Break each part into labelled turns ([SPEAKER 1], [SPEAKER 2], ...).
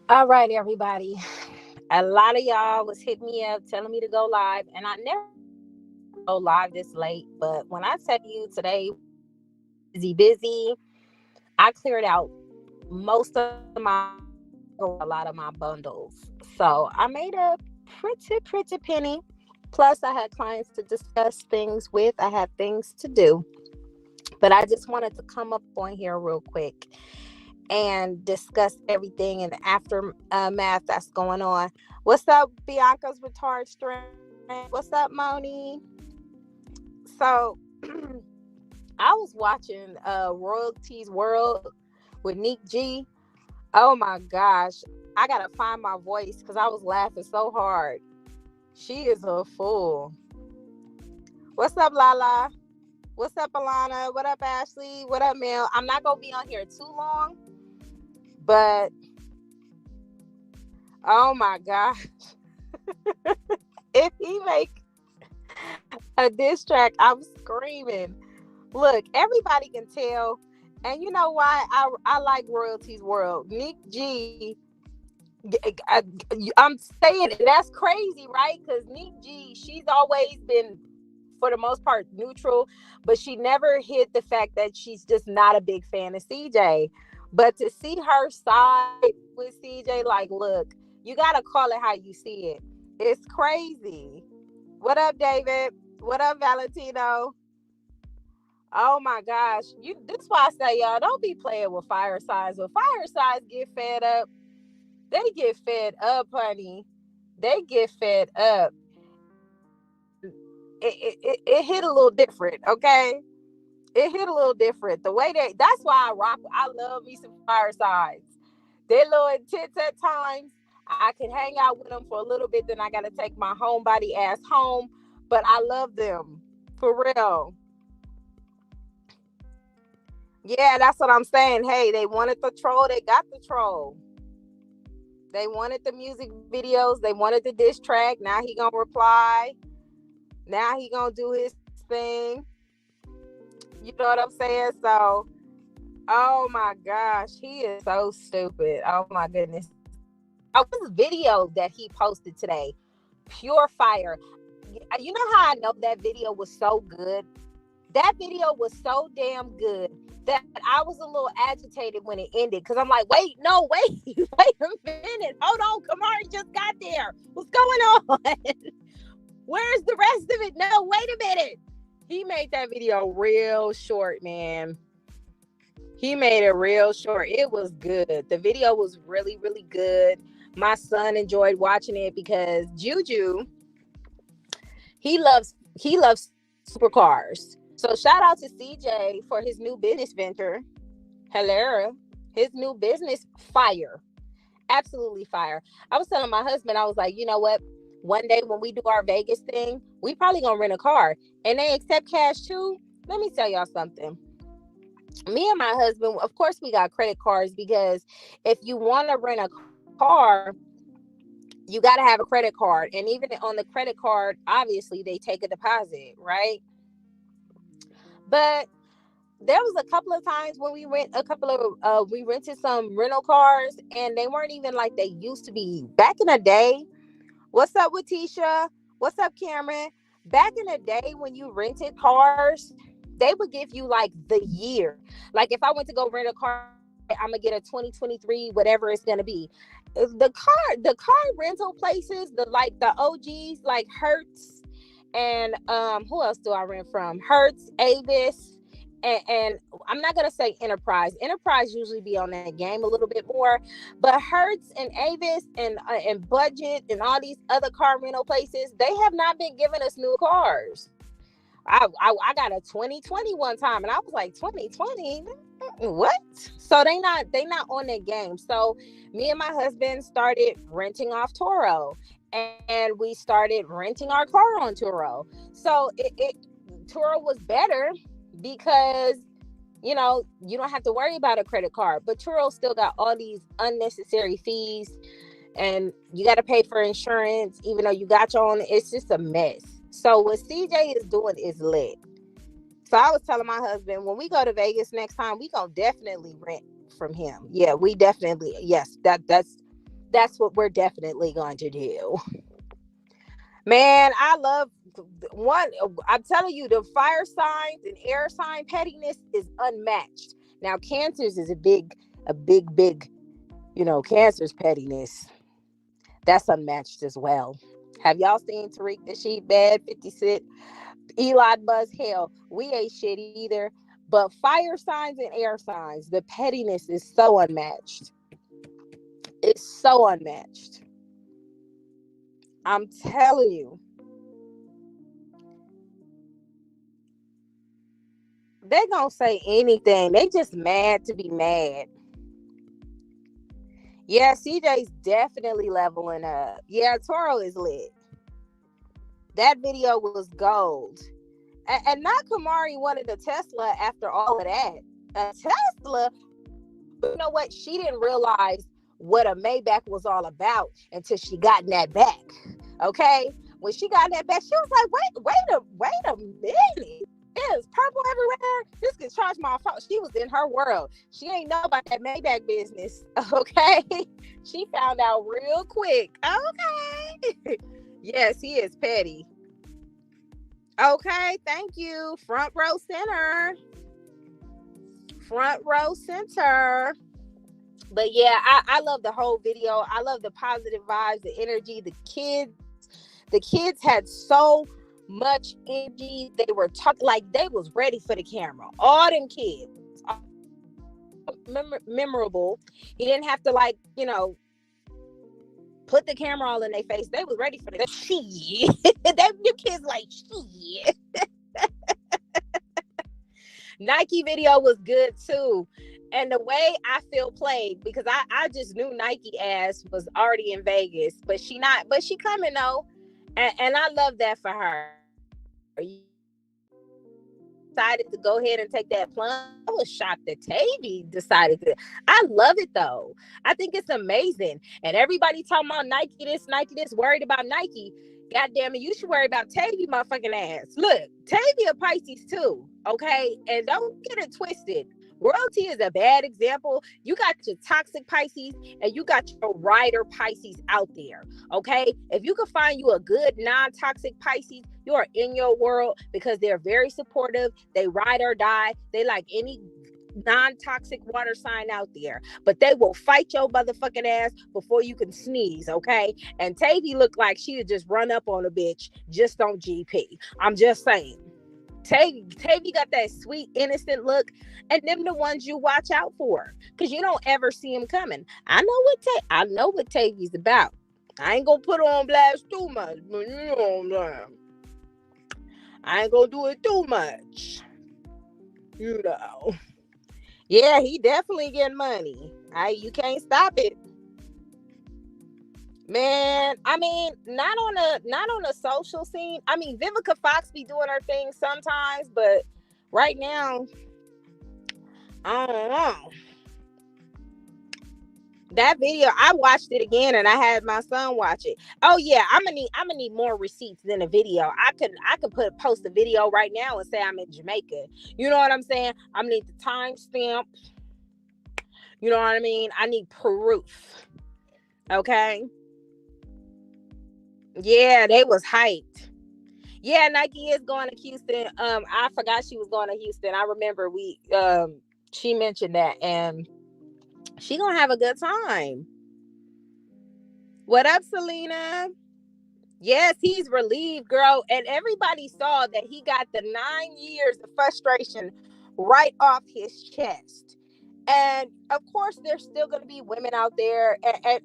[SPEAKER 1] All right, everybody. A lot of y'all was hitting me up telling me to go live, and I never go live this late. But when I tell you today was busy, I cleared out most of my a lot of my bundles. So I made a pretty penny. Plus, I had clients to discuss things with. I had things to do, but I just wanted to come up on here real quick and discuss everything in the aftermath that's going on. What's up, Bianca's retard strength? What's up, Moni? So I was watching Royalties World with Nick G. Oh my gosh. I gotta find my voice because I was laughing so hard. She is a fool. What's up, Lala? What's up, Alana? What up, Ashley? What up, Mel? I'm not gonna be on here too long, but oh my gosh. If he make a diss track, I'm screaming. Look, everybody can tell. And you know why I like Royalties World? Nick G, I, I'm saying it, that's crazy, right? Because Nick G, she's always been, for the most part, neutral, but she never hid the fact that she's just not a big fan of CJ. But to see her side with CJ, like, look, you got to call it how you see it. It's crazy. What up, David? What up, Valentino? Oh my gosh. This is why I say, y'all, don't be playing with fire signs. When fire signs get fed up, they get fed up, honey. They get fed up. And it hit a little different, okay? It hit a little different. The way that's why I love me some fire signs. They're little intense at times. I can hang out with them for a little bit, then I gotta take my homebody ass home. But I love them. For real. Yeah, that's what I'm saying. Hey, they wanted the troll, they got the troll. They wanted the music videos, they wanted the diss track. Now he gonna reply. Now he gonna do his thing. You know what I'm saying? So, oh my gosh, he is so stupid. Oh my goodness. Oh, this video that he posted today, pure fire. You know how I know that video was so good? That video was so damn good that I was a little agitated when it ended because I'm like, wait, no, wait, wait a minute. Hold on. Kamari just got there. What's going on? Where's the rest of it? No, wait a minute. He made that video real short, man. He made it real short. It was good. The video was really, really good. My son enjoyed watching it because Juju, he loves supercars. So shout out to CJ for his new business venture. Hello. His new business, fire. Absolutely fire. I was telling my husband, I was like, you know what? One day when we do our Vegas thing, we probably gonna rent a car. And they accept cash too. Let me tell y'all something. Me and my husband, of course, we got credit cards because if you want to rent a car, you got to have a credit card. And even on the credit card, obviously, they take a deposit, right? But there was a couple of times when we rented some rental cars and they weren't even like they used to be back in the day. What's up with Tisha? What's up, Cameron? Back in the day when you rented cars, they would give you like the year. Like if I went to go rent a car, I'm gonna get a 2023, whatever it's gonna be. The car rental places, the OGs like Hertz and who else do I rent from? Hertz, Avis, and I'm not gonna say Enterprise. Enterprise usually be on that game a little bit more, but Hertz and Avis and Budget and all these other car rental places, they have not been giving us new cars. I got a 2020 one time, and I was like 2020. What? So they not on that game. So me and my husband started renting off Turo, and we started renting our car on Turo. So it Turo was better because you don't have to worry about a credit card, but Turo still got all these unnecessary fees, and you got to pay for insurance even though you got your own. It's just a mess. So what CJ is doing is lit. So I was telling my husband, when we go to Vegas next time, we gonna definitely rent from him. Yeah, we definitely, yes, that's That's what we're definitely going to do. Man, I love one. I'm telling you, the fire signs and air sign pettiness is unmatched. Now, Cancer's is big, Cancer's pettiness. That's unmatched as well. Have y'all seen Tariq Nasheed Bad 50 Cent? Elon Musk, hell, we ain't shit either. But fire signs and air signs, the pettiness is so unmatched. It's so unmatched. I'm telling you. They gonna say anything. They just mad to be mad. Yeah, CJ's definitely leveling up. Yeah, Toro is lit. That video was gold. And not Kamari wanted a Tesla after all of that. A Tesla, but you know what? She didn't realize what a Maybach was all about until she got in that back. Okay? When she got in that back, she was like, wait a minute. There's purple everywhere. This can charge my phone. She was in her world. She ain't know about that Maybach business. Okay? She found out real quick. Okay. Yes, he is petty. Okay, thank you. Front row center. Front row center. But yeah, I love the whole video. I love the positive vibes, the energy, the kids had so much energy. They were talking like they was ready for the camera. All them kids. Memorable. He didn't have to put the camera all in their face. They was ready for the shit. Them kids like shit. Nike video was good too. And the way I feel played, because I just knew Nike ass was already in Vegas, but she coming though. And I love that for her. Decided to go ahead and take that plunge. I was shocked that Tavy decided to. I love it though. I think it's amazing. And everybody talking about Nike this, worried about Nike. God damn it, you should worry about Tavy motherfucking ass. Look, Tavy a Pisces too, okay? And don't get it twisted. Royalty is a bad example. You got your toxic Pisces and you got your rider Pisces out there, okay? If you can find you a good non-toxic Pisces, you are in your world because they're very supportive. They ride or die. They like any non-toxic water sign out there, but they will fight your motherfucking ass before you can sneeze, okay? And Tavy looked like she would just run up on a bitch just on GP. I'm just saying. Tavy got that sweet, innocent look, and them the ones you watch out for, because you don't ever see him coming. I know what Tavy's about. I ain't gonna put on blast too much, but you know what I'm saying. I ain't gonna do it too much. You know. Yeah, he definitely getting money. You can't stop it. Man, I mean, not on a social scene. I mean, Vivica Fox be doing her thing sometimes, but right now, I don't know. That video, I watched it again and I had my son watch it. Oh yeah, I'm gonna need more receipts than a video. I could post a video right now and say I'm in Jamaica. You know what I'm saying? I need the timestamp. You know what I mean? I need proof. Okay. Yeah, they was hyped. Yeah, Nike is going to Houston. I forgot she was going to Houston. I remember she mentioned that, and she gonna have a good time. What up, Selena? Yes, he's relieved, girl. And everybody saw that he got the 9 years of frustration right off his chest. And of course, there's still going to be women out there. And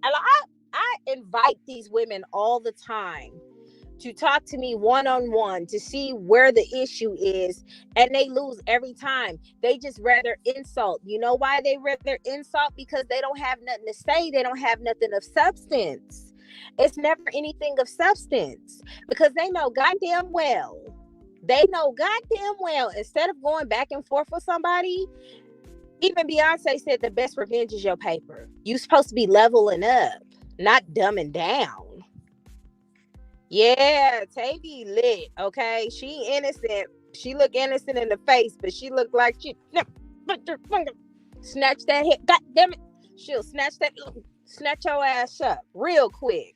[SPEAKER 1] I invite these women all the time to talk to me one-on-one to see where the issue is, and they lose every time. They just rather insult. You know why they rather insult? Because they don't have nothing to say. They don't have nothing of substance. It's never anything of substance, because they know goddamn well, instead of going back and forth with somebody, even Beyonce said the best revenge is your paper. You're supposed to be leveling up, not dumbing down. Yeah, Tavy lit, okay? She innocent. She look innocent in the face, but she look like she snatch that head. God damn it. She'll snatch that Snatch your ass up real quick.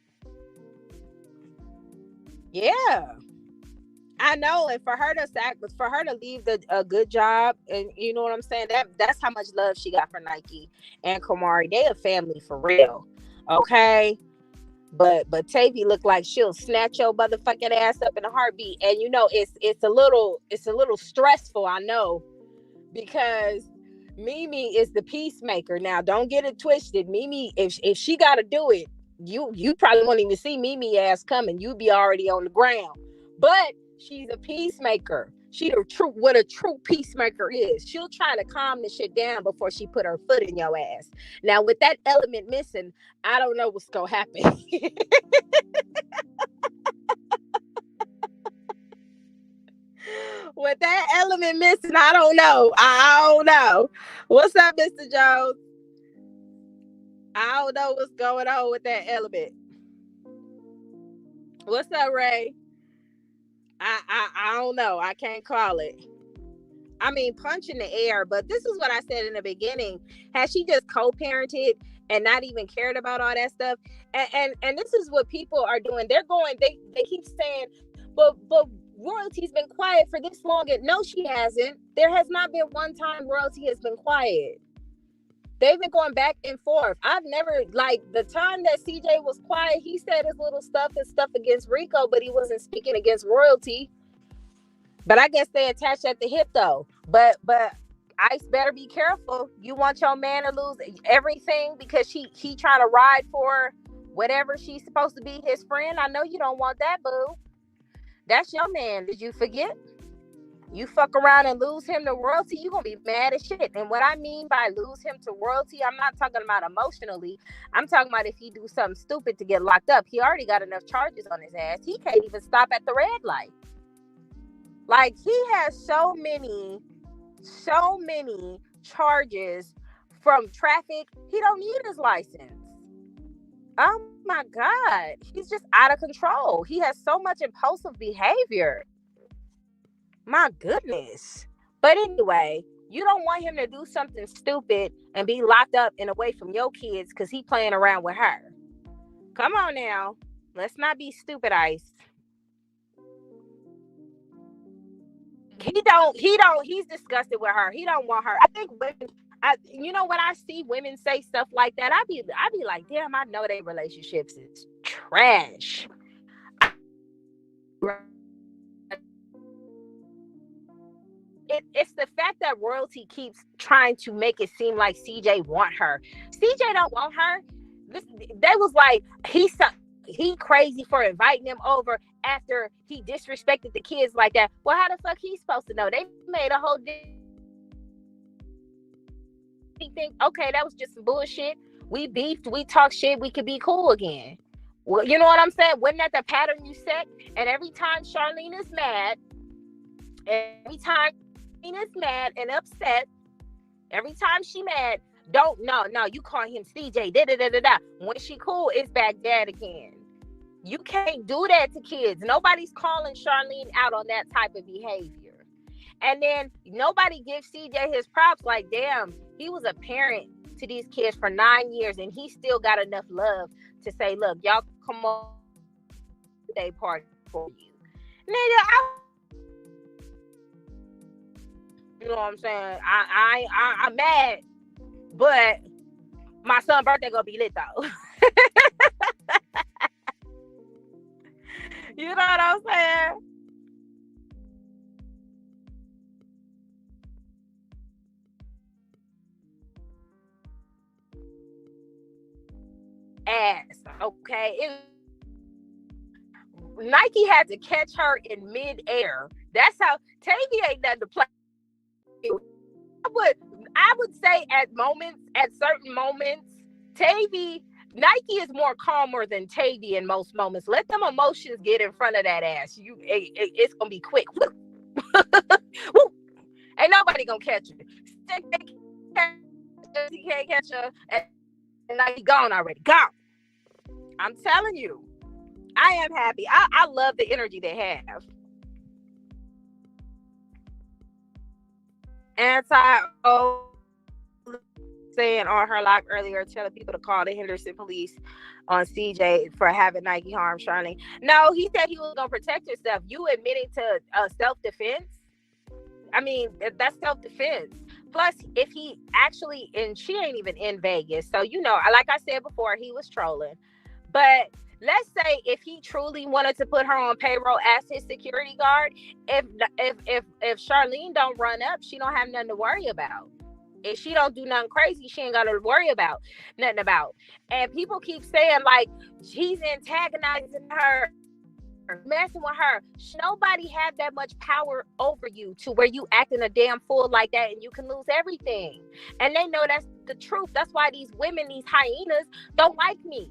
[SPEAKER 1] Yeah. I know, and for her to leave a good job, and you know what I'm saying. That's how much love she got for Nike and Kamari. They a family for real, okay. But Tavy looked like she'll snatch your motherfucking ass up in a heartbeat, and you know it's a little stressful. I know, because Mimi is the peacemaker. Now, don't get it twisted. Mimi, if she got to do it, you probably won't even see Mimi ass coming. You be already on the ground. But she's a peacemaker. She the true what a true peacemaker is. She'll try to calm the shit down before she put her foot in your ass. Now, with that element missing, I don't know what's gonna happen. With that element missing, I don't know. I don't know. What's up, Mr. Jones? I don't know what's going on with that element. What's up, Ray? I don't know. I can't call it. I mean, punch in the air, but this is what I said in the beginning. Has she just co-parented and not even cared about all that stuff? And this is what people are doing. They keep saying, but royalty's been quiet for this long. And no, she hasn't. There has not been one time royalty has been quiet. They've been going back and forth. I've never, like, the time that CJ was quiet, he said his little stuff and stuff against Rico, but he wasn't speaking against royalty. But I guess they attached at the hip though. But Ice better be careful. You want your man to lose everything because he trying to ride for whatever she's supposed to be his friend. I know you don't want that, boo. That's your man. Did you forget? You fuck around and lose him to royalty, you gonna be mad as shit. And what I mean by lose him to royalty, I'm not talking about emotionally. I'm talking about if he do something stupid to get locked up. He already got enough charges on his ass. He can't even stop at the red light. Like, he has so many charges from traffic. He don't need his license. Oh my God. He's just out of control. He has so much impulsive behavior. My goodness. But anyway, you don't want him to do something stupid and be locked up and away from your kids because he playing around with her. Come on now. Let's not be stupid, Ice. He's disgusted with her. He don't want her. I think women, when I see women say stuff like that, I be like, damn, I know their relationships is trash. It's the fact that royalty keeps trying to make it seem like CJ want her. CJ don't want her. They was like, he crazy for inviting them over after he disrespected the kids like that. Well, how the fuck he supposed to know? They made a whole he think, okay, that was just some bullshit. We beefed, we talked shit, we could be cool again. Well, you know what I'm saying? Wasn't that the pattern you set? And every time Charlene is mad, and upset, every time she mad, you call him CJ, da-da-da-da-da. When she cool, it's back dad again. You can't do that to kids. Nobody's calling Charlene out on that type of behavior. And then nobody gives CJ his props. Like, damn, he was a parent to these kids for 9 years and he still got enough love to say, look, y'all come on day party for you. Nigga, you know what I'm saying? I'm mad, but my son's birthday gonna be lit though. You know what I'm saying? Ass, okay? Nike had to catch her in midair. That's how Tavy ain't nothing to play. I would say at certain moments, Nike is more calmer than Tavy in most moments. Let them emotions get in front of that ass. It's gonna be quick. Ain't nobody gonna catch her. He can't catch her, and Nike gone already. Gone. I'm telling you, I am happy. I love the energy they have. saying on her live earlier, telling people to call the Henderson police on CJ for having Nike harm Charlene. No, he said he was gonna protect herself. You admitting to self-defense? I mean, that's self-defense. Plus, if he actually, and she ain't even in Vegas, so like I said before, he was trolling. But let's say if he truly wanted to put her on payroll as his security guard, if Charlene don't run up, she don't have nothing to worry about. If she don't do nothing crazy, she ain't got to worry about nothing about. And people keep saying like he's antagonizing her, messing with her. Nobody had that much power over you to where you acting a damn fool like that and you can lose everything. And they know that's the truth. That's why these women, these hyenas, don't like me,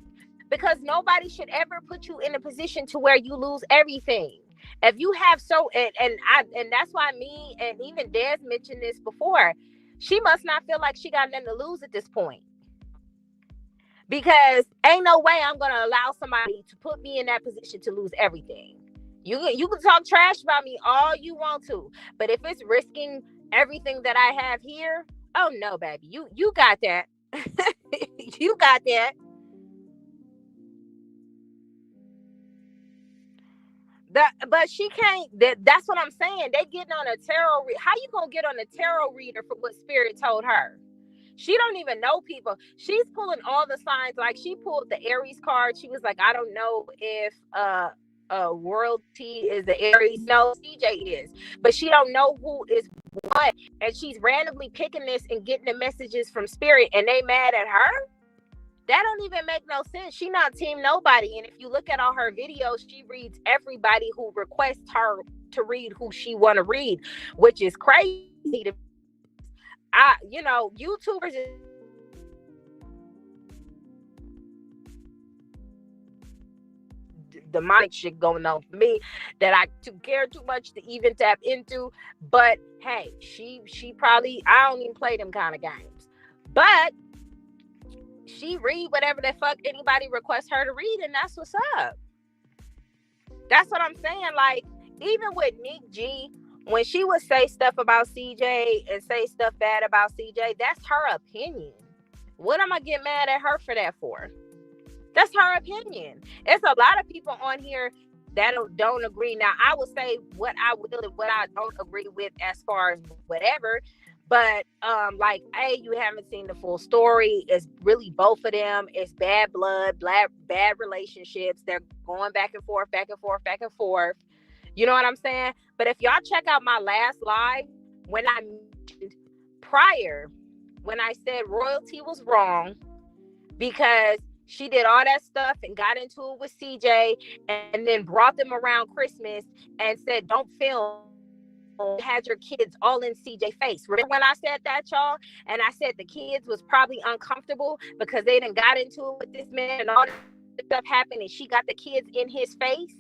[SPEAKER 1] because nobody should ever put you in a position to where you lose everything. If you have and that's why me and even Des mentioned this before, she must not feel like she got nothing to lose at this point. Because ain't no way I'm gonna allow somebody to put me in that position to lose everything. You can talk trash about me all you want to, but if it's risking everything that I have here, oh no, baby, you got that. You got that. But she can't. That's what I'm saying. They getting on a tarot. How you gonna get on a tarot reader for what Spirit told her? She don't even know people. She's pulling all the signs. Like she pulled the Aries card. She was like, I don't know if royalty is the Aries. No, CJ is, but she don't know who is what. And she's randomly picking this and getting the messages from Spirit, and they mad at her. That don't even make no sense. She not team nobody. And if you look at all her videos, she reads everybody who requests her to read who she want to read, which is crazy. YouTubers demonic shit going on for me that I care too much to even tap into. But hey, she probably, I don't even play them kind of games. But she read whatever the fuck anybody requests her to read, and that's what's up. That's what I'm saying. Like, even with Nick G, when she would say stuff about CJ and say stuff bad about CJ, that's her opinion. What am I getting mad at her for that for? That's her opinion. It's a lot of people on here that don't agree. Now, I will say what I will and what I don't agree with as far as whatever. But like, hey, you haven't seen the full story. It's really both of them. It's bad blood, bad relationships. They're going back and forth, back and forth, back and forth. You know what I'm saying? But if y'all check out my last live, when I mentioned prior, when I said royalty was wrong because she did all that stuff and got into it with CJ and then brought them around Christmas and said, don't film, had your kids all in CJ face. Remember when I said that, y'all? And I said the kids was probably uncomfortable because they done got into it with this man and all this stuff happened and she got the kids in his face.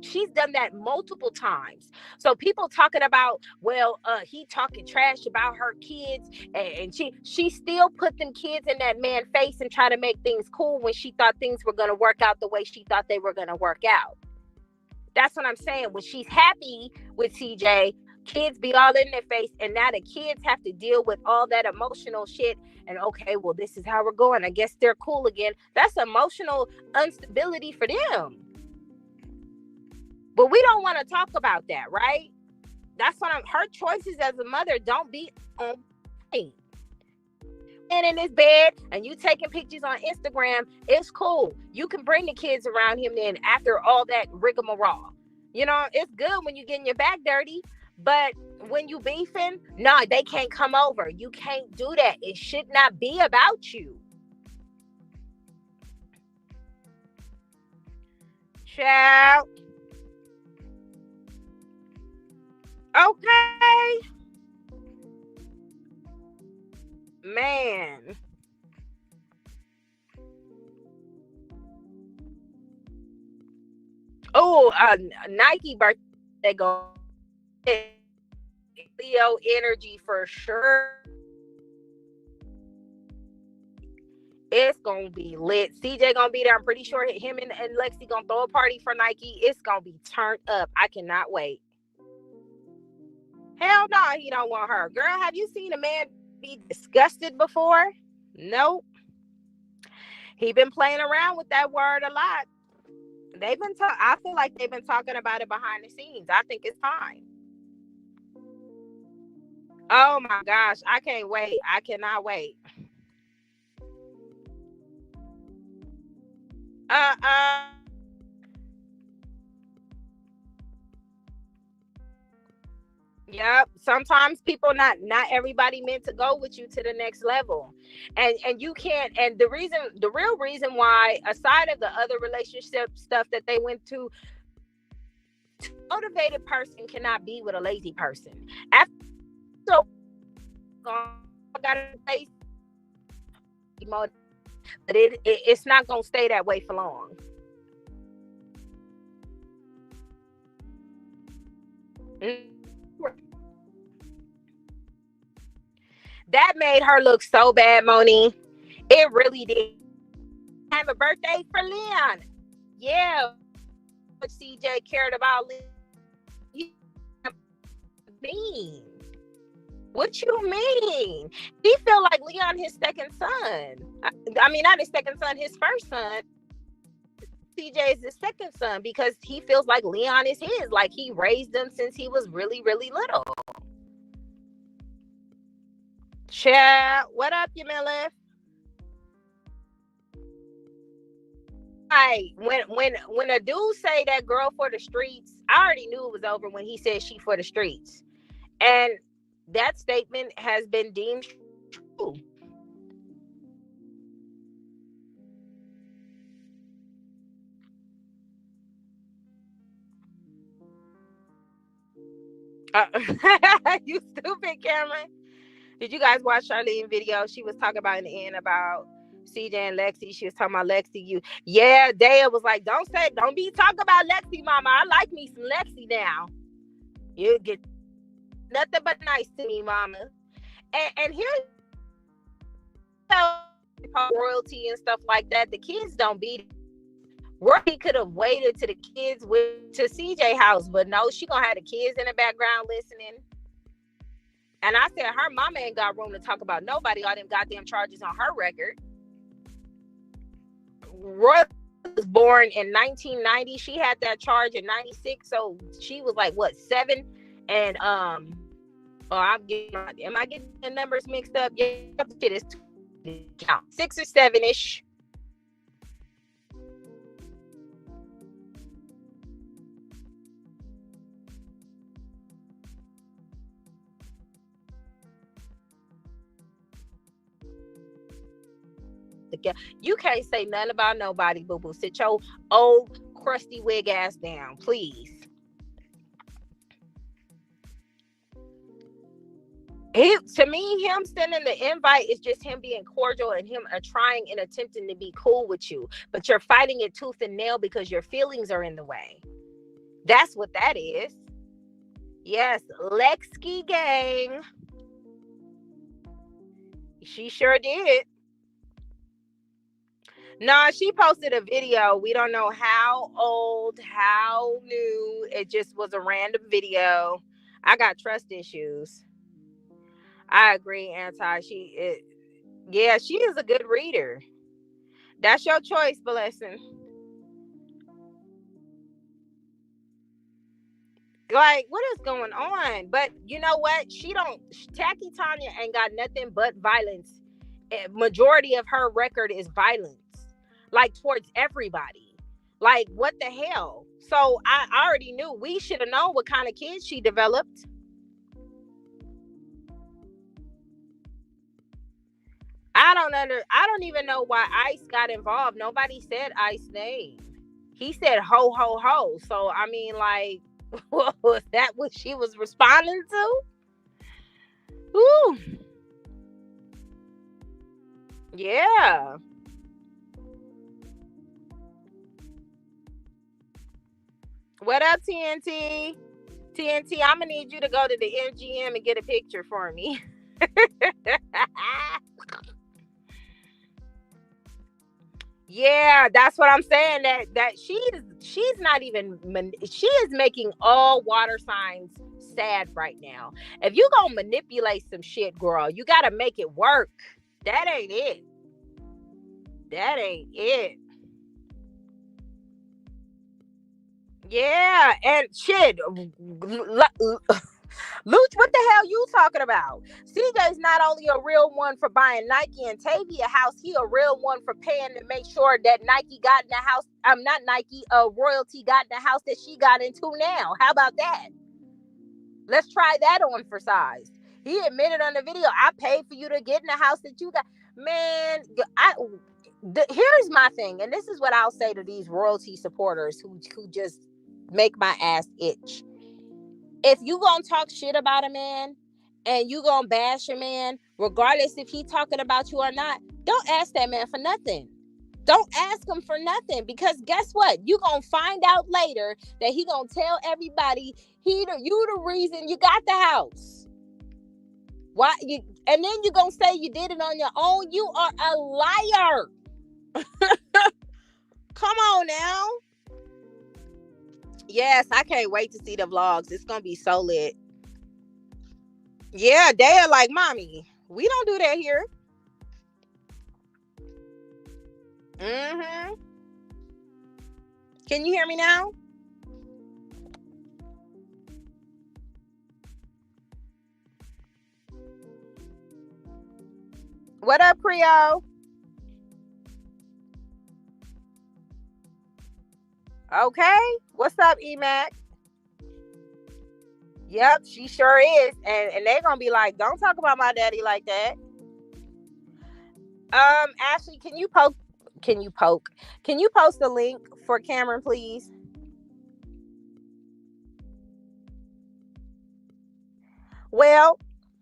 [SPEAKER 1] She's done that multiple times. So people talking about, well, he talking trash about her kids, and she still put them kids in that man's face and try to make things cool when she thought things were going to work out the way she thought they were going to work out. That's what I'm saying. When she's happy with CJ, kids be all in their face, and now the kids have to deal with all that emotional shit. And okay, well, this is how we're going. I guess they're cool again. That's emotional instability for them. But we don't want to talk about that, right? That's what her choices as a mother don't be on point. And in his bed and you taking pictures on Instagram, it's cool. You can bring the kids around him then after all that rigmarole. You know, it's good when you getting your back dirty, but when you beefing, no, they can't come over. You can't do that. It should not be about you. Child. Okay. Man. Oh, Nike birthday go Leo energy for sure. It's gonna be lit. CJ gonna be there. I'm pretty sure him and Lexi gonna throw a party for Nike. It's gonna be turned up. I cannot wait. Hell no, he don't want her. Girl, have you seen a man be disgusted before? Nope. He been playing around with that word a lot. I feel like they've been talking about it behind the scenes. I think it's time. Oh my gosh, I can't wait. I cannot wait. Uh Yep. Sometimes people not everybody meant to go with you to the next level. And you can't, and the real reason why, aside of the other relationship stuff that they went to, motivated person cannot be with a lazy person. After I got a place, but it's not gonna stay that way for long. That made her look so bad, Moni. It really did. Have a birthday for Leon. Yeah, but CJ cared about Leon. You mean? What you mean? He feel like Leon his second son. I mean, not his second son, his first son. CJ is his second son because he feels like Leon is his. Like he raised him since he was really, really little. Chat, what up, Yamilith? Right. When a dude say that girl for the streets, I already knew it was over when he said she for the streets. And that statement has been deemed true. You stupid, Cameron. Did you guys watch Charlene video? She was talking about in the end about CJ and Lexi. She was talking about Lexi. Daya was like, don't be talking about Lexi, mama. I like me some Lexi now. You get nothing but nice to me, mama. And here's royalty and stuff like that. The kids don't beat it. Rory could have waited to the kids went to CJ house, but no, she gonna have the kids in the background listening. And I said her mama ain't got room to talk about nobody, all them goddamn charges on her record. Roy was born in 1990. She had that charge in 96, so she was like what, 7? And am I getting the numbers mixed up? Yeah, shit is 6 or 7-ish. You can't say nothing about nobody, boo boo. Sit your old crusty wig ass down, please. To me, him sending the invite is just him being cordial and him trying and attempting to be cool with you, but you're fighting it tooth and nail because your feelings are in the way. That's what that is. Yes, Lexi gang. She sure did. No, she posted a video. We don't know how old, how new. It just was a random video. I got trust issues. I agree, yeah, she is a good reader. That's your choice, Blessing. Like, what is going on? But you know what? Tacky Tanya ain't got nothing but violence. Majority of her record is violence, like towards everybody. Like, what the hell? So I already knew. We should have known what kind of kids she developed. I don't even know why Ice got involved. Nobody said Ice name. He said ho ho ho. So I mean, like, was that what she was responding to? Ooh. Yeah. What up, TNT? TNT, I'm gonna need you to go to the MGM and get a picture for me. Yeah, that's what I'm saying. That she's not even. She is making all water signs sad right now. If you gonna manipulate some shit, girl, you gotta make it work. That ain't it. That ain't it. Yeah, and shit. Luch, what the hell you talking about? CJ's not only a real one for buying Nike and Tavy a house, he a real one for paying to make sure that Nike got in the house. Not Nike, Royalty got in the house that she got into now. How about that? Let's try that on for size. He admitted on the video, I paid for you to get in the house that you got. Man, here's my thing, and this is what I'll say to these royalty supporters who just make my ass itch. If you gonna talk shit about a man and you gonna bash a man, regardless if he talking about you or not, don't ask that man for nothing. Don't ask him for nothing, because guess what? You gonna find out later that he gonna tell everybody you the reason you got the house. Why you? And then you gonna say you did it on your own? You are a liar. Come on now. Yes, I can't wait to see the vlogs. It's gonna be so lit. Yeah, they are like, mommy, we don't do that here. Mm-hmm. Can you hear me now? What up, Creole? Okay. What's up, Emac? Yep, she sure is. And they're gonna be like, don't talk about my daddy like that. Ashley, can you post the link for Cameron, please? Well,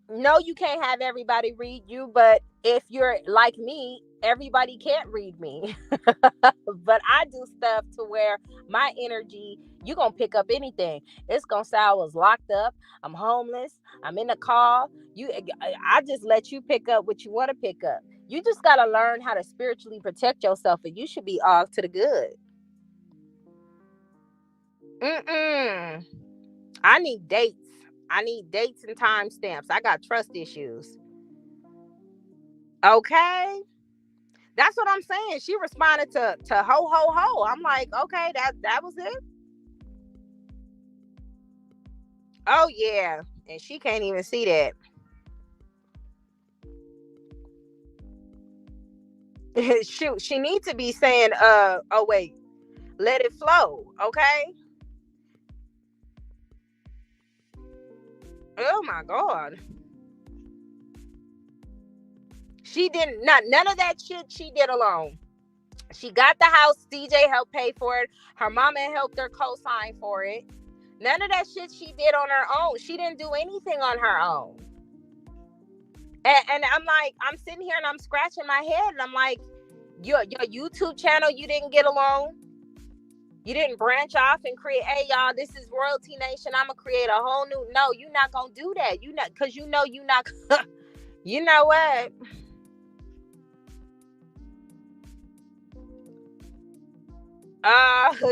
[SPEAKER 1] no, you can't have everybody read you, but if you're like me, everybody can't read me. But I do stuff to where my energy, you gonna pick up anything. It's gonna say I was locked up, I'm homeless, I'm in a car. I just let you pick up what you want to pick up. You just gotta learn how to spiritually protect yourself, and you should be off to the good. I need dates. I need dates and timestamps. I got trust issues. Okay. That's what I'm saying. She responded to ho ho ho. I'm like, okay, that was it. Oh yeah. And she can't even see that. Shoot, she needs to be saying, oh wait, let it flow, okay? Oh my God. She didn't none of that shit she did alone. She got the house, CJ helped pay for it. Her mama helped her co-sign for it. None of that shit she did on her own. She didn't do anything on her own. And I'm like, I'm sitting here and I'm scratching my head and I'm like, your YouTube channel, you didn't get along. You didn't branch off and create, hey y'all, this is Royalty Nation. I'm gonna create a whole new. No, you're not gonna do that. You not, because you know you not. You know what?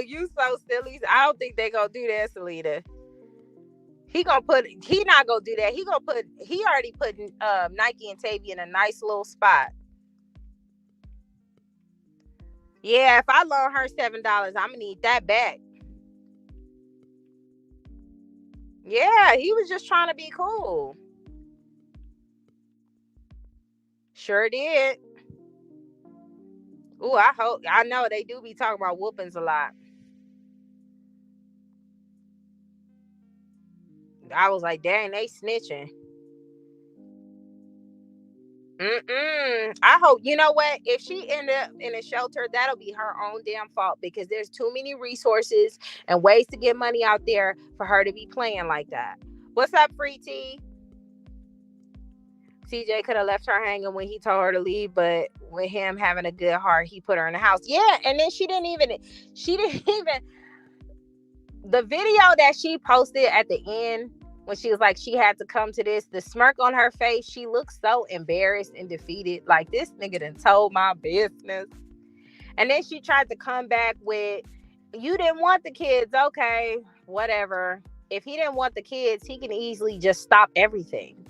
[SPEAKER 1] You so silly. I don't think they gonna do that, Salita. He not gonna do that. He already put Nike and Tavy in a nice little spot. Yeah, if I loan her $7, I'm gonna need that back. Yeah, he was just trying to be cool. Sure did. Ooh, I know they do be talking about whoopings a lot. I was like, dang, they snitching. I hope, you know what? If she end up in a shelter, that'll be her own damn fault, because there's too many resources and ways to get money out there for her to be playing like that. What's up, Free T? CJ could have left her hanging when he told her to leave, but with him having a good heart, he put her in the house. Yeah, and then she didn't even the video that she posted at the end when she was like, she had to come to this, the smirk on her face, she looks so embarrassed and defeated. Like, this nigga done told my business. And then she tried to come back with, you didn't want the kids. Okay, whatever. if he didn't want the kids, he can easily just stop everything.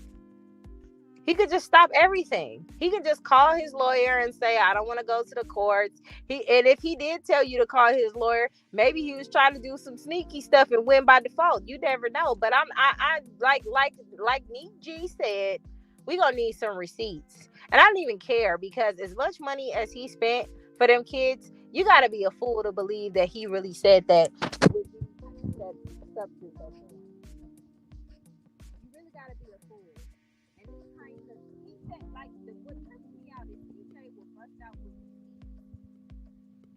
[SPEAKER 1] He could just stop everything. He could just call his lawyer and say, I don't want to go to the courts. And if he did tell you to call his lawyer, maybe he was trying to do some sneaky stuff and win by default. You never know. But I like Neek G said, we gonna need some receipts. And I don't even care, because as much money as he spent for them kids, you gotta be a fool to believe that he really said that with that substance or something. You really gotta be a fool. And it's crazy because he said, like, what trips me out is TJ will bust out with receipts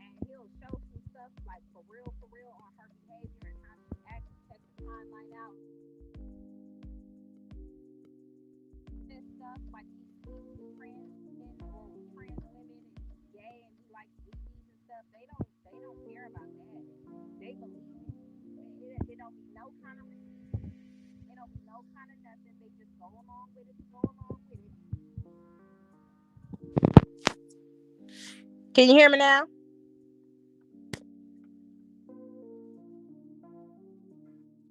[SPEAKER 1] and he'll show some stuff, like, for real, on her behavior and how she acts, check the timeline out. This stuff, like, he sleeps with trans men or trans women and he's gay and he likes BBs and stuff. They don't care about that. They believe it. It don't be no kind of receipts. It don't be no kind of nothing. They just go along with it, go along with it. Can you hear me now?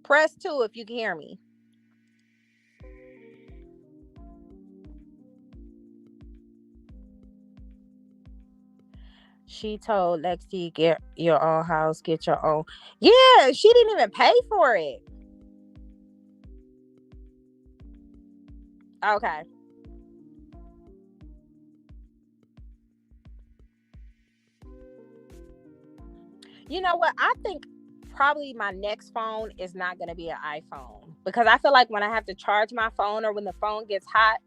[SPEAKER 1] Press 2 if you can hear me. She told Lexi, get your own house, get your own. Yeah, she didn't even pay for it. Okay. You know what? I think probably my next phone is not going to be an iPhone, because I feel like when I have to charge my phone or when the phone gets hot,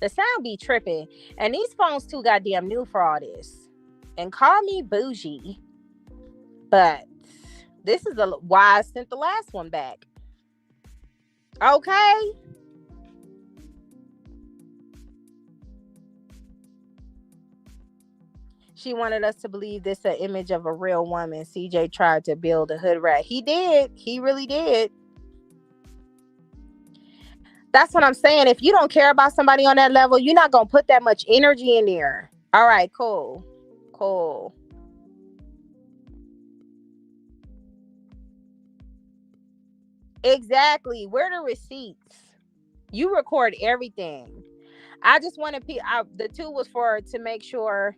[SPEAKER 1] the sound be tripping. And these phones too goddamn new for all this. And call me bougie, but this is why I sent the last one back. Okay. She wanted us to believe this an image of a real woman. CJ tried to build a hood rat. He did. He really did. That's what I'm saying. If you don't care about somebody on that level, you're not gonna put that much energy in there. All right, cool. Cool. Exactly. Where are the receipts? You record everything. I just want to the 2 was for to make sure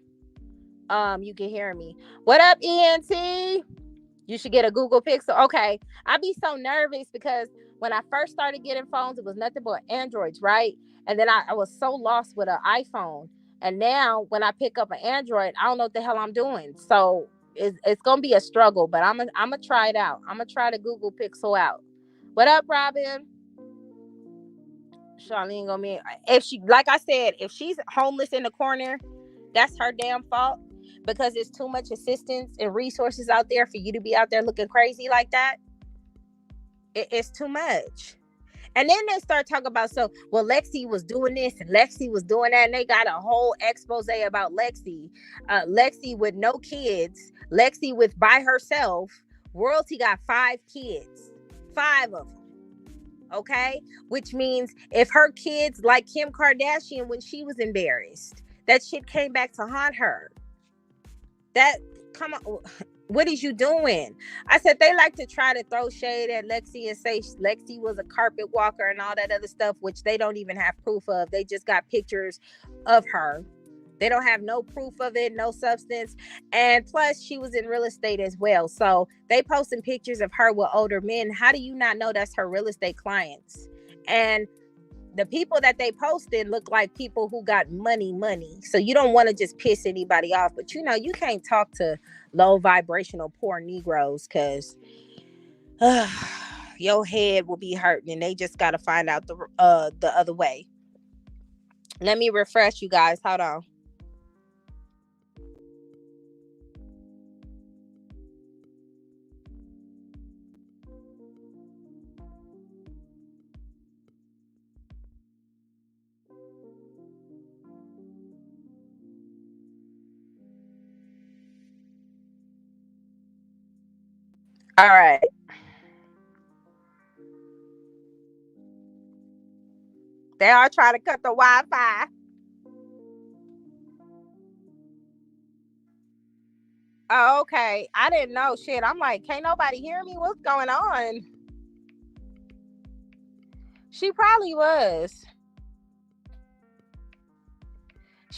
[SPEAKER 1] you can hear me. What up, ENT? You should get a Google Pixel. Okay. I be so nervous because when I first started getting phones, it was nothing but Androids, right? And then I was so lost with an iPhone. And now when I pick up an Android, I don't know what the hell I'm doing. So it's going to be a struggle, but I'm going to try it out. I'm going to try the Google Pixel out. What up, Robin? Charlene gonna be, if she, like I said, if she's homeless in the corner, that's her damn fault, because it's too much assistance and resources out there for you to be out there looking crazy like that. It's too much. And then they start talking about, so, well, Lexi was doing this and Lexi was doing that, and they got a whole expose about Lexi. Lexi with no kids, Lexi with by herself. Royalty got 5 kids, 5 of them. Okay, which means if her kids, like Kim Kardashian, when she was embarrassed, that shit came back to haunt her. That, come on, what is you doing? I said they like to try to throw shade at Lexi and say Lexi was a carpet walker and all that other stuff, which they don't even have proof of. They just got pictures of her. They don't have no proof of it, no substance. And plus, she was in real estate as well. So they posting pictures of her with older men. How do you not know that's her real estate clients? And the people that they posted look like people who got money. So you don't want to just piss anybody off. But you can't talk to low vibrational poor Negroes, because your head will be hurting, and they just got to find out the other way. Let me refresh you guys. Hold on. All right. They are trying to cut the Wi-Fi. Oh, okay. I didn't know shit. I'm like, can't nobody hear me? What's going on? She probably was.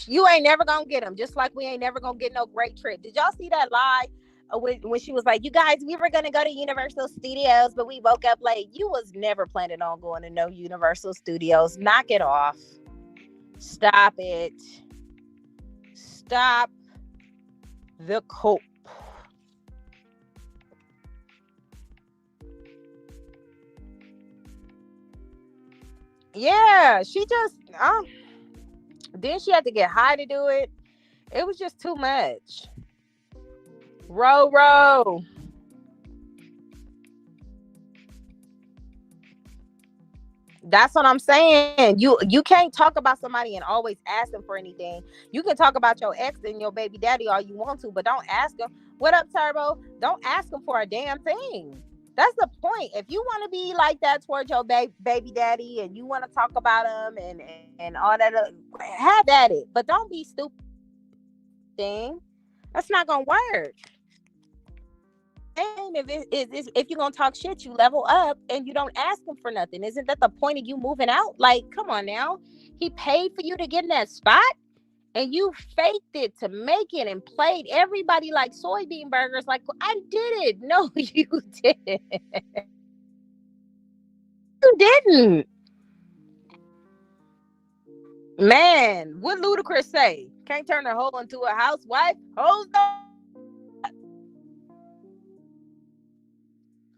[SPEAKER 1] You ain't never gonna get them, just like we ain't never gonna get no great trip. Did y'all see that lie? When she was like, "You guys, we were gonna go to Universal Studios, but we woke up late." You was never planning on going to no Universal Studios. Knock it off. Stop it. Stop the cope. Yeah, she just then she had to get high to do it. It was just too much. Row, row. That's what I'm saying. You can't talk about somebody and always ask them for anything. You can talk about your ex and your baby daddy all you want to, but don't ask them, "What up, Turbo?" Don't ask them for a damn thing. That's the point. If you want to be like that towards your baby daddy and you want to talk about him and all that, have at it. But don't be stupid. Thing. That's not gonna work. And if you're gonna talk shit, you level up and you don't ask him for nothing. Isn't that the point of you moving out? Like, come on now. He paid for you to get in that spot and you faked it to make it and played everybody like soybean burgers. Like, I did it. No, you didn't. You didn't. Man, what Ludacris say? Can't turn a hoe into a housewife. Hoes don't.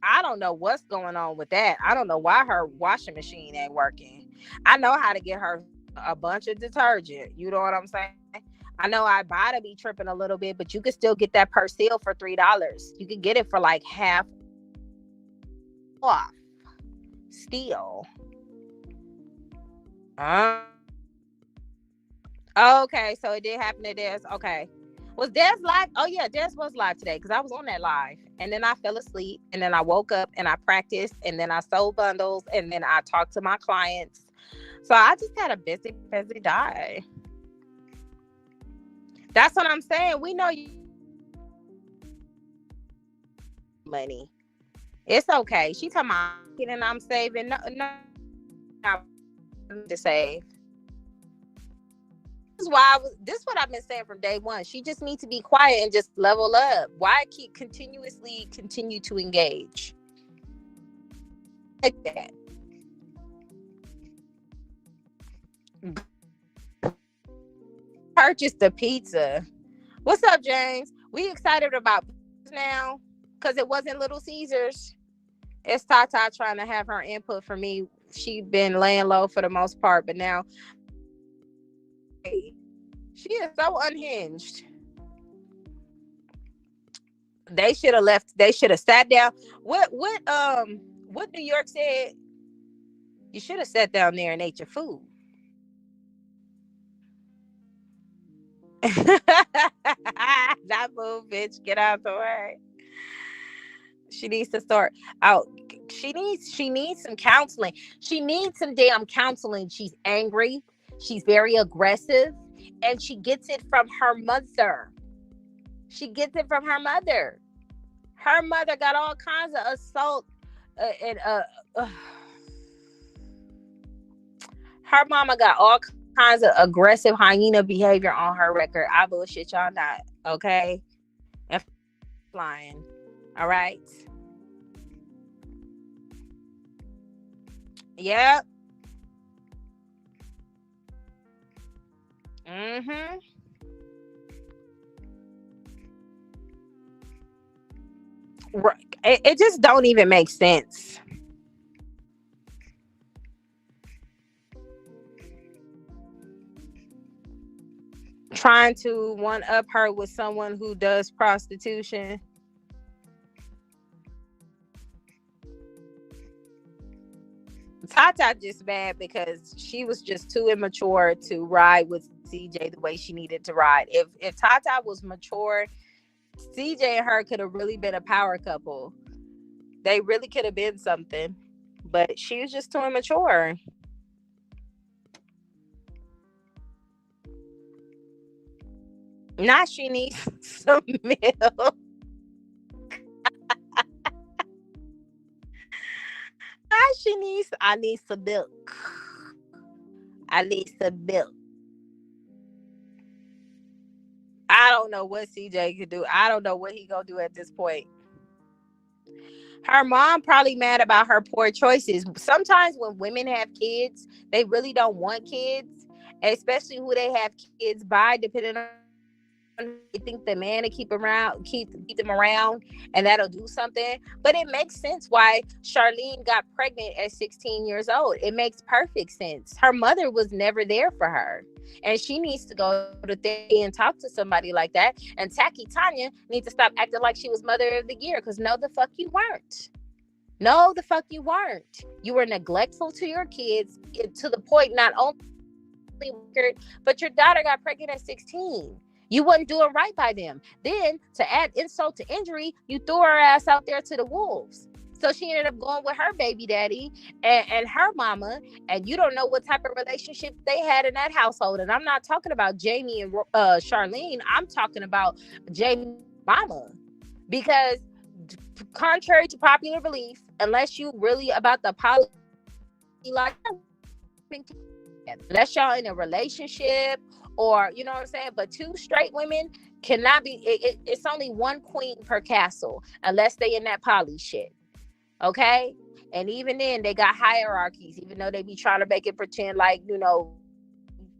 [SPEAKER 1] I don't know what's going on with that. I don't know why her washing machine ain't working. I know how to get her a bunch of detergent. You know what I'm saying? I know I buy to be tripping a little bit, but you can still get that Persil for $3. You can get it for like half off. Still. Okay, so it did happen to Des. Okay. Was Des live? Oh yeah, Des was live today because I was on that live. And then I fell asleep and then I woke up and I practiced and then I sold bundles and then I talked to my clients. So I just had a busy day. That's what I'm saying. We know you money. It's okay. She talking about and I'm saving. No, to save. This is what I've been saying from day one. She just needs to be quiet and just level up. Why continue to engage like that? Purchase the pizza. What's up, James? We excited about now because it wasn't Little Caesars. It's Tata trying to have her input for me. She been laying low for the most part, but now she is so unhinged. They should have left. They should have sat down. What New York said? You should have sat down there and ate your food. That move, bitch. Get out the way. She needs to start out. She needs some counseling. She needs some damn counseling. She's angry. She's very aggressive, and she gets it from her mother. She gets it from her mother. Her mother got all kinds of assault and her mama got all kinds of aggressive hyena behavior on her record. I bullshit y'all not, okay? And flying, all right? Yep. Mm-hmm. It just don't even make sense. Trying to one up her with someone who does prostitution. Tata just bad because she was just too immature to ride with CJ the way she needed to ride. If Tata was mature, CJ and her could have really been a power couple. They really could have been something, but she was just too immature. Now she needs some milk. Now she needs? I need some milk. I need some milk. I don't know what CJ could do. I don't know what he gonna do at this point. Her mom probably mad about her poor choices. Sometimes when women have kids, they really don't want kids, especially who they have kids by, depending on they think the man to keep them around, and that'll do something. But it makes sense why Charlene got pregnant at 16 years old. It makes perfect sense. Her mother was never there for her, and she needs to go to therapy and talk to somebody like that. And Tacky Tanya needs to stop acting like she was mother of the year, because no, the fuck you weren't. No, the fuck you weren't. You were neglectful to your kids to the point not only, but your daughter got pregnant at 16. You wasn't doing right by them. Then, to add insult to injury, you threw her ass out there to the wolves. So she ended up going with her baby daddy and her mama, and you don't know what type of relationship they had in that household. And I'm not talking about Jamie and Charlene. I'm talking about Jamie's mama. Because contrary to popular belief, unless you really about the poly like, unless y'all in a relationship, or you know what I'm saying, but two straight women cannot be, it's only one queen per castle unless they in that poly shit. Okay. And even then they got hierarchies, even though they be trying to make it pretend like, you know,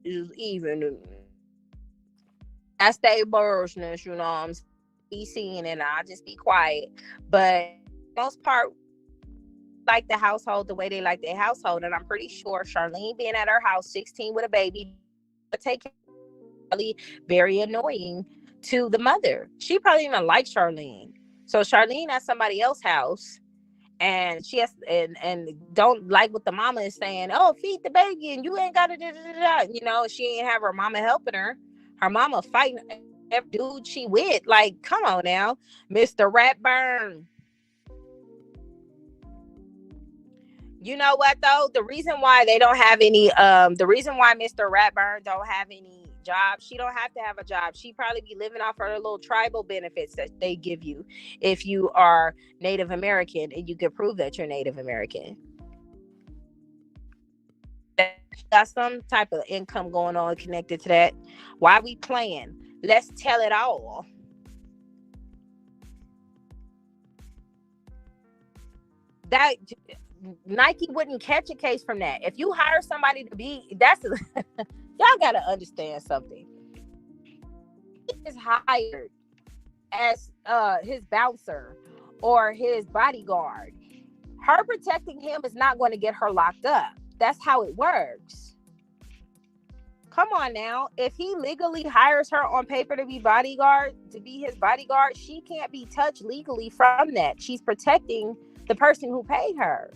[SPEAKER 1] even that's their business, you know what I'm saying? Be seen, and I'll just be quiet. But most part, like the household the way they like their household. And I'm pretty sure Charlene being at her house 16 with a baby take probably very annoying to the mother. She probably even like Charlene. So Charlene at somebody else's house, and she has and don't like what the mama is saying. Oh, feed the baby, and you ain't got to, you know, she ain't have her mama helping her. Her mama fighting every dude she with. Like, come on now, Mr. Ratburn. You know what though? The reason why they don't have any, the reason why Mr. Ratburn don't have any job, she don't have to have a job. She probably be living off her little tribal benefits that they give you if you are Native American and you can prove that you're Native American. Got some type of income going on connected to that. Why we playing? Let's tell it all. That Nike wouldn't catch a case from that. If you hire somebody to be, y'all gotta understand something. He is hired as his bouncer or his bodyguard. Her protecting him is not going to get her locked up. That's how it works. Come on now. If he legally hires her on paper to be his bodyguard, she can't be touched legally from that. She's protecting the person who paid her.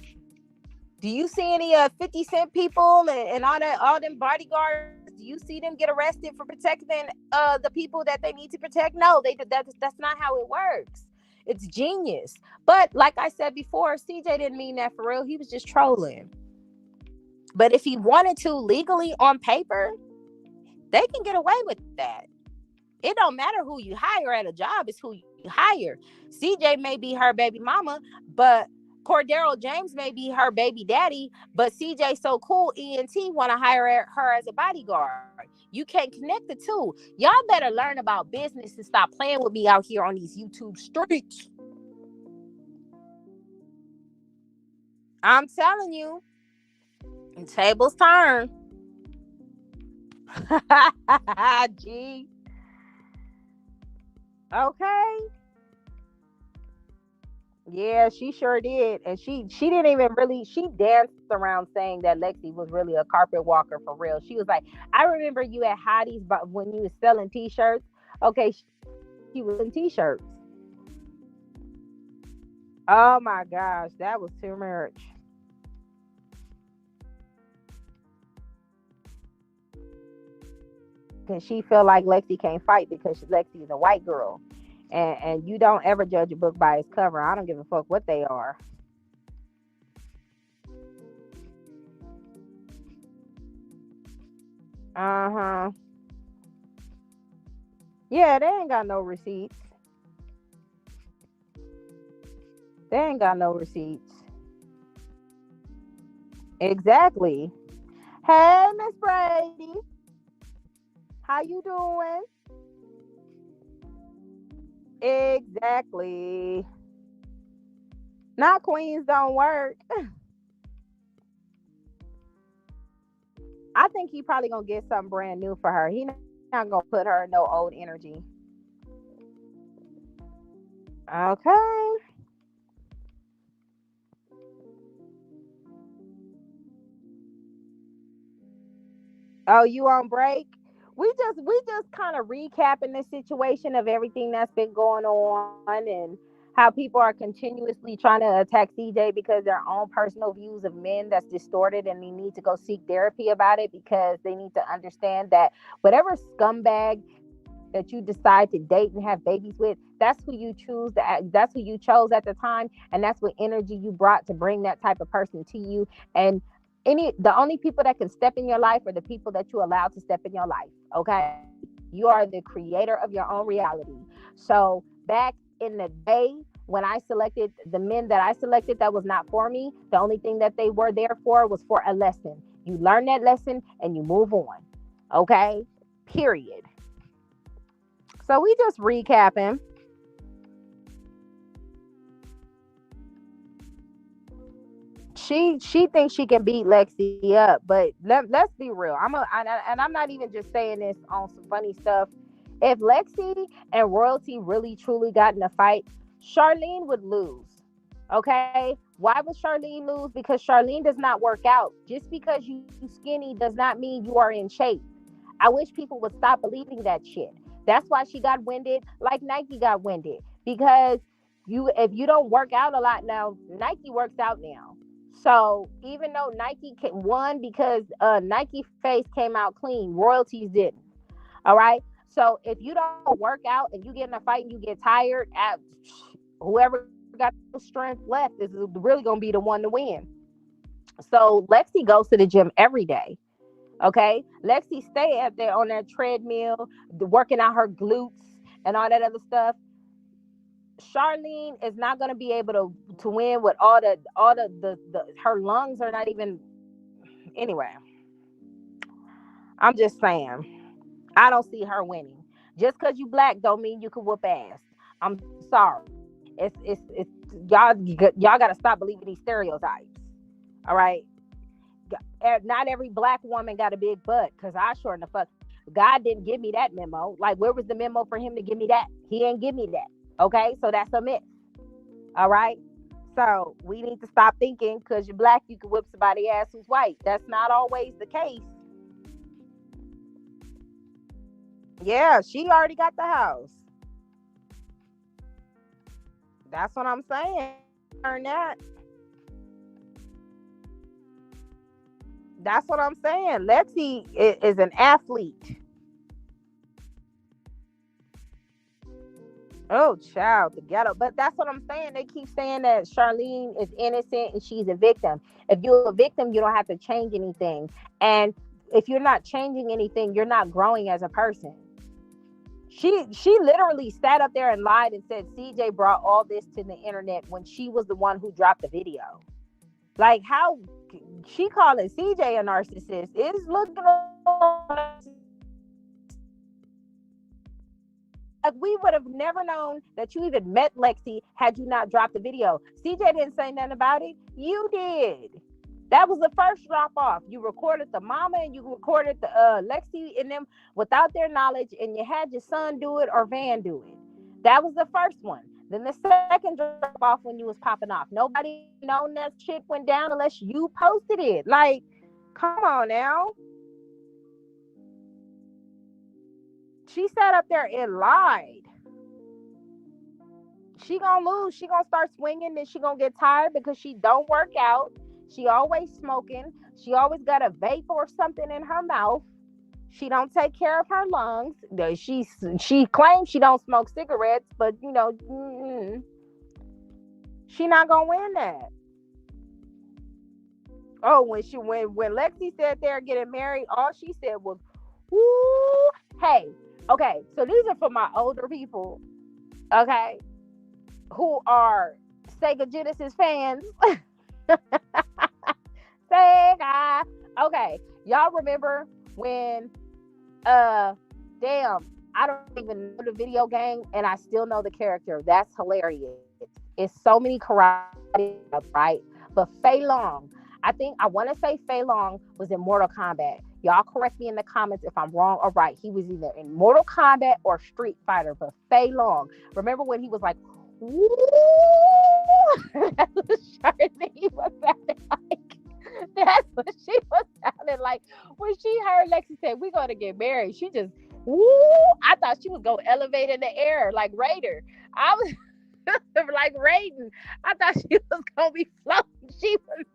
[SPEAKER 1] Do you see any 50 Cent people and all them bodyguards? Do you see them get arrested for protecting the people that they need to protect? No, that's not how it works. It's genius. But like I said before, CJ didn't mean that for real. He was just trolling. But if he wanted to legally on paper, they can get away with that. It don't matter who you hire at a job, it's who you hire. CJ may be her baby mama, but Cordero James may be her baby daddy, but CJ so cool, ENT want to hire her as a bodyguard. You can't connect the two. Y'all better learn about business and stop playing with me out here on these YouTube streets. I'm telling you, tables turn. Gee. Okay. Yeah, she sure did. And she didn't even really, she danced around saying that Lexi was really a carpet walker for real. She was like, I remember you at Hottie's, but when you was selling t-shirts. Okay, she was in t-shirts. Oh my gosh, that was too much. Because she feel like Lexi can't fight because Lexi is a white girl. And you don't ever judge a book by its cover. I don't give a fuck what they are. Uh-huh. Yeah, they ain't got no receipts. They ain't got no receipts. Exactly. Hey, Miss Brady, how you doing? Exactly. Not queens don't work. I think he probably gonna get something brand new for her. He not gonna put her in no old energy. Okay. Oh, you on break? We just kind of recapping the situation of everything that's been going on and how people are continuously trying to attack CJ because their own personal views of men that's distorted and they need to go seek therapy about it because they need to understand that whatever scumbag that you decide to date and have babies with, that's who you choose to that's who you chose at the time, and that's what energy you brought to bring that type of person to you. And the only people that can step in your life are the people that you allow to step in your life. Okay, you are the creator of your own reality. So back in the day when I selected the men that I selected, that was not for me. The only thing that they were there for was for a lesson. You learn that lesson and you move on. Okay, period. So we just recapping. She thinks she can beat Lexi up, but let's be real. And I'm not even just saying this on some funny stuff. If Lexi and Royalty really truly got in a fight, Charlene would lose. Okay, why would Charlene lose? Because Charlene does not work out. Just because you skinny does not mean you are in shape. I wish people would stop believing that shit. That's why she got winded like Nike got winded. Because if you don't work out a lot now, Nike works out now. So even though won because Nike face came out clean, royalties didn't. All right. So if you don't work out and you get in a fight and you get tired, whoever got the strength left is really gonna be the one to win. So Lexi goes to the gym every day. Okay, Lexi stay out there on that treadmill, working out her glutes and all that other stuff. Charlene is not going to be able to win with all the her lungs are not even anyway. I'm just saying, I don't see her winning. Just because you black don't mean you can whoop ass. I'm sorry. It's y'all got to stop believing these stereotypes. All right, not every black woman got a big butt because I sure in the fuck God didn't give me that memo. Like, where was the memo for him to give me that? He ain't give me that. Okay, so that's a myth. All right. So we need to stop thinking because you're black, you can whip somebody ass who's white. That's not always the case. Yeah, she already got the house. That's what I'm saying. Learn that. That's what I'm saying. Lexi is an athlete. Oh, child, the ghetto. But that's what I'm saying. They keep saying that Charlene is innocent and she's a victim. If you're a victim, you don't have to change anything. And if you're not changing anything, you're not growing as a person. She literally sat up there and lied and said CJ brought all this to the internet when she was the one who dropped the video. Like, how she calling CJ a narcissist is looking like we would have never known that you even met Lexi had you not dropped the video. CJ didn't say nothing about it. You did. That was the first drop off. You recorded the mama and you recorded the Lexi and them without their knowledge, and you had your son do it or Van do it. That was the first one. Then the second drop off when you was popping off. Nobody would have known that shit went down unless you posted it. Like, come on now. She sat up there and lied. She gonna lose. She gonna start swinging, then she gonna get tired because she don't work out. She always smoking. She always got a vape or something in her mouth. She don't take care of her lungs. She claims she don't smoke cigarettes, but she not gonna win that. Oh, when Lexi said they're getting married, all she said was, "Woo, hey, okay." So these are for my older people, okay, who are Sega Genesis fans. Sega Sega. Okay, y'all remember when damn, I don't even know the video game and I still know the character. That's hilarious. It's so many karate, right? But Fei Long, I think I want to say Fei Long was in Mortal Kombat. Y'all correct me in the comments if I'm wrong or right. He was either in Mortal Kombat or Street Fighter, but Fei Long. Remember when he was like, woo? That's the shirt that he was sounding like. That's what she was sounding like when she heard Lexi say, "We're gonna get married." She just, woo! I thought she was gonna elevate in the air like Raider. I was like Raiden. I thought she was gonna be floating. She was.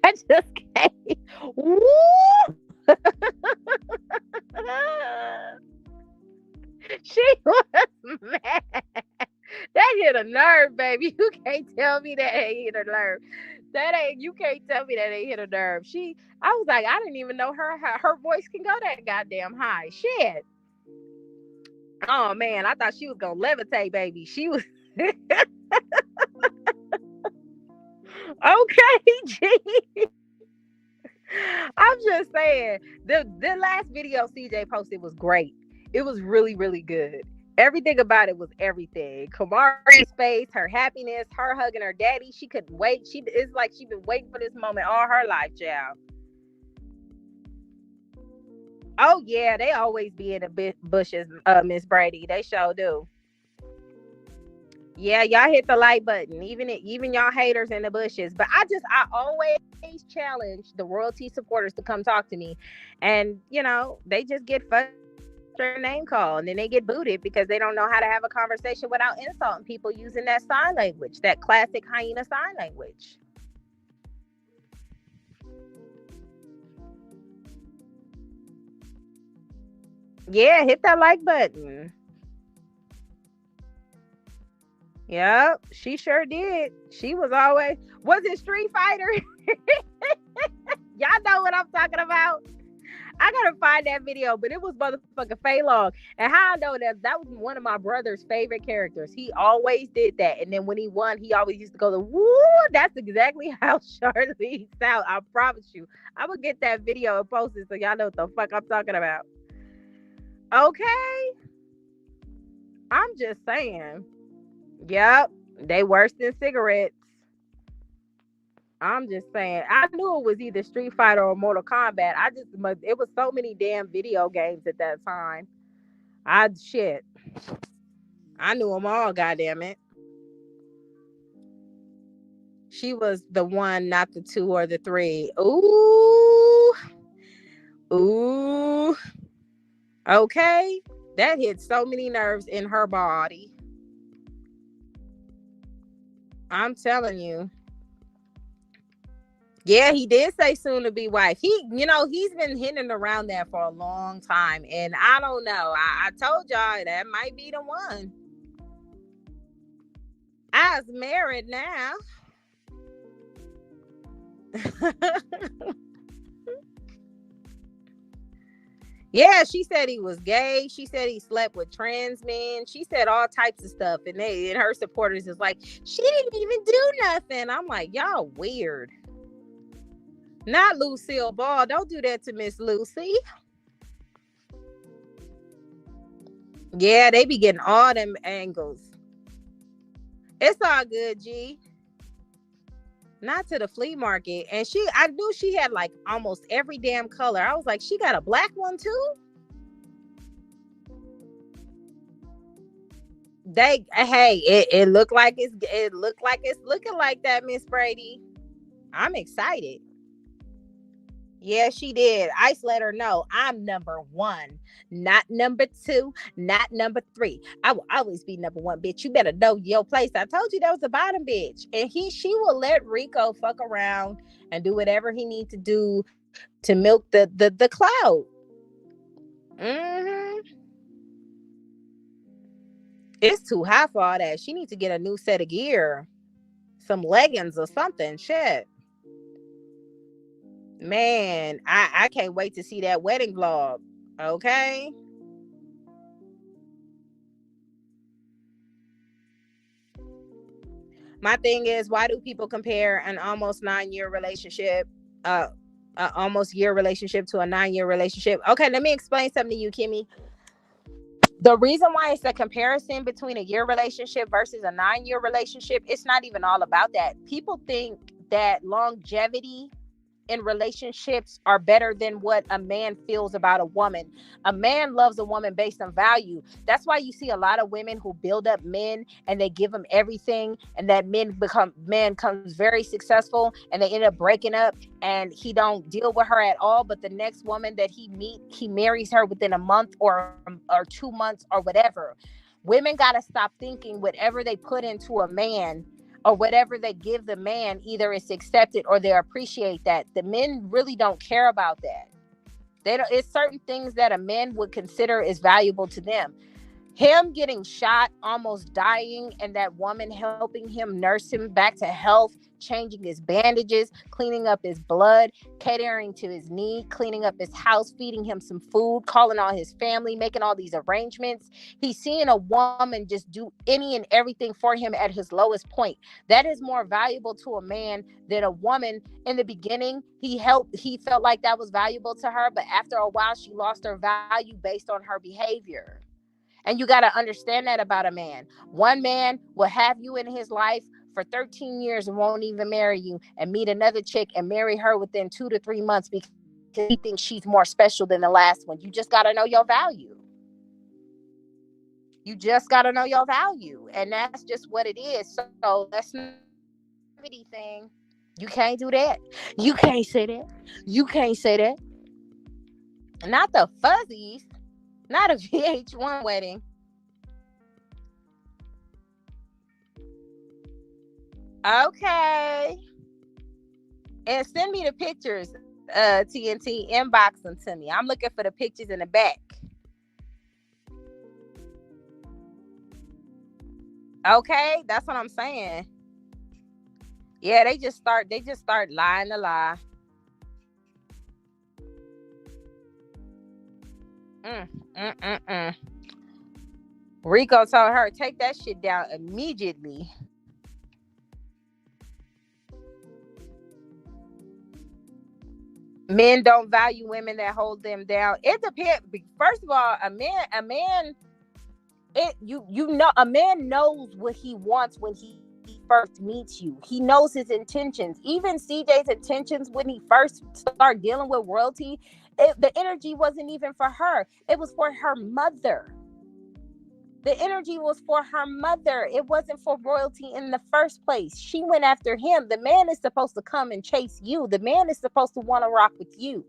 [SPEAKER 1] I just can't. Woo! She was mad. That hit a nerve, baby. You can't tell me that ain't hit a nerve. That ain't. You can't tell me that ain't hit a nerve. I was like, I didn't even know her voice can go that goddamn high. Shit. Oh man, I thought she was gonna levitate, baby. She was. Okay, G. I'm just saying the last video CJ posted was great. It was really, really good. Everything about it was everything. Kamari's face, her happiness, her hugging her daddy. She couldn't wait. It's like she's been waiting for this moment all her life, child. Oh yeah, they always be in the bushes, Miss Brady. They sure do. Yeah, y'all hit the like button, even y'all haters in the bushes. But I always challenge the royalty supporters to come talk to me, and they just get their name called and then they get booted because they don't know how to have a conversation without insulting people using that sign language, that classic hyena sign language. Yeah, hit that like button. Yep, she sure did. She was it Street Fighter? Y'all know what I'm talking about. I gotta find that video, but it was motherfucking Fei Long. And how I know that was one of my brother's favorite characters. He always did that. And then when he won, he always used to go the woo. That's exactly how Charlie sound. I promise you. I would get that video and post it so y'all know what the fuck I'm talking about. Okay. I'm just saying. Yep. They worse than cigarettes. I'm just saying. I knew it was either Street Fighter or Mortal Kombat. It was so many damn video games at that time. Shit. I knew them all, goddamn it. She was the one, not the two or the three. Ooh. Ooh. Okay. That hit so many nerves in her body. I'm telling you. Yeah, he did say soon to be wife. He's been hinting around that for a long time. And I don't know. I told y'all that might be the one. I was married now. Yeah, she said he was gay. She said he slept with trans men. She said all types of stuff. And her supporters is like, she didn't even do nothing. I'm like, y'all weird. Not Lucille Ball. Don't do that to Miss Lucy. Yeah, they be getting all them angles. It's all good, G. Not to the flea market. And I knew she had like almost every damn color. I was like, she got a black one too? It looked like it's looking like that, Miss Brady. I'm excited. Yeah, she did. Ice let her know I'm number one, not number two, not number three. I will always be number one, bitch. You better know your place. I told you that was the bottom bitch. And she will let Rico fuck around and do whatever he needs to do to milk the clout. Mm-hmm. It's too high for all that. She needs to get a new set of gear, some leggings or something. Shit. Man, I can't wait to see that wedding vlog. Okay. My thing is, why do people compare an almost 9 year relationship, uh, a almost year relationship to a 9 year relationship? Okay, let me explain something to you, Kimmy. The reason why it's a comparison between a year relationship versus a 9 year relationship, it's not even all about that. People think that longevity in relationships are better than what a man feels about a woman. A man loves a woman based on value. That's why you see a lot of women who build up men and they give them everything, and that man comes very successful, and they end up breaking up, and he don't deal with her at all. But the next woman that he marries her within a month or 2 months or whatever. Women got to stop thinking whatever they put into a man or whatever they give the man, either it's accepted or they appreciate that. The men really don't care about that. They don't. It's certain things that a man would consider is valuable to them. Him getting shot, almost dying, and that woman helping him nurse him back to health, changing his bandages, cleaning up his blood, catering to his need, cleaning up his house, feeding him some food, calling on his family, making all these arrangements. He's seeing a woman just do any and everything for him at his lowest point. That is more valuable to a man than a woman. In the beginning, he felt like that was valuable to her, but after a while, she lost her value based on her behavior. And you got to understand that about a man. One man will have you in his life for 13 years and won't even marry you, and meet another chick and marry her within 2 to 3 months because he thinks she's more special than the last one. You just got to know your value. You just got to know your value. And that's just what it is. So let's not longevity thing. You can't do that. You can't say that. You can't say that. Not the fuzzies. Not a VH1 wedding. Okay. And send me the pictures, TNT. Inbox them to me. I'm looking for the pictures in the back. Okay, that's what I'm saying. Yeah, they just start lying to lie. Mm, mm. Rico told her, take that shit down immediately. Men don't value women that hold them down. It depends. First of all, a man, you know, a man knows what he wants when he first meets you. He knows his intentions. Even CJ's intentions when he first started dealing with royalty, the energy wasn't even for her. It was for her mother. The energy was for her mother. It wasn't for royalty in the first place. She went after him. The man is supposed to come and chase you. The man is supposed to want to rock with you.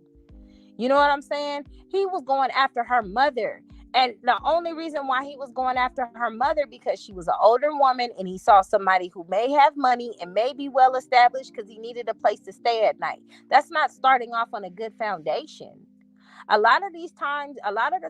[SPEAKER 1] You know what I'm saying? He was going after her mother. And the only reason why he was going after her mother, because she was an older woman and he saw somebody who may have money and may be well established, because he needed a place to stay at night. That's not starting off on a good foundation. A lot of the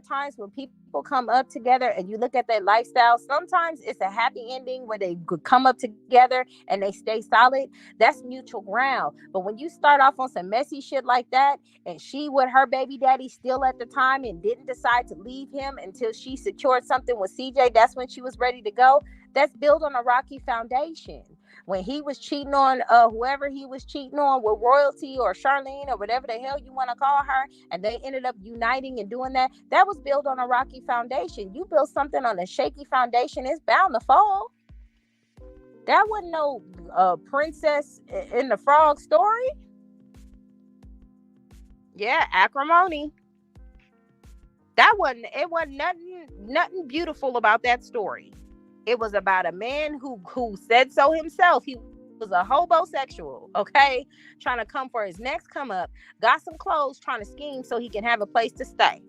[SPEAKER 1] times when people come up together and you look at their lifestyle, sometimes it's a happy ending where they come up together and they stay solid. That's mutual ground. But when you start off on some messy shit like that, and she with her baby daddy still at the time and didn't decide to leave him until she secured something with CJ, that's when she was ready to go. That's built on a rocky foundation. When he was cheating on whoever he was cheating on with royalty or Charlene or whatever the hell you want to call her, and they ended up uniting and doing that, that was built on a rocky foundation. You build something on a shaky foundation, it's bound to fall. That wasn't no princess in the frog story. Yeah, acrimony. That wasn't it. Wasn't nothing beautiful about that story. It was about a man who said so himself. He was a hobosexual, okay, trying to come for his next come up, got some clothes, trying to scheme so he can have a place to stay.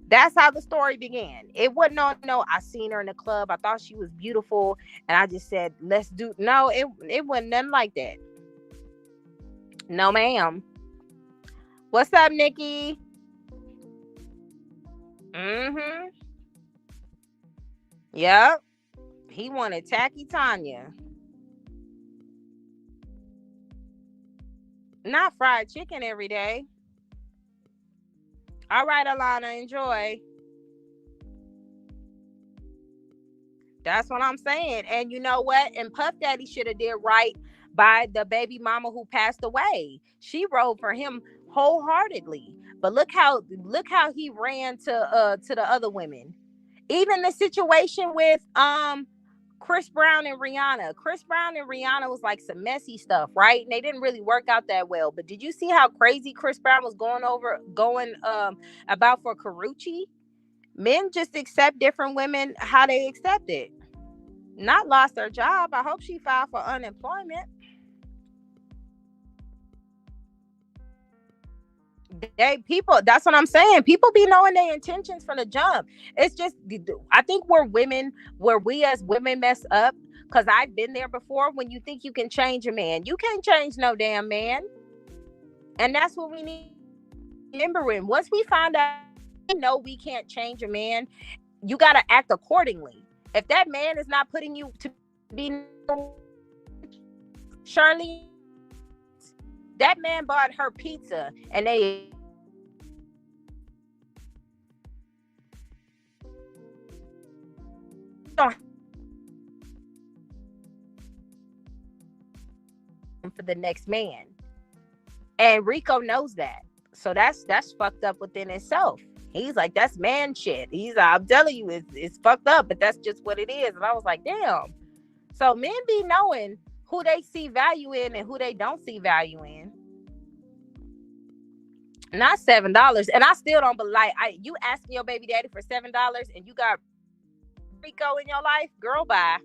[SPEAKER 1] That's how the story began. It wasn't no, I seen her in the club, I thought she was beautiful, and I just said, let's do. No, it wasn't nothing like that. No, ma'am. What's up, Nikki? Mm-hmm. Yep. He wanted tacky Tanya. Not fried chicken every day. All right, Alana, enjoy. That's what I'm saying. And you know what? And Puff Daddy should have did right by the baby mama who passed away. She rode for him wholeheartedly. But look how he ran to the other women. Even the situation with Chris Brown and Rihanna. Chris Brown and Rihanna was like some messy stuff, right? And they didn't really work out that well. But did you see how crazy Chris Brown was going about for Karuchi? Men just accept different women how they accept it. Not lost her job. I hope she filed for unemployment. They people, that's what I'm saying. People be knowing their intentions from the jump. It's just, I think we're women, where we as women mess up, because I've been there before. When you think you can change a man, you can't change no damn man. And that's what we need remembering. Once we find out we know we can't change a man, you got to act accordingly. If that man is not putting you to be Shirley, that man bought her pizza and they don't for the next man. And Rico knows that. So that's fucked up within itself. He's like, that's man shit. He's like, I'm telling you, it's fucked up, but that's just what it is. And I was like, damn. So men be knowing who they see value in and who they don't see value in. Not $7. And I still don't believe, like, you asking your baby daddy for $7 and you got Rico in your life, girl, bye.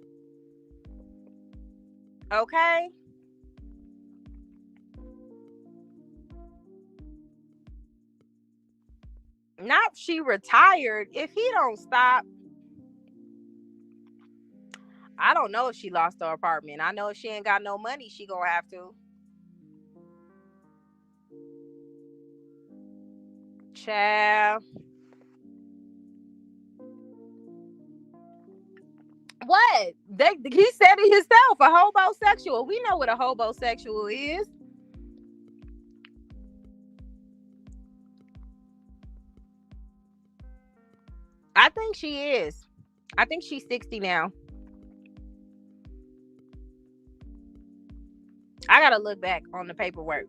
[SPEAKER 1] Okay. Not she retired. If he don't stop, I don't know if she lost her apartment. I know if she ain't got no money, she gonna have to. Child. What? He said it himself, a hobosexual. We know what a hobosexual is. I think she is. I think she's 60 now. I gotta look back on the paperwork.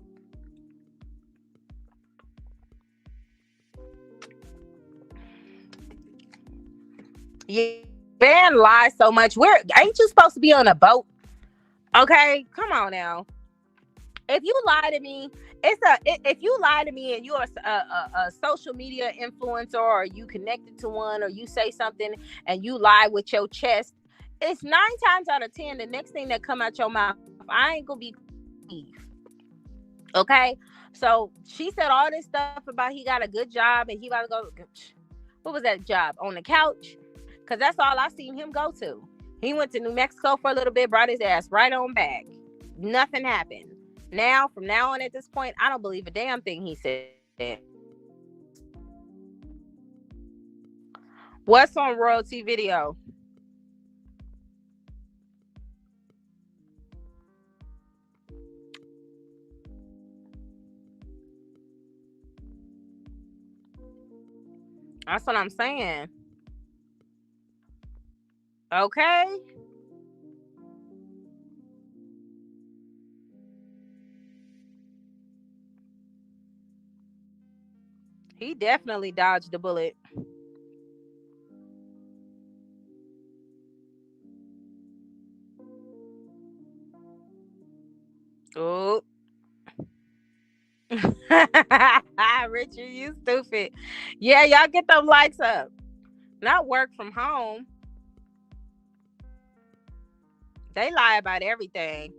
[SPEAKER 1] Yeah, Ben lies so much. Where ain't you supposed to be on a boat? Okay, come on now. If you lie to me, if you lie to me and you're a social media influencer, or you connected to one, or you say something and you lie with your chest, it's 9 times out of 10 the next thing that come out your mouth, I ain't gonna be okay. So she said all this stuff about he got a good job and he about to go. What was that job, on the couch? Because that's all I seen him go to. He went to New Mexico for a little bit, brought his ass right on back. Nothing happened. Now, from now on, at this point, I don't believe a damn thing he said. What's on royalty video? That's what I'm saying. Okay. He definitely dodged the bullet. Oh. Richard, you stupid. Yeah, y'all get them likes up. Not work from home. They lie about everything.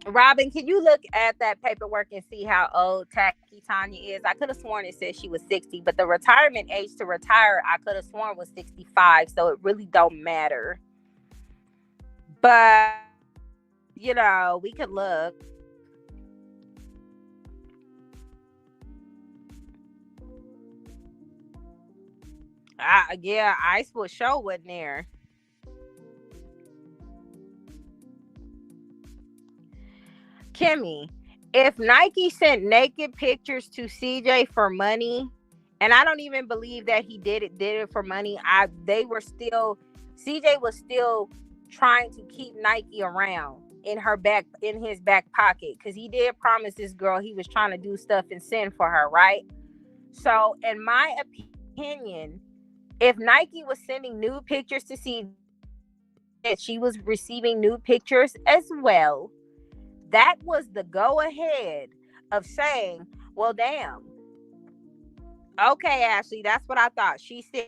[SPEAKER 1] Robin, can you look at that paperwork and see how old Tacky Tanya is? I could have sworn it said she was 60, but the retirement age to retire, I could have sworn was 65. So it really don't matter. But we could look. Yeah, Ice was show wasn't there. Kimmy, If Nike sent naked pictures to CJ for money, and I don't even believe that he did it for money. CJ was still trying to keep Nike around in his back pocket, because he did promise this girl he was trying to do stuff and send for her, right? So, in my opinion, if Nike was sending nude pictures to CJ, that she was receiving nude pictures as well, that was the go ahead of saying, well, damn, okay, Ashley, that's what I thought. She said,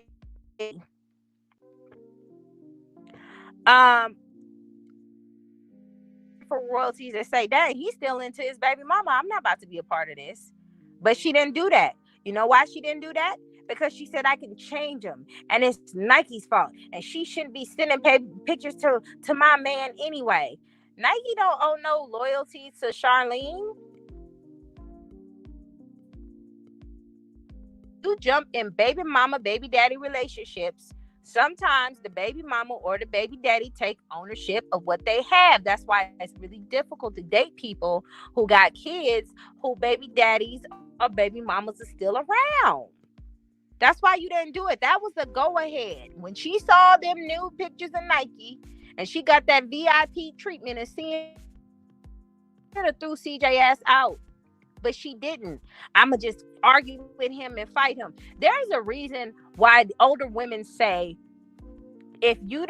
[SPEAKER 1] um, for royalties and say, dang, he's still into his baby mama. I'm not about to be a part of this. But she didn't do that. You know why she didn't do that? Because she said, I can change him, and it's Nike's fault, and she shouldn't be sending pictures to my man anyway. Nike don't owe no loyalty to Charlene. You jump in baby mama, baby daddy relationships, sometimes the baby mama or the baby daddy take ownership of what they have. That's why it's really difficult to date people who got kids who baby daddies or baby mamas are still around. That's why you didn't do it. That was the go ahead. When she saw them new pictures of Nike and she got that VIP treatment and seeing her, threw CJ ass out. But she didn't. I'ma just argue with him and fight him. There's a reason why older women say, if you're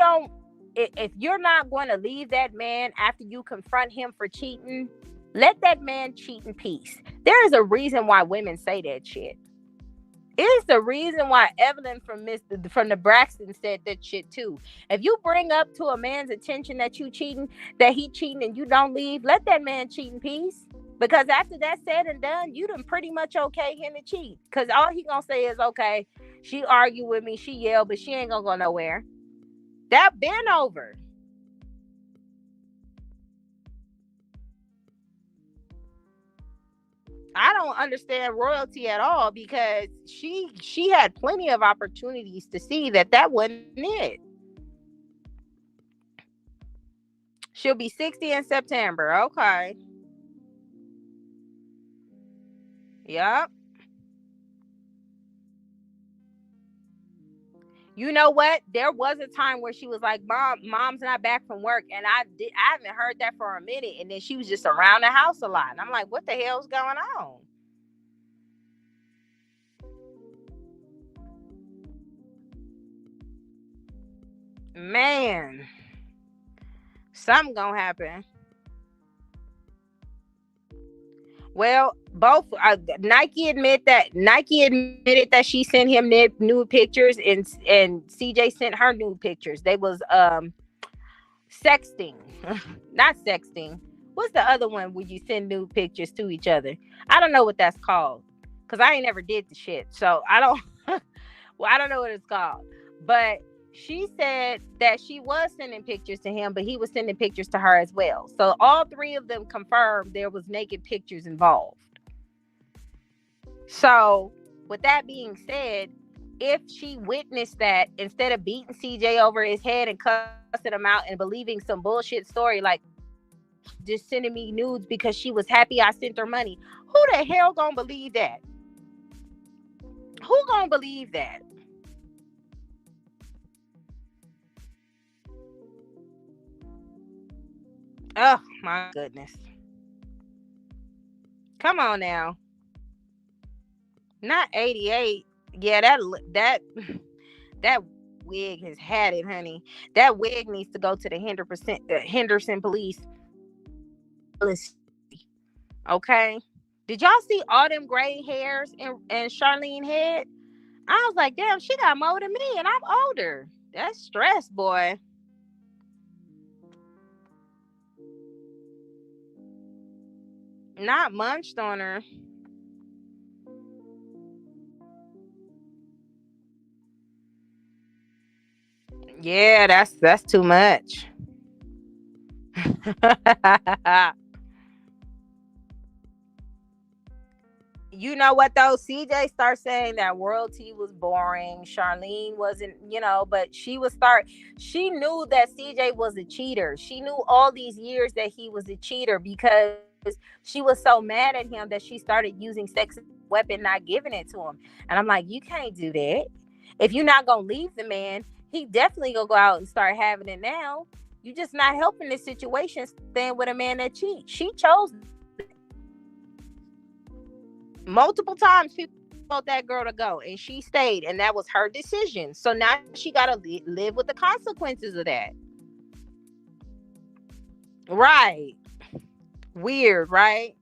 [SPEAKER 1] not going to leave that man after you confront him for cheating, let that man cheat in peace. There is a reason why women say that shit. It's the reason why Evelyn from the Braxton said that shit too. If you bring up to a man's attention that he cheating, and you don't leave, let that man cheat in peace. Because after that's said and done, you done pretty much okay him to cheat. Because all he gonna say is, okay, she argued with me, she yelled, but she ain't gonna go nowhere. That been over. I don't understand royalty at all, because she had plenty of opportunities to see that wasn't it. She'll be 60 in September. Okay. Yep. You know what? There was a time where she was like, mom's not back from work. And I haven't heard that for a minute. And then she was just around the house a lot. And I'm like, what the hell's going on? Man, something gonna happen. Well, both Nike admitted that she sent him nude pictures, and CJ sent her nude pictures. They was sexting, not sexting. What's the other one where you send nude pictures to each other? I don't know what that's called, because I ain't never did the shit, so I don't. Well, I don't know what it's called, but she said that she was sending pictures to him, but he was sending pictures to her as well. So all three of them confirmed there was naked pictures involved. So with that being said, if she witnessed that, instead of beating CJ over his head and cussing him out and believing some bullshit story like just sending me nudes because she was happy I sent her money, who the hell gonna believe that? Who gonna believe that? Oh my goodness. Come on now. Not 88. Yeah, that wig has had it, honey. That wig needs to go to the Henderson police. Okay. Did y'all see all them gray hairs in Charlene head? I was like, damn, she got more than me, and I'm older. That's stress, boy. Not munched on her. Yeah, that's too much. You know what though? CJ started saying that royalty was boring. Charlene wasn't, but she knew that CJ was a cheater. She knew all these years that he was a cheater, because she was so mad at him that she started using sex as a weapon, not giving it to him. And I'm like, you can't do that. If you're not gonna leave the man, he definitely gonna go out and start having it now. You just not helping the situation, staying with a man that cheats. She chose multiple times. People told that girl to go, and she stayed, and that was her decision. So now she gotta live with the consequences of that. Right. Weird, right?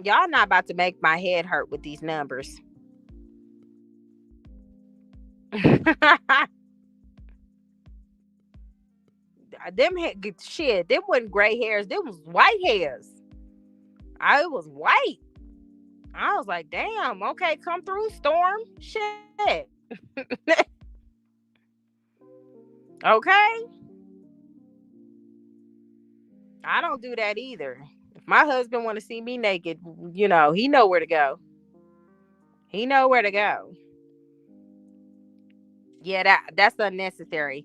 [SPEAKER 1] Y'all not about to make my head hurt with these numbers. Them shit, them wasn't gray hairs, them was white hairs. I was white. I was like, damn, okay, come through, storm. Shit. Okay. I don't do that either. If my husband want to see me naked, he know where to go. He know where to go. Yeah, that's unnecessary.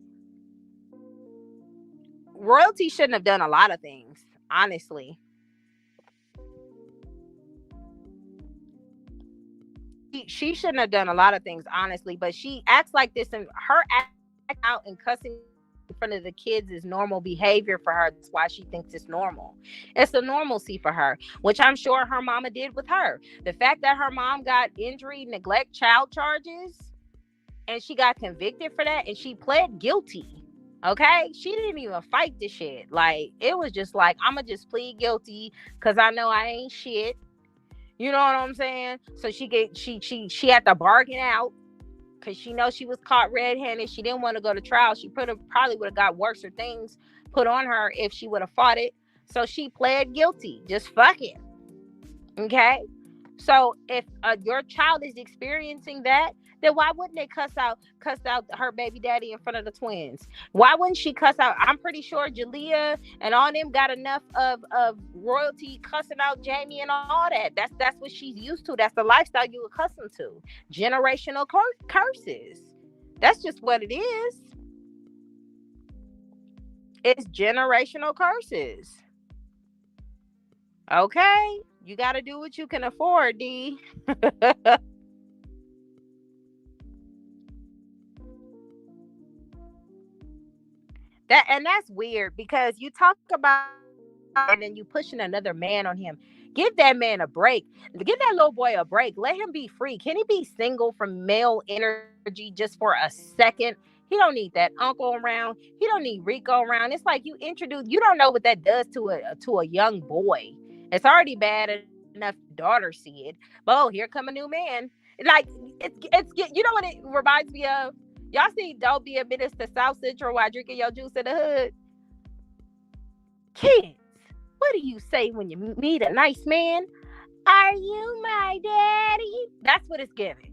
[SPEAKER 1] Royalty shouldn't have done a lot of things, honestly. She shouldn't have done a lot of things, honestly, but she acts like this, and her act out and cussing in front of the kids is normal behavior for her. That's why she thinks it's normal. It's a normalcy for her, which I'm sure her mama did with her. The fact that her mom got injury, neglect, child charges, and she got convicted for that, and she pled guilty. Okay, she didn't even fight the shit. Like, it was just like, I'ma just plead guilty because I know I ain't shit. You know what I'm saying? So she had to bargain out because she knows she was caught red-handed. She didn't want to go to trial. She probably would have got worse things put on her if she would have fought it. So she pled guilty. Just fuck it. Okay? So if your child is experiencing that, then why wouldn't they cuss out her baby daddy in front of the twins? Why wouldn't she cuss out? I'm pretty sure Jalea and all them got enough of royalty cussing out Jamie and all that. That's what she's used to. That's the lifestyle you're accustomed to. Generational curses. That's just what it is. It's generational curses. Okay? You got to do what you can afford, D. That's weird because you talk about and then you pushing another man on him. Give that man a break. Give that little boy a break. Let him be free. Can he be single from male energy just for a second? He don't need that uncle around. He don't need Rico around. It's like you don't know what that does to a young boy. It's already bad enough daughter see it. But here come a new man. Like it's you know what it reminds me of? Y'all see Don't Be a Menace to South Central while drinking your juice in the hood? Kids, what do you say when you meet a nice man? Are you my daddy? That's what it's giving.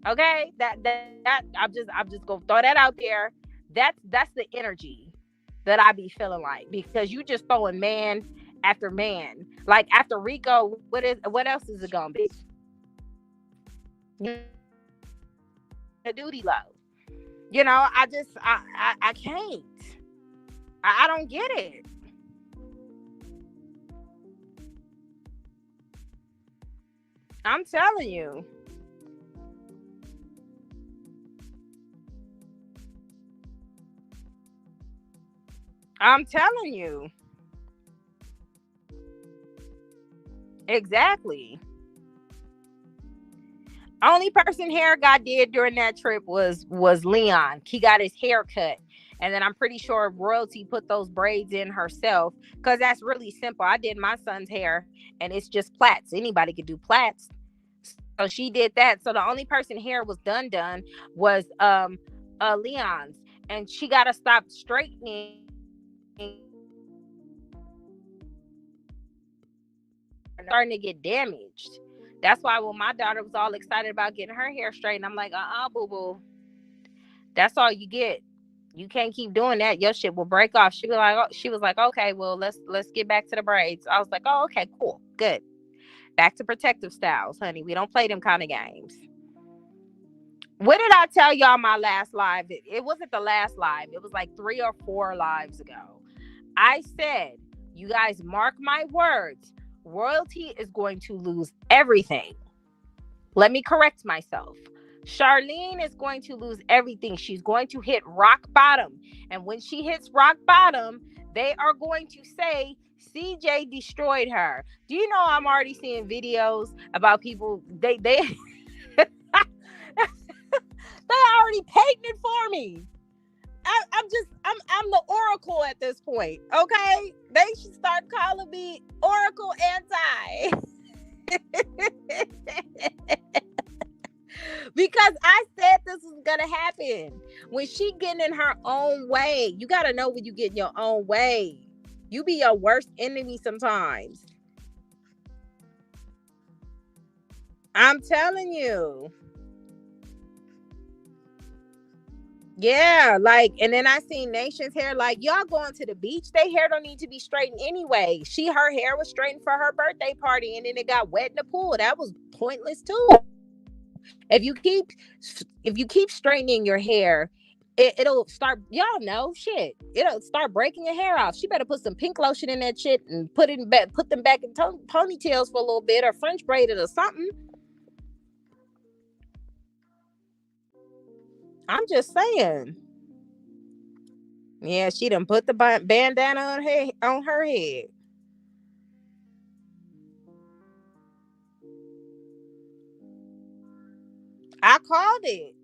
[SPEAKER 1] Okay? That I'm just gonna throw that out there. That's the energy that I be feeling like, because you just throwing man after man. Like after Rico, what else is it gonna be? A duty low. I can't. I don't get it. I'm telling you. I'm telling you. Exactly. Only person hair got did during that trip was Leon. He got his hair cut. And then I'm pretty sure Royalty put those braids in herself, because that's really simple. I did my son's hair and it's just plaits. Anybody could do plaits. So she did that. So the only person hair was done was Leon's. And she gotta stop straightening, starting to get damaged. That's why when my daughter was all excited about getting her hair straightened, I'm like, boo boo. That's all you get. You can't keep doing that. Your shit will break off. She was like, okay, well, let's get back to the braids. I was like, oh, okay, cool, good. Back to protective styles, honey. We don't play them kind of games. What did I tell y'all my last live? It wasn't the last live. It was like 3 or 4 lives ago. I said, you guys mark my words. Royalty is going to lose everything. Let me correct myself. Charlene is going to lose everything. She's going to hit rock bottom. And when she hits rock bottom, they are going to say CJ destroyed her. Do you know I'm already seeing videos about people, they they already painting it for me. I'm the Oracle at this point. Okay, they should start calling me Oracle Anti. Because I said this was gonna happen. When she getting in her own way, you gotta know when you get in your own way. You be your worst enemy sometimes. I'm telling you. Yeah, like, and then I seen Nation's hair, like, y'all going to the beach, they hair don't need to be straightened anyway. Her hair was straightened for her birthday party, and then it got wet in the pool. That was pointless too. If you keep straightening your hair, it'll start, y'all know, shit, it'll start breaking your hair off. She better put some pink lotion in that shit and put them back in ponytails for a little bit, or French braided or something. I'm just saying. Yeah, she done put the bandana on her head. I called it.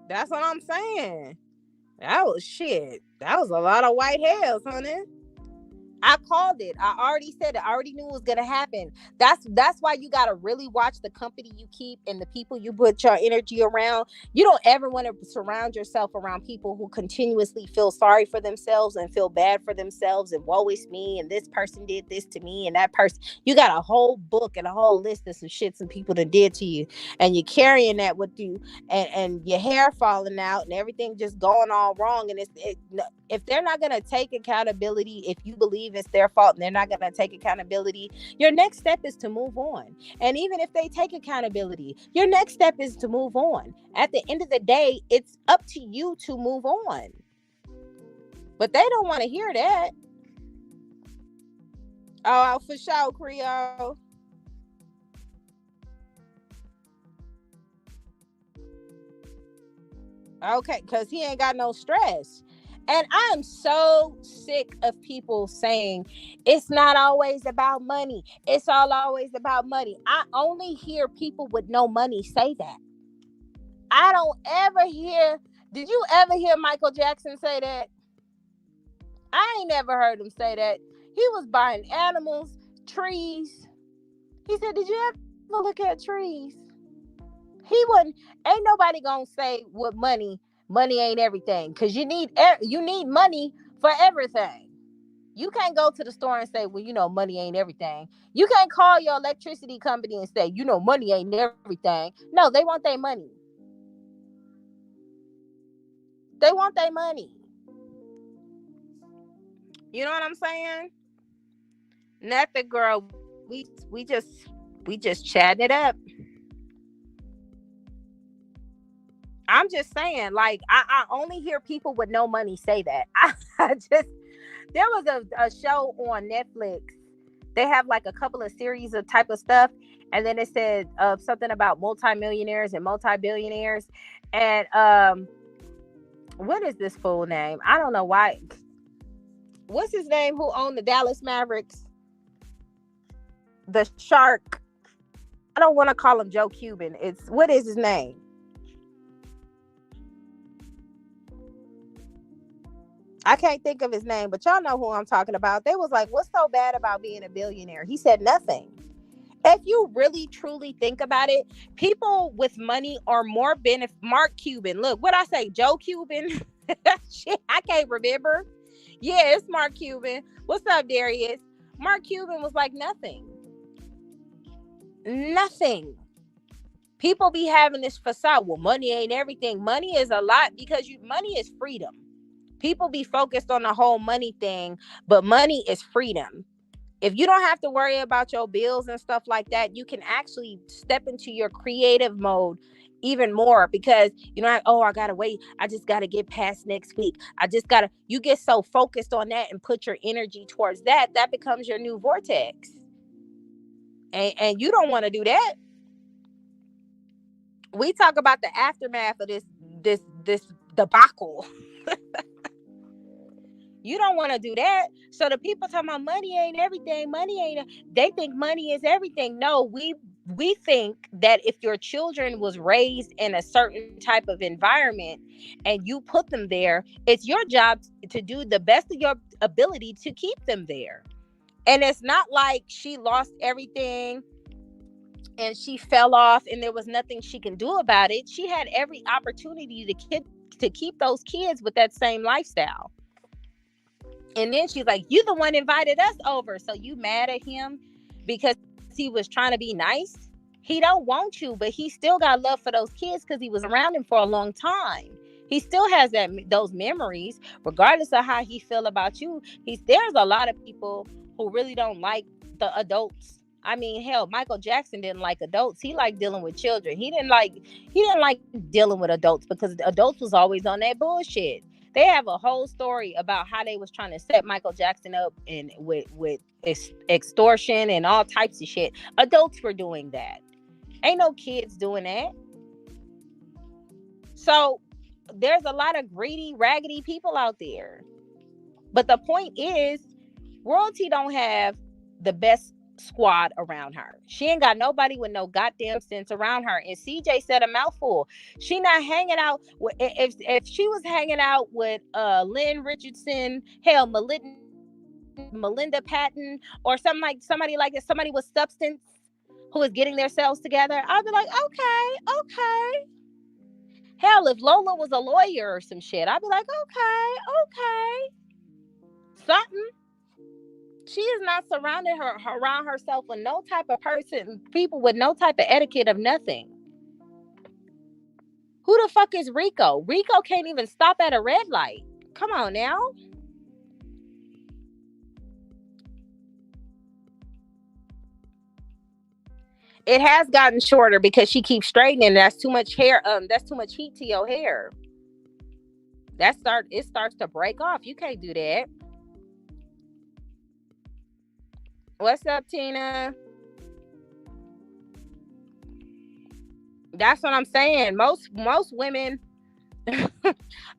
[SPEAKER 1] That's what I'm saying. That was shit. That was a lot of white hairs, honey. I called it. I already said it. I already knew it was gonna happen. That's why you gotta really watch the company you keep and the people you put your energy around. You don't ever want to surround yourself around people who continuously feel sorry for themselves and feel bad for themselves, and woe is me, and this person did this to me, and that person. You got a whole book and a whole list of some shit some people that did to you, and you're carrying that with you, and your hair falling out and everything just going all wrong. And if they're not gonna take accountability, if you believe it's their fault and they're not going to take accountability, your next step is to move on. And even if they take accountability, your next step is to move on. At the end of the day, it's up to you to move on. But they don't want to hear that. Oh, for sure, Creole. Okay, because he ain't got no stress. And I'm so sick of people saying it's not always about money. It's always about money. I only hear people with no money say that. I don't ever hear. Did you ever hear Michael Jackson say that? I ain't never heard him say that. He was buying animals, trees. He said, did you ever look at trees? He wouldn't. Ain't nobody gonna say with money ain't everything, because you need money for everything. You can't go to the store and say, well, money ain't everything. You can't call your electricity company and say, money ain't everything. No, they want their money. They want their money. You know what I'm saying? Nothing, girl. We just chatting it up. I'm just saying, like, I only hear people with no money say that. There was a show on Netflix. They have like a couple of series of type of stuff. And then it said something about multimillionaires and multi-billionaires. And what is this fool name? I don't know why. What's his name? Who owned the Dallas Mavericks? The Shark. I don't want to call him Joe Cuban. What is his name? I can't think of his name, but y'all know who I'm talking about. They was like, what's so bad about being a billionaire? He said nothing. If you really truly think about it, people with money are more Mark Cuban. Look, what I say, Joe Cuban? Shit, I can't remember. Yeah, it's Mark Cuban. What's up, Darius? Mark Cuban was like nothing. Nothing. People be having this facade. Well, money ain't everything. Money is a lot, because money is freedom. People be focused on the whole money thing, but money is freedom. If you don't have to worry about your bills and stuff like that, you can actually step into your creative mode even more, because you know, oh, I gotta wait, I just gotta get past next week, I just gotta, you get so focused on that and put your energy towards that, that becomes your new vortex. And you don't want to do that. We talk about the aftermath of this debacle. You don't want to do that. So the people talking about money ain't everything, money ain't, they think money is everything. No, we think that if your children was raised in a certain type of environment and you put them there, it's your job to do the best of your ability to keep them there. And it's not like she lost everything and she fell off and there was nothing she can do about it. She had every opportunity to keep those kids with that same lifestyle. And then she's like, you the one invited us over, so you mad at him because he was trying to be nice? He don't want you, but he still got love for those kids because he was around them for a long time. He still has those memories, regardless of how he feel about you. There's a lot of people who really don't like the adults. I mean, hell, Michael Jackson didn't like adults. He liked dealing with children. He didn't like dealing with adults because the adults was always on that bullshit. They have a whole story about how they was trying to set Michael Jackson up and with extortion and all types of shit. Adults were doing that. Ain't no kids doing that. So there's a lot of greedy, raggedy people out there. But the point is, royalty don't have the best squad around her. She ain't got nobody with no goddamn sense around her. And CJ said a mouthful. She not hanging out with, if she was hanging out with Lynn Richardson, hell, Melinda Patton, or somebody like that, somebody with substance who is getting themselves together, I'd be like, okay. Hell, if Lola was a lawyer or some shit, I'd be like, okay. Something. She is not surrounding around herself with no type of people with no type of etiquette of nothing. Who the fuck is Rico? Rico can't even stop at a red light. Come on now. It has gotten shorter because she keeps straightening. That's too much hair. That's too much heat to your hair. It starts to break off. You can't do that. What's up, Tina? That's what I'm saying. Most women.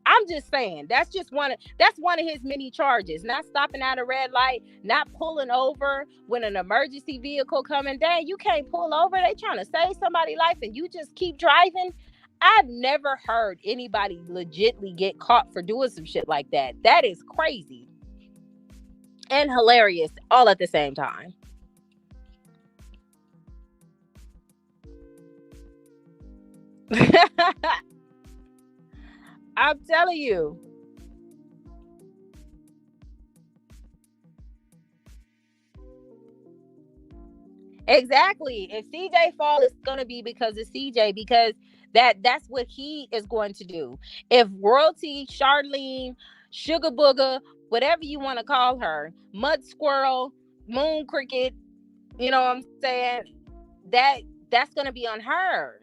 [SPEAKER 1] I'm just saying that's one of his many charges. Not stopping at a red light, not pulling over when an emergency vehicle coming down. You can't pull over. They trying to save somebody's life and you just keep driving. I've never heard anybody legitly get caught for doing some shit like that. That is crazy and hilarious all at the same time. I'm telling you. Exactly. If CJ fall, it's gonna be because of CJ, because that's what he is going to do. If royalty, Charlene, Sugar Booger, whatever you want to call her, Mud Squirrel, Moon Cricket, you know what I'm saying? That's gonna be on her.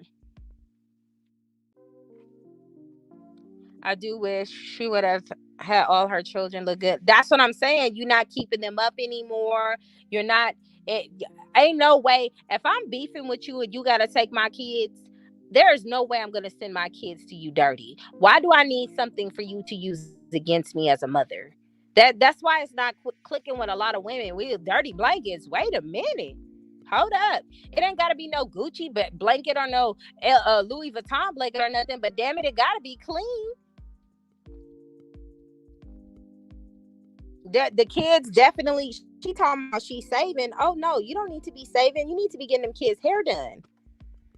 [SPEAKER 1] I do wish she would have had all her children look good. That's what I'm saying. You're not keeping them up anymore. You're not. It ain't no way. If I'm beefing with you and you gotta take my kids, there's no way I'm gonna send my kids to you dirty. Why do I need something for you to use against me as a mother? That's why it's not clicking with a lot of women. We dirty blankets. Wait a minute. Hold up. It ain't gotta be no Gucci blanket or no Louis Vuitton blanket or nothing. But damn it gotta be clean. The kids definitely, she talking about she's saving. Oh no, you don't need to be saving. You need to be getting them kids hair done.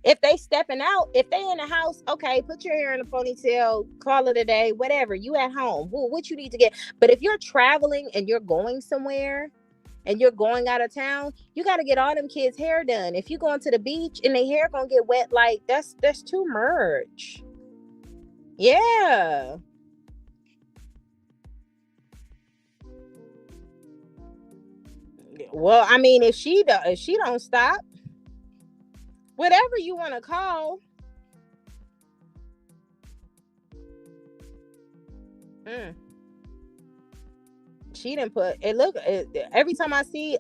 [SPEAKER 1] If they stepping out, if they in the house, okay, put your hair in a ponytail, call it a day, whatever. You at home. Well, what you need to get. But if you're traveling and you're going somewhere and you're going out of town, you got to get all them kids hair done. If you going to the beach and their hair gonna get wet, like that's too much. Yeah. Well, I mean, if she don't stop, whatever you want to call. Mm, she didn't put it. Look, every time I see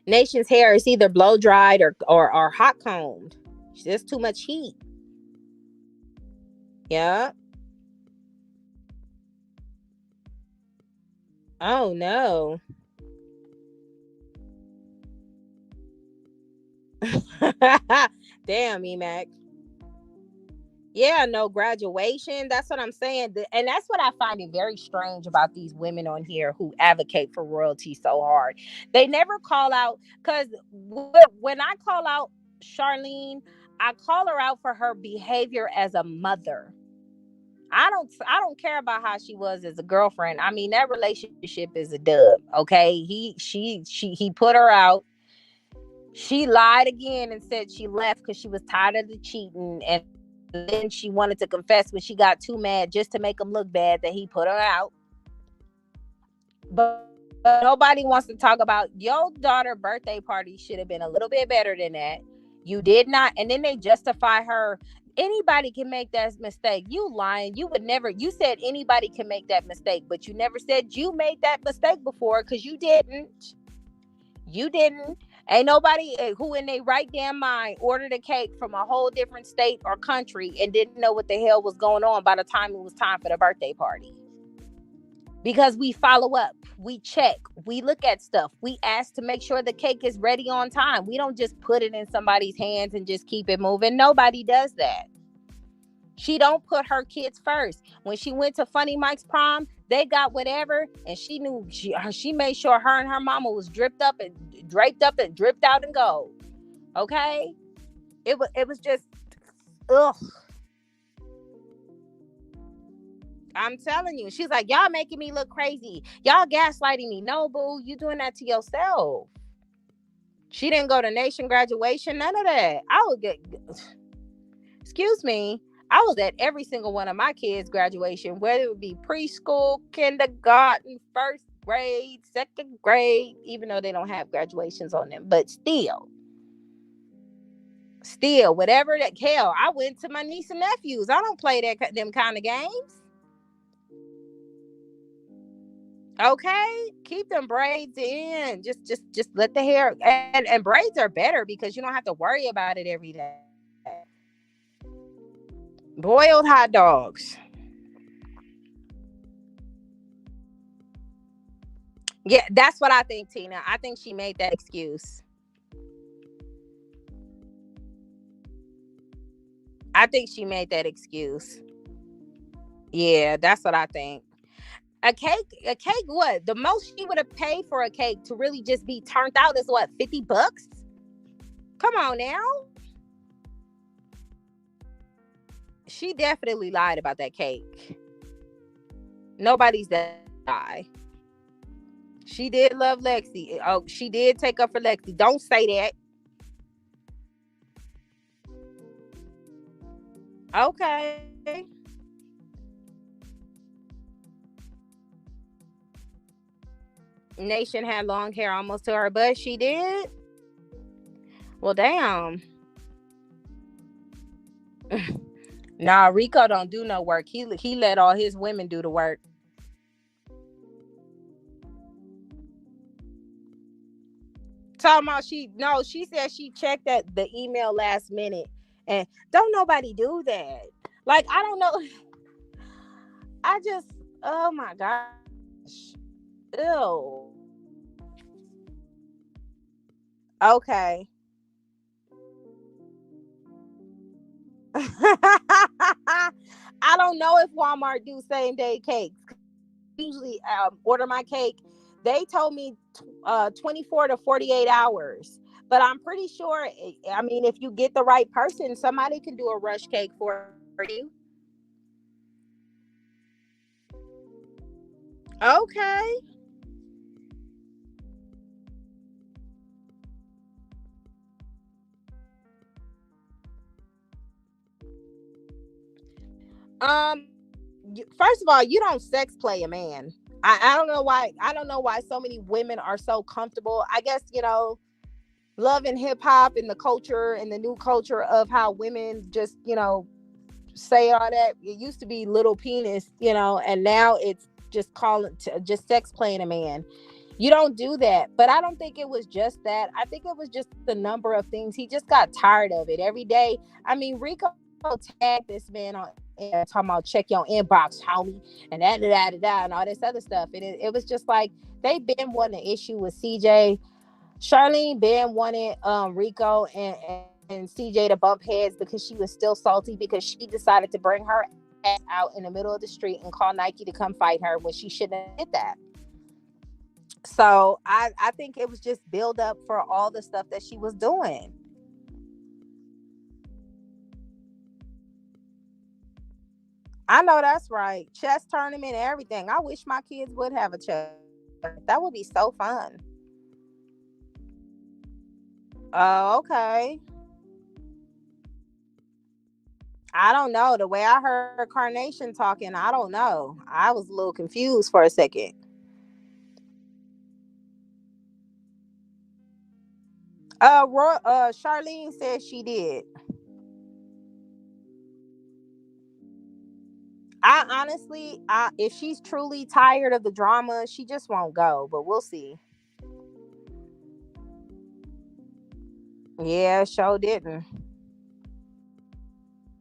[SPEAKER 1] Nation's hair, it's either blow dried or hot combed. There's too much heat. Yeah. Oh no. Damn, Emac. Yeah, no graduation. That's what I'm saying. And that's what I find it very strange about these women on here who advocate for royalty so hard. They never call out, because when I call out Charlene, I call her out for her behavior as a mother. I don't care about how she was as a girlfriend. I mean, that relationship is a dub. Okay. He put her out. She lied again and said she left because she was tired of the cheating, and then she wanted to confess when she got too mad just to make him look bad that he put her out. But nobody wants to talk about your daughter birthday party should have been a little bit better than that. You did not. And then they justify her. Anybody can make that mistake. You lying. You would never. You said anybody can make that mistake, but you never said you made that mistake before, because you didn't. You didn't. Ain't nobody who in their right damn mind ordered a cake from a whole different state or country and didn't know what the hell was going on by the time it was time for the birthday party. Because we follow up, we check, we look at stuff, we ask to make sure the cake is ready on time. We don't just put it in somebody's hands and just keep it moving. Nobody does that. She don't put her kids first. When she went to Funny Mike's prom, they got whatever, and she knew she made sure her and her mama was dripped up and draped up and dripped out in gold. Okay, it was just ugh. I'm telling you, she's like, y'all making me look crazy. Y'all gaslighting me. No, boo, you doing that to yourself. She didn't go to Nation graduation, none of that. I would get, excuse me, I was at every single one of my kids' graduation, whether it would be preschool, kindergarten, first grade, second grade, even though they don't have graduations on them, but still, whatever that, hell, I went to my niece and nephews. I don't play them kind of games. Okay, keep them braids in. Just let the hair, and braids are better because you don't have to worry about it every day. Boiled hot dogs. Yeah, that's what I think, Tina. I think she made that excuse. I think she made that excuse. Yeah, that's what I think. A cake, what? The most she would have paid for a cake to really just be turned out is what, $50? Come on now. She definitely lied about that cake. Nobody's that lie. She did love Lexi. Oh, she did take up for Lexi. Don't say that. Okay. Nation had long hair almost to her butt. She did. Well, damn. Nah, Rico don't do no work. He let all his women do the work. Talking about she said she checked that the email last minute, and don't nobody do that. Like, I don't know. I just, oh my gosh. Ew. Okay. I don't know if Walmart do same day cakes. Usually order my cake. They told me 24 to 48 hours. But I'm pretty sure, I mean, if you get the right person, somebody can do a rush cake for you. Okay. Um, first of all, you don't sex play a man. I don't know why. I don't know why so many women are so comfortable. I guess, love and hip hop and the culture and the new culture of how women just, say all that. It used to be little penis, and now it's just calling to just sex playing a man. You don't do that. But I don't think it was just that. I think it was just the number of things. He just got tired of it every day. I mean, Rico tagged this man on talking about check your inbox, homie, and and all this other stuff. And it was just like they been wanting an issue with CJ. Charlene Ben wanted Rico and CJ to bump heads because she was still salty because she decided to bring her ass out in the middle of the street and call Nike to come fight her when she shouldn't have did that. So I think it was just build up for all the stuff that she was doing. I know that's right. Chess tournament and everything. I wish my kids would have a chess. That would be so fun. Oh, okay. I don't know. The way I heard Carnation talking, I don't know. I was a little confused for a second. Charlene said she did. I honestly, if she's truly tired of the drama, she just won't go. But we'll see. Yeah, show didn't.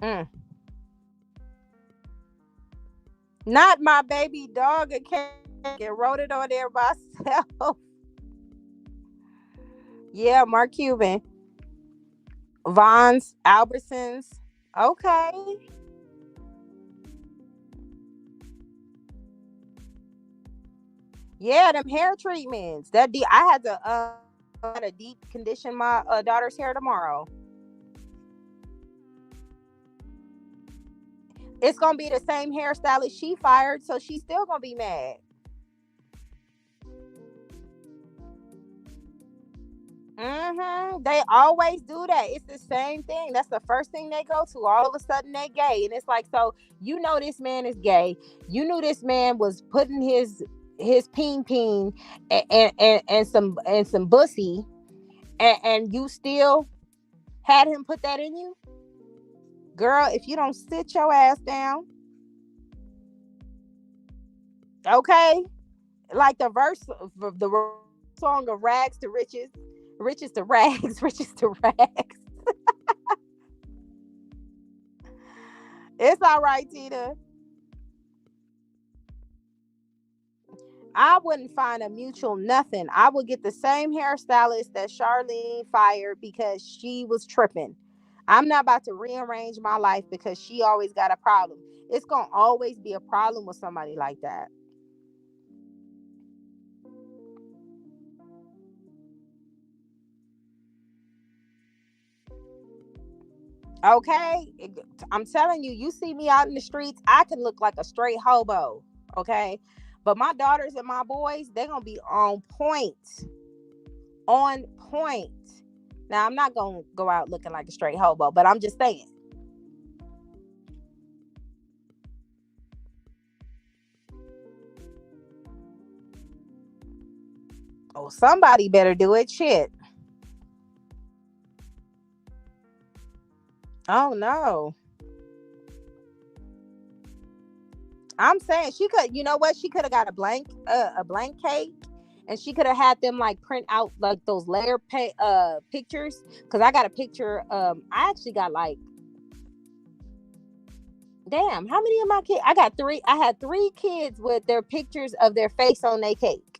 [SPEAKER 1] Mm. Not my baby dog again. And wrote it on there myself. Yeah, Mark Cuban, Vons, Albertsons. Okay. Yeah, them hair treatments. I had to had a deep condition my daughter's hair tomorrow. It's gonna be the same hairstylist she fired, so she's still gonna be mad. They always do that. It's the same thing. That's the first thing they go to. All of a sudden they gay. And it's like, so this man is gay. You knew this man was putting his peen and some bussy, and you still had him put that in you? Girl, if you don't sit your ass down, okay? Like the verse of the song of rags to riches, riches to rags, riches to rags. It's all right, Tina. I wouldn't find a mutual nothing. I would get the same hairstylist that Charlene fired because she was tripping. I'm not about to rearrange my life because she always got a problem. It's gonna always be a problem with somebody like that. Okay, I'm telling you, you see me out in the streets, I can look like a straight hobo. Okay, but my daughters and my boys, they're gonna be on point, on point. Now I'm not gonna go out looking like a straight hobo, but I'm just saying. Oh, somebody better do it. Shit. Oh no. I'm saying she could. You know what? She could have got a blank cake, and she could have had them like print out like those pictures. Cause I got a picture. I actually got like, damn, how many of my kids? I got three. I had three kids with their pictures of their face on their cake.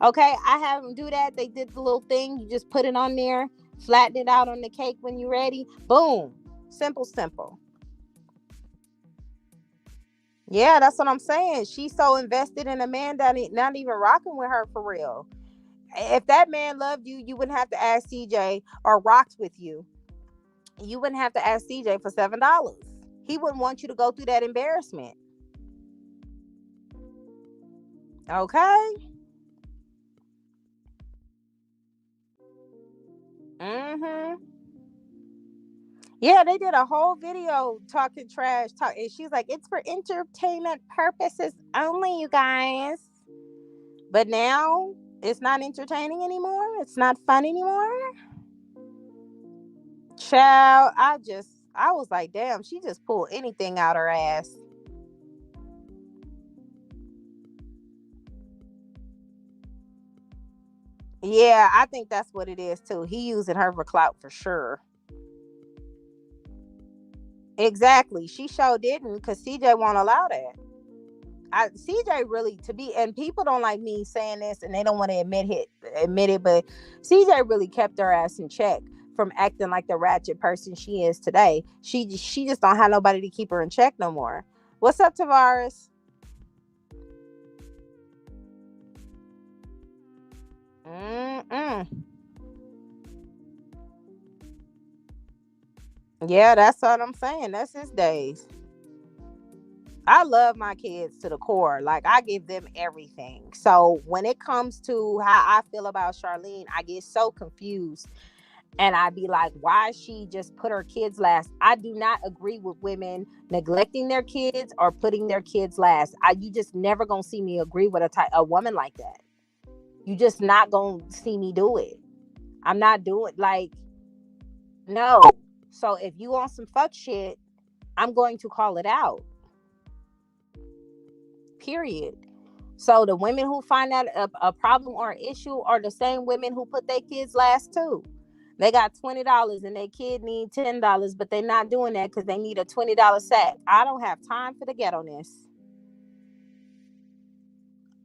[SPEAKER 1] Okay, I have them do that. They did the little thing. You just put it on there, flatten it out on the cake when you're ready. Boom. Simple, simple. Yeah, that's what I'm saying. She's so invested in a man that not even rocking with her for real. If that man loved you, you wouldn't have to ask CJ or rocked with you. You wouldn't have to ask CJ for $7. He wouldn't want you to go through that embarrassment. Okay. Mm-hmm. Yeah, they did a whole video talking trash. And she's like, it's for entertainment purposes only, you guys. But now it's not entertaining anymore. It's not fun anymore. Child, I was like, damn, she just pulled anything out her ass. Yeah, I think that's what it is too. He using her for clout for sure. Exactly. She sure didn't because CJ won't allow that. CJ really to be, and people don't like me saying this and they don't want to admit it, but CJ really kept her ass in check from acting like the ratchet person she is today. She just don't have nobody to keep her in check no more. What's up, Tavares? Mm-mm. Yeah, that's what I'm saying. That's his days. I love my kids to the core. Like I give them everything. So when it comes to how I feel about Charlene, I get so confused. And I'd be like, why she just put her kids last? I do not agree with women neglecting their kids or putting their kids last. You just never gonna see me agree with a woman like that. You just not gonna see me do it. I'm not doing like no. So if you want some fuck shit, I'm going to call it out. Period. So the women who find that a problem or an issue are the same women who put their kids last too. They got $20 and their kid need $10, but they're not doing that because they need a $20 sack. I don't have time for the ghetto-ness.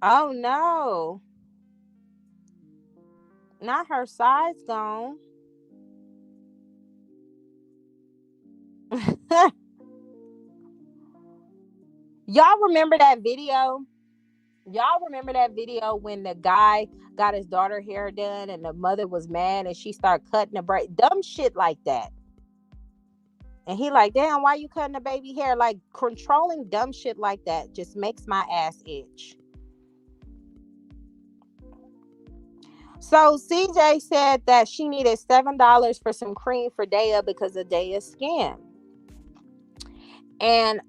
[SPEAKER 1] Oh no, not her size gone. Y'all remember that video? Y'all remember that video when the guy got his daughter hair done and the mother was mad and she started cutting the braid? Dumb shit like that. And he like, damn, why you cutting the baby hair? Like controlling dumb shit like that just makes my ass itch. So CJ said that she needed $7 for some cream for Daya because of Daya's skin. And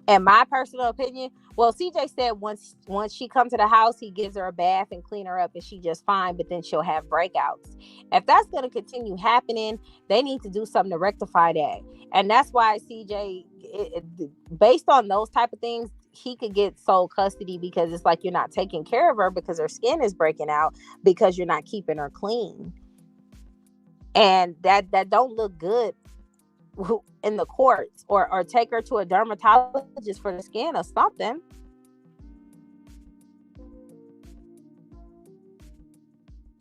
[SPEAKER 1] in my personal opinion, well, CJ said once she comes to the house, he gives her a bath and clean her up, and she just fine. But then she'll have breakouts. If that's gonna continue happening, they need to do something to rectify that. And that's why CJ, based on those type of things, he could get sole custody because it's like you're not taking care of her because her skin is breaking out because you're not keeping her clean, and that don't look good in the courts, or take her to a dermatologist for the skin or something.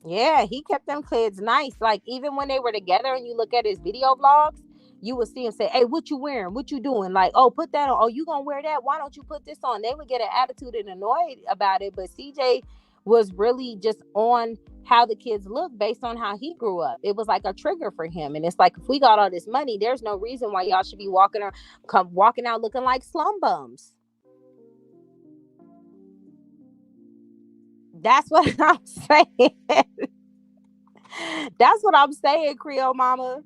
[SPEAKER 1] Yeah, he kept them kids nice. Like even when they were together and you look at his video vlogs, you would see him say, hey, what you wearing, what you doing, like, oh, put that on, oh, you gonna wear that, why don't you put this on? They would get an attitude and annoyed about it, but CJ was really just on how the kids look based on how he grew up. It was like a trigger for him, and it's like if we got all this money, there's no reason why y'all should be walking out looking like slum bums. That's what I'm saying. That's what I'm saying, Creole Mama.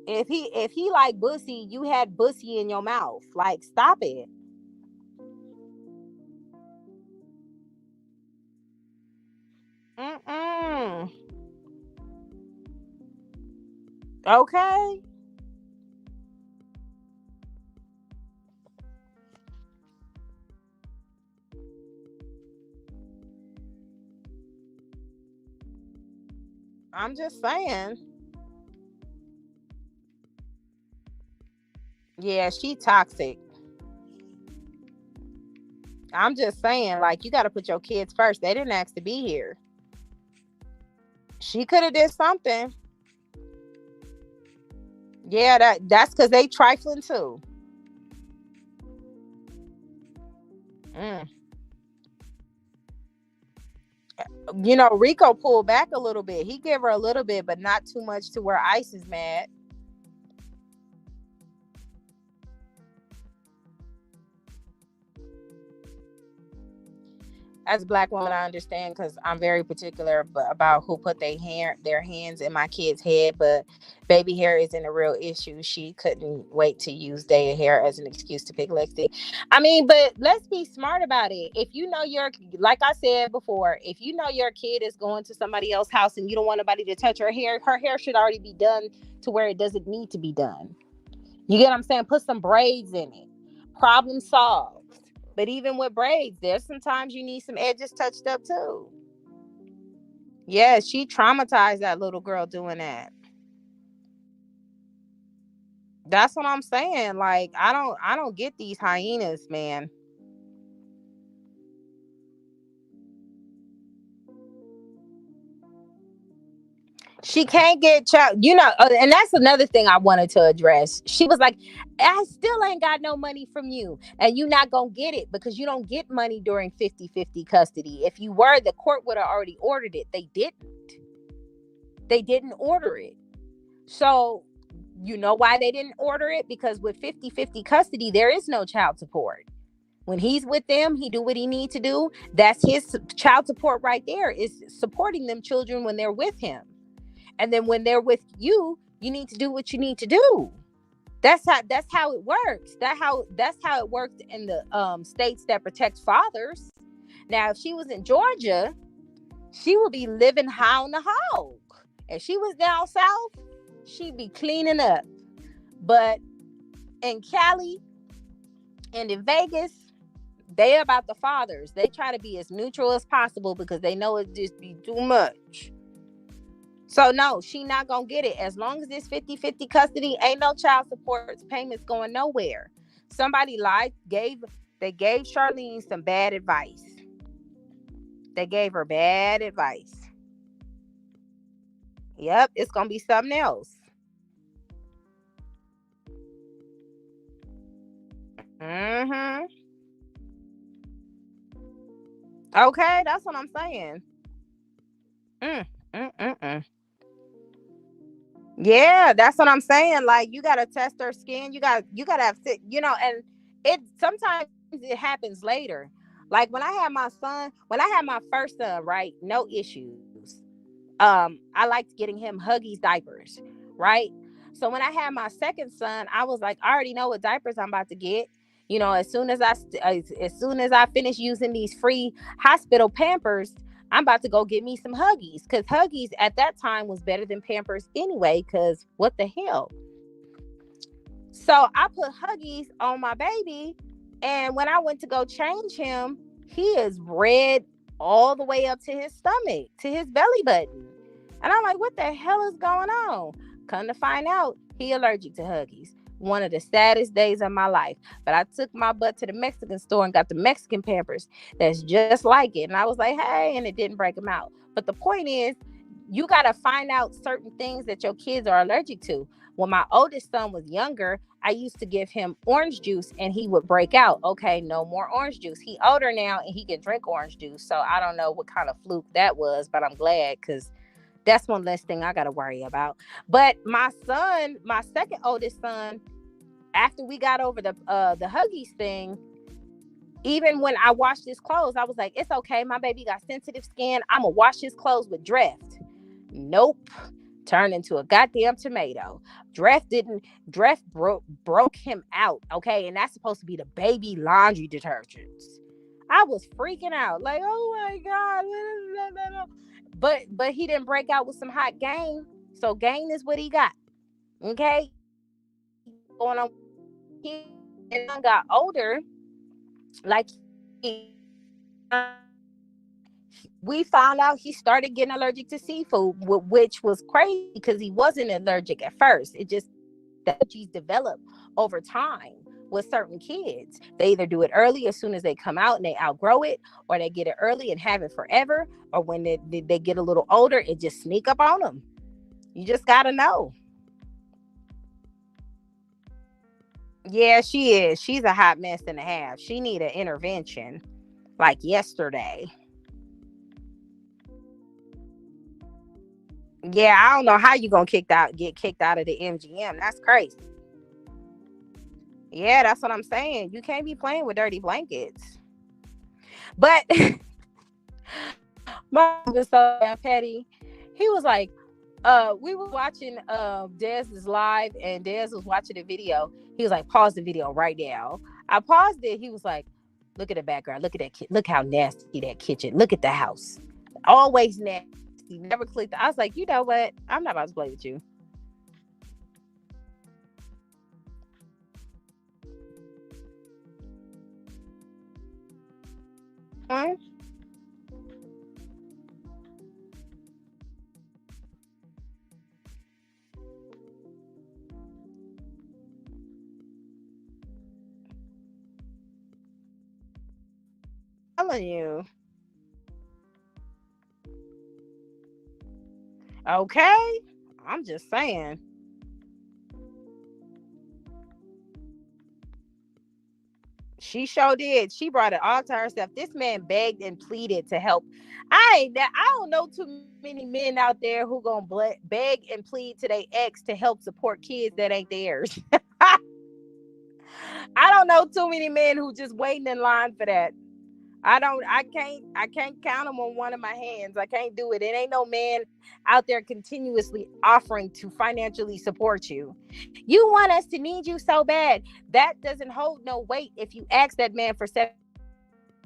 [SPEAKER 1] If he like bussy, you had bussy in your mouth. Like, stop it. Mm-mm. Okay. I'm just saying. Yeah, she toxic. I'm just saying, like, you got to put your kids first. They didn't ask to be here. She could have did something. Yeah, that's because they trifling too. Mm. Rico pulled back a little bit. He gave her a little bit, but not too much to where Ice is mad. As a black woman, I understand because I'm very particular about who put their hands in my kid's head. But baby hair isn't a real issue. She couldn't wait to use day hair as an excuse to pick Lexi. I mean, but let's be smart about it. If you know like I said before, if you know your kid is going to somebody else's house and you don't want nobody to touch her hair should already be done to where it doesn't need to be done. You get what I'm saying? Put some braids in it. Problem solved. But even with braids, there's sometimes you need some edges touched up too. Yeah, she traumatized that little girl doing that. That's what I'm saying. Like, I don't get these hyenas, man. She can't get child, and that's another thing I wanted to address. She was like, I still ain't got no money from you, and you not gonna get it because you don't get money during 50-50 custody. If you were, the court would have already ordered it. They didn't order it. So you know why they didn't order it? Because with 50-50 custody, there is no child support. When he's with them, he do what he need to do. That's his child support right there, is supporting them children when they're with him. And then when they're with you, you need to do what you need to do. That's how it works. That's how it works in the states that protect fathers. Now, if she was in Georgia, she would be living high on the hog. If she was down south, she'd be cleaning up. But in Cali and in Vegas, they about the fathers. They try to be as neutral as possible because they know it just be too much. So no, she not gonna get it. As long as it's 50-50 custody, ain't no child support payments going nowhere. Somebody they gave Charlene some bad advice. They gave her bad advice. Yep, it's gonna be something else. Mm-hmm. Okay, that's what I'm saying. Mm, mm, mm, mm. Yeah, that's what I'm saying. Like, you gotta test her skin. You gotta have and it sometimes it happens later. Like when I had my first son, right? No issues. I liked getting him Huggies diapers, right? So when I had my second son, I was like, I already know what diapers I'm about to get. As soon as I finish using these free hospital Pampers, I'm about to go get me some Huggies, because Huggies at that time was better than Pampers anyway. Because what the hell? So I put Huggies on my baby, and when I went to go change him, he is red all the way up to his stomach, to his belly button. And I'm like, what the hell is going on? Come to find out, he allergic to Huggies. One of the saddest days of my life. But I took my butt to the Mexican store and got the Mexican Pampers that's just like it. And I was like, hey, and it didn't break them out. But the point is, you got to find out certain things that your kids are allergic to. When my oldest son was younger, I used to give him orange juice and he would break out. Okay, no more orange juice. He older now and he can drink orange juice. So I don't know what kind of fluke that was, but I'm glad, because that's one less thing I got to worry about. But my son, my second oldest son, after we got over the Huggies thing, even when I washed his clothes, I was like, it's okay. My baby got sensitive skin. I'm gonna wash his clothes with Dreft. Nope. Turned into a goddamn tomato. Dreft broke him out. Okay, and that's supposed to be the baby laundry detergents. I was freaking out, like, oh my god. But he didn't break out with some hot Gain. So Gain is what he got. Okay, going on. He got older. Like, he, we found out he started getting allergic to seafood, which was crazy because he wasn't allergic at first. It just, the allergies develop over time with certain kids. They either do it early as soon as they come out and they outgrow it, or they get it early and have it forever, or when they get a little older, it just sneak up on them. You just gotta know. Yeah, she is. She's a hot mess and a half. She need an intervention like yesterday. Yeah, I don't know how you gonna get kicked out of the MGM. That's crazy. Yeah, that's what I'm saying. You can't be playing with dirty blankets. But My was so damn petty. He was like, we were watching Dez's live, and Dez was watching the video. He was like, pause the video right now. I paused it. He was like, look at the background. Look at that kid. Look how nasty that kitchen. Look at the house. Always nasty. Never clicked. I was like, you know what? I'm not about to play with you. I'm telling you. Okay. I'm just saying. She sure did. She brought it all to herself. This man begged and pleaded to help. I don't know too many men out there who gonna beg and plead to their ex to help support kids that ain't theirs. I don't know too many men who just waiting in line for that. I can't count them on one of my hands. I can't do it. It ain't no man out there continuously offering to financially support you. You want us to need you so bad. That doesn't hold no weight if you ask that man for seven.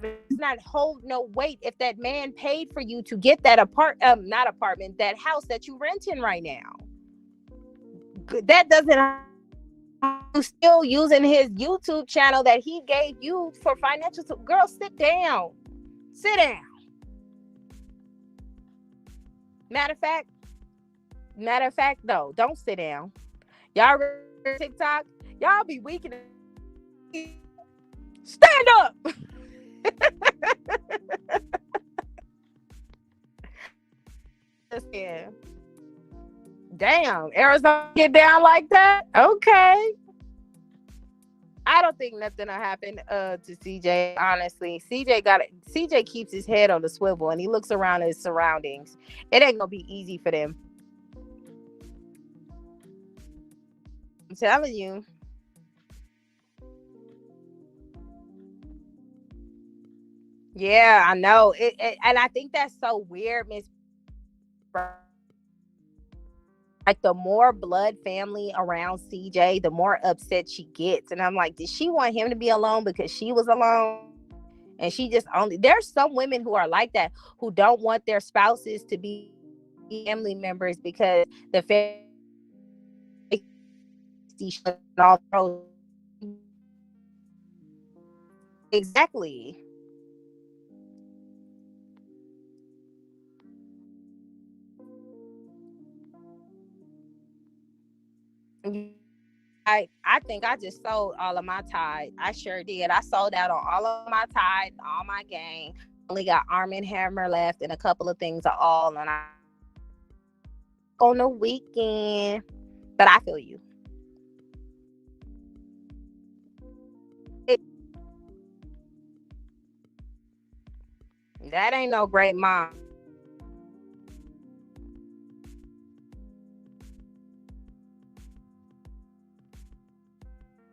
[SPEAKER 1] Does not hold no weight if that man paid for you to get that not apartment, that house that you renting right now. That doesn't. Still using his YouTube channel that he gave you for financial. Girl, sit down. Sit down. Matter of fact, though, don't sit down. Y'all TikTok, y'all be weak. Stand up. Yeah. Damn, Arizona get down like that? Okay. I don't think nothing will happen to CJ. Honestly, CJ keeps his head on the swivel and he looks around his surroundings. It ain't gonna be easy for them. I'm telling you. Yeah, I know and I think that's so weird, Miss. Like the more blood family around CJ, the more upset she gets. And I'm like, did she want him to be alone because she was alone? And she just only, there's some women who are like that, who don't want their spouses to be family members because the family all exactly. I think I just sold all of my Tide. I sure did. I sold out on all of my Tide, all my game. Only got Arm and Hammer left and a couple of things are all, and I on the weekend. But I feel you. It, that ain't no great mom.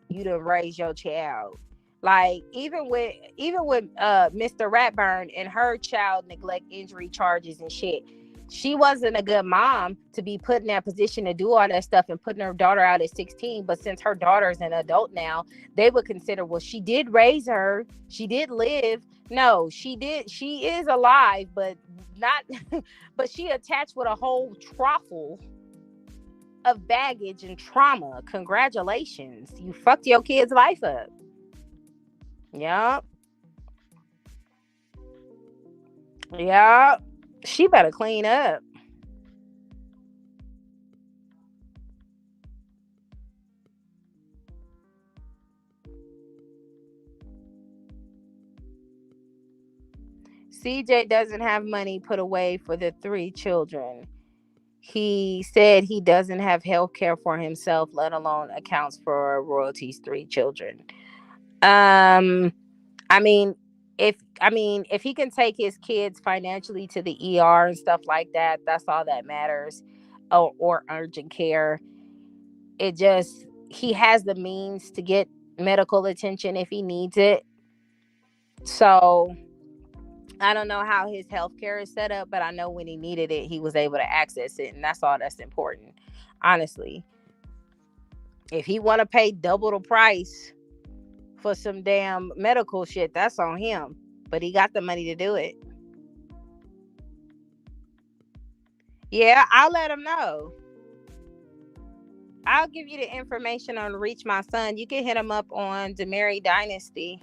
[SPEAKER 1] You to raise your child. Like even with Mr. Ratburn and her child neglect injury charges and shit, she wasn't a good mom to be put in that position to do all that stuff and putting her daughter out at 16. But since her daughter's an adult now, they would consider, well, she did raise her, she did live. No, she is alive, but not but she attached with a whole truffle of baggage and trauma. Congratulations. You fucked your kid's life up. Yep. Yep. She better clean up. CJ doesn't have money put away for the three children. He said he doesn't have health care for himself, let alone accounts for royalties' three children. Um, I mean, if he can take his kids financially to the ER and stuff like that, that's all that matters. Or urgent care. It just, he has the means to get medical attention if he needs it. So I don't know how his healthcare is set up, but I know when he needed it, he was able to access it, and that's all that's important. Honestly, if he want to pay double the price for some damn medical shit, that's on him. But he got the money to do it. Yeah, I'll let him know. I'll give you the information on Reach My Son. You can hit him up on Demary Dynasty.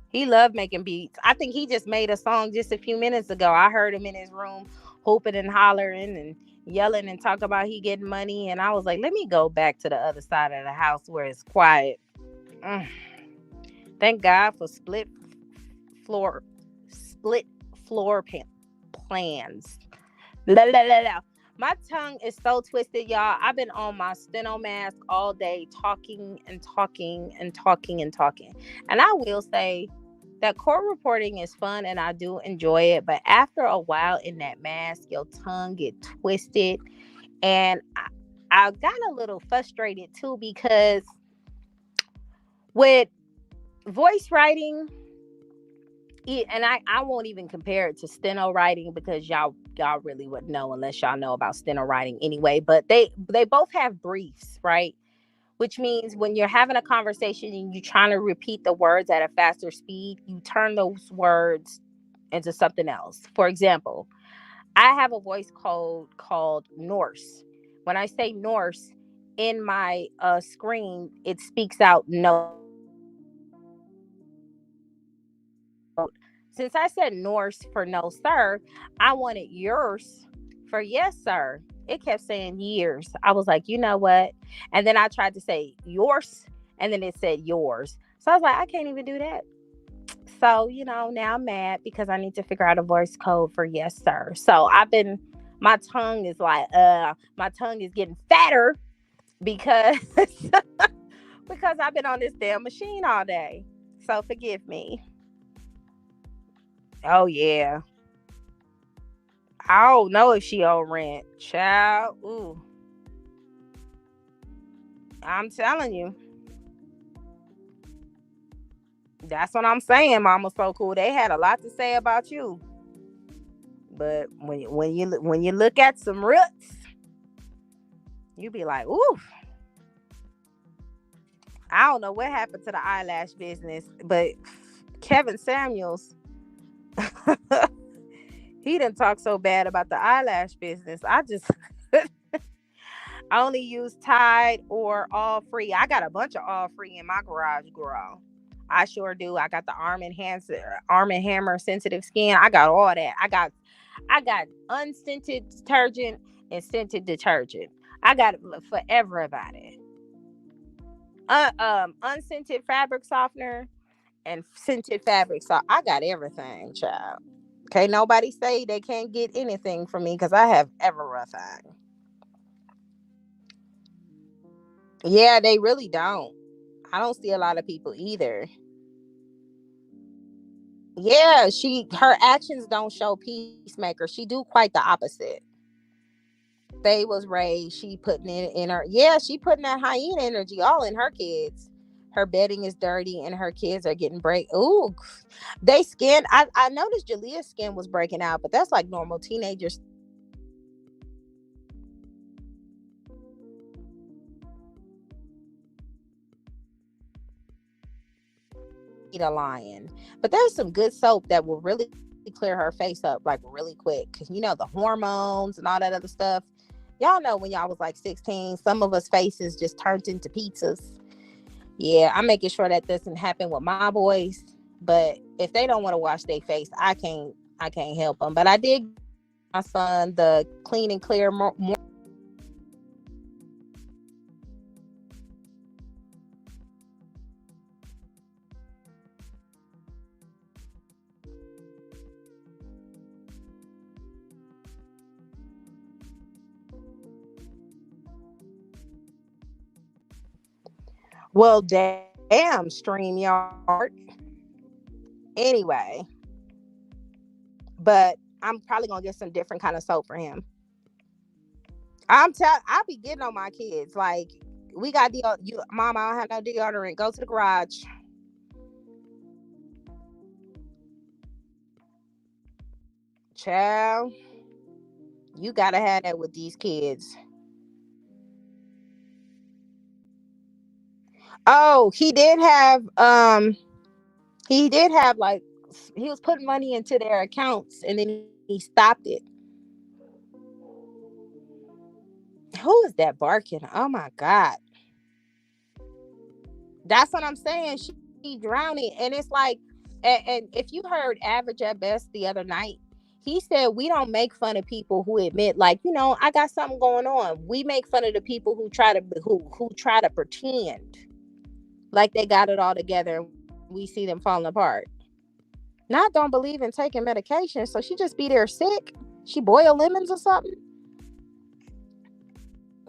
[SPEAKER 1] He loved making beats. I think he just made a song just a few minutes ago. I heard him in his room hooping and hollering and yelling and talking about he getting money. And I was like, let me go back to the other side of the house where it's quiet. Mm. Thank God for floor, split floor plans. La, la, la, la. My tongue is so twisted, y'all. I've been on my steno mask all day, talking and talking and talking and talking. And I will say that court reporting is fun and I do enjoy it. But after a while in that mask, your tongue get twisted. And I got a little frustrated too, because with voice writing, and I won't even compare it to steno writing, because y'all really wouldn't know unless y'all know about steno writing anyway. But they both have briefs, right? Which means when you're having a conversation and you're trying to repeat the words at a faster speed, you turn those words into something else. For example, I have a voice code called Norse. When I say Norse in my screen, it speaks out no. Since I said Norse for no sir, I wanted yours for yes sir. It kept saying years. I was like, you know what? And then I tried to say yours, and then it said yours. So I was like, I can't even do that. So, now I'm mad because I need to figure out a voice code for yes sir. So my tongue is like, my tongue is getting fatter because because I've been on this damn machine all day. So forgive me. Oh yeah. I don't know if she on rent. Child. Ooh. I'm telling you. That's what I'm saying, Mama So Cool. They had a lot to say about you. But when you look at some roots, you be like, ooh. I don't know what happened to the eyelash business, but Kevin Samuels, he didn't talk so bad about the eyelash business. I only use Tide or All Free. I got a bunch of All Free in my garage, girl. I sure do. I got the Arm and Hammer sensitive skin. I got all that. I got unscented detergent and scented detergent. I got it for everybody. Unscented fabric softener and scented fabric. So I got everything, child. Can't nobody say they can't get anything from me because I have everything. Yeah, they really don't. I don't see a lot of people either. Yeah, her actions don't show peacemaker. She do quite the opposite. They was raised, she putting it in her, yeah, she putting that hyena energy all in her kids. Her bedding is dirty and her kids are getting break. Ooh, they skin. I noticed Jalea's skin was breaking out, but that's like normal teenagers. Eat a lion, but there's some good soap that will really clear her face up like really quick, because the hormones and all that other stuff. Y'all know when y'all was like 16, some of us faces just turned into pizzas. Yeah, I'm making sure that doesn't happen with my boys. But if they don't want to wash their face, I can't help them. But I did give my son the clean and clear well, damn, StreamYard. Anyway, but I'm probably gonna get some different kind of soap for him. I be getting on my kids. Like, we got you, mom, I don't have no deodorant. Go to the garage. Child, you gotta have that with these kids. Oh, he did have like he was putting money into their accounts and then he stopped it. Who is that barking? Oh my god. That's what I'm saying. She drowning. And it's like, and if you heard Average at Best the other night, he said we don't make fun of people who admit, like, I got something going on. We make fun of the people who try to pretend like they got it all together and we see them falling apart. Not don't believe in taking medication, so she just be there sick. She boil lemons or something.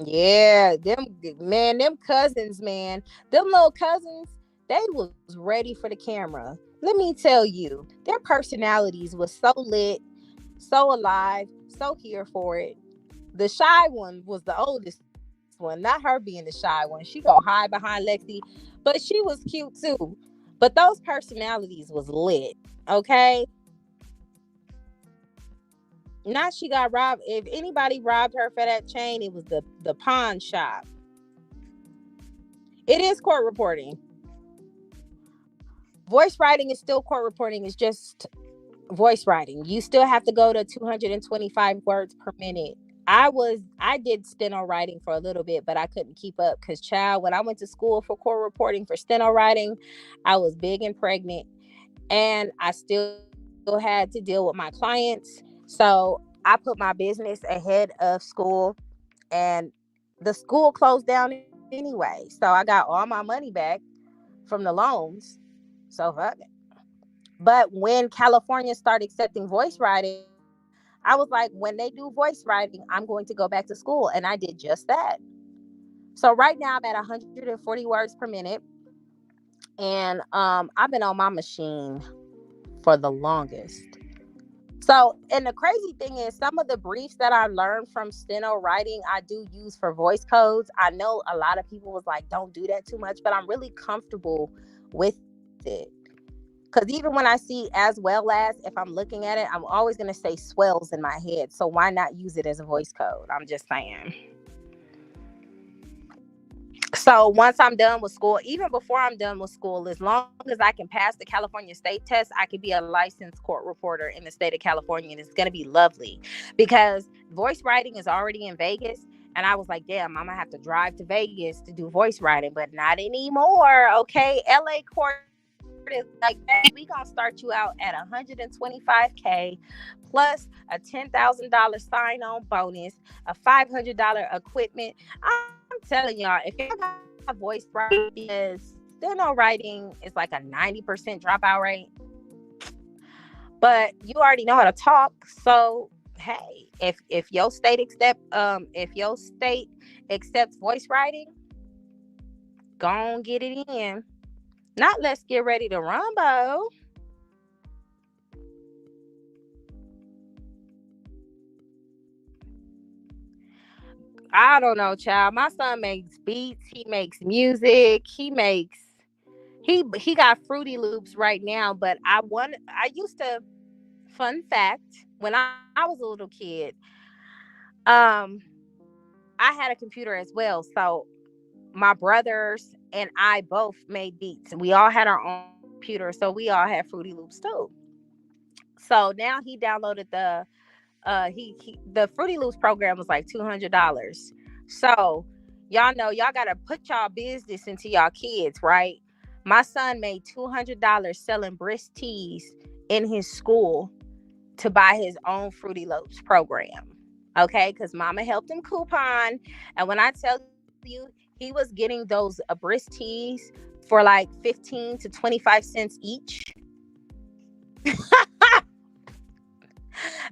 [SPEAKER 1] Yeah, them cousins, man, them little cousins, they was ready for the camera. Let me tell you, their personalities was so lit, so alive, so here for it. The shy one was the oldest one, not her being the shy one. She go hide behind Lexi, but she was cute too. But those personalities was lit, okay? Now she got robbed. If anybody robbed her for that chain, it was the pawn shop. It is court reporting. Voice writing is still court reporting. It's just voice writing. You still have to go to 225 words per minute. I did steno writing for a little bit, but I couldn't keep up because, child, when I went to school for court reporting for steno writing, I was big and pregnant, and I still had to deal with my clients. So I put my business ahead of school, and the school closed down anyway. So I got all my money back from the loans. So fuck it. But when California started accepting voice writing, I was like, when they do voice writing, I'm going to go back to school. And I did just that. So right now I'm at 140 words per minute. And I've been on my machine for the longest. So, and the crazy thing is, some of the briefs that I learned from steno writing, I do use for voice codes. I know a lot of people was like, don't do that too much, but I'm really comfortable with it. Because even when I see as well as, if I'm looking at it, I'm always going to say swells in my head. So why not use it as a voice code? I'm just saying. So once I'm done with school, even before I'm done with school, as long as I can pass the California state test, I could be a licensed court reporter in the state of California. And it's going to be lovely because voice writing is already in Vegas. And I was like, damn, I'm going to have to drive to Vegas to do voice writing, but not anymore. Okay. LA court is like, hey, we gonna start you out at 125K plus a $10,000 sign-on bonus, a $500 equipment. I'm telling y'all, if y'all got voice writing, is steno writing is like a 90% dropout rate, but you already know how to talk. So hey, if your state accepts voice writing, go on get it in. Not let's get ready to rumble. I don't know, child. My son makes beats. He makes music. He got Fruity Loops right now. But I used to. Fun fact: when I was a little kid, um, I had a computer as well. So my brothers and I both made beats. We all had our own computer, so we all had Fruity Loops too. So now he downloaded he the Fruity Loops program was like $200. So y'all know y'all gotta put y'all business into y'all kids, right? My son made $200 selling brisk teas in his school to buy his own Fruity Loops program. Okay, because mama helped him coupon. And when I tell you he was getting those brisk teas for like 15 to 25 cents each.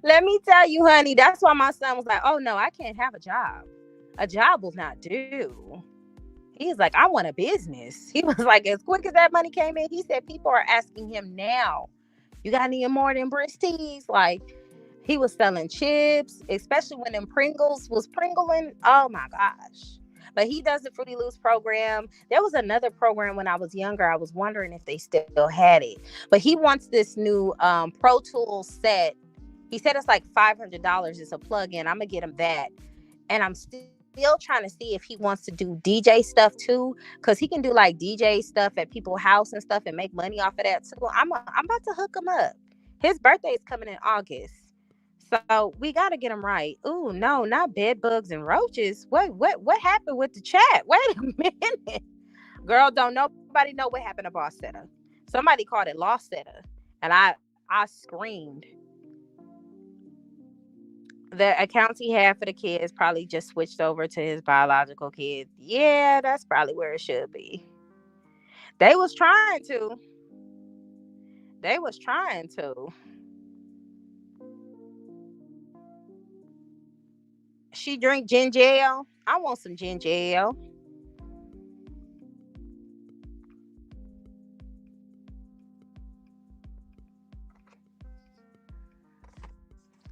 [SPEAKER 1] Let me tell you, honey, that's why my son was like, oh no, I can't have a job. A job will not do. He's like, I want a business. He was like, as quick as that money came in, he said people are asking him now, you got any more than brisk teas? Like, he was selling chips, especially when them Pringles was Pringling. Oh my gosh. But he does the Fruity Loops program. There was another program when I was younger. I was wondering if they still had it. But he wants this new Pro Tools set He said it's like $500. It's a plug-in. I'm gonna get him that, and I'm still trying to see if he wants to do DJ stuff too, because he can do like DJ stuff at people's house and stuff and make money off of that too. I'm about to hook him up. His birthday is coming in August, so we got to get him right. Ooh, no, not bed bugs and roaches. What happened with the chat? Wait a minute, girl. Don't nobody know what happened to Boss Setter. Somebody called it Lost Setter, and I screamed. The accounts he had for the kids probably just switched over to his biological kids. Yeah, that's probably where it should be. They was trying to. They was trying to. She drink ginger ale. I want some ginger ale.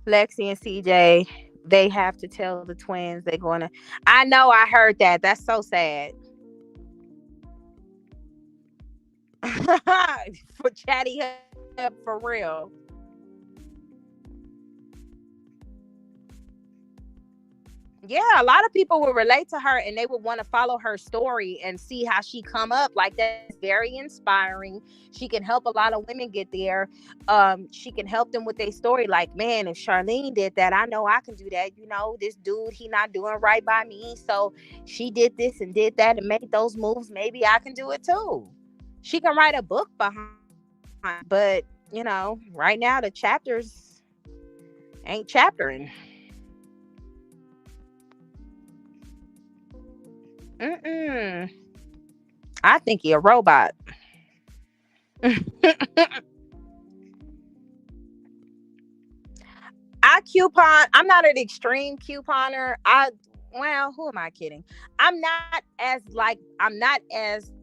[SPEAKER 1] Lexi and CJ, they have to tell the twins they're going to. I know, I heard that. That's so sad. For Chatty Hub, for real. Yeah, a lot of people will relate to her and they would want to follow her story and see how she come up. Like, that's very inspiring. She can help a lot of women get there. She can help them with their story. Like, man, if Charlene did that, I know I can do that. This dude, he not doing right by me, so she did this and did that and made those moves. Maybe I can do it too. She can write a book behind, but right now the chapters ain't chaptering. Mm-mm. I think he a robot. I coupon. I'm not an extreme couponer. Well, who am I kidding? I'm not as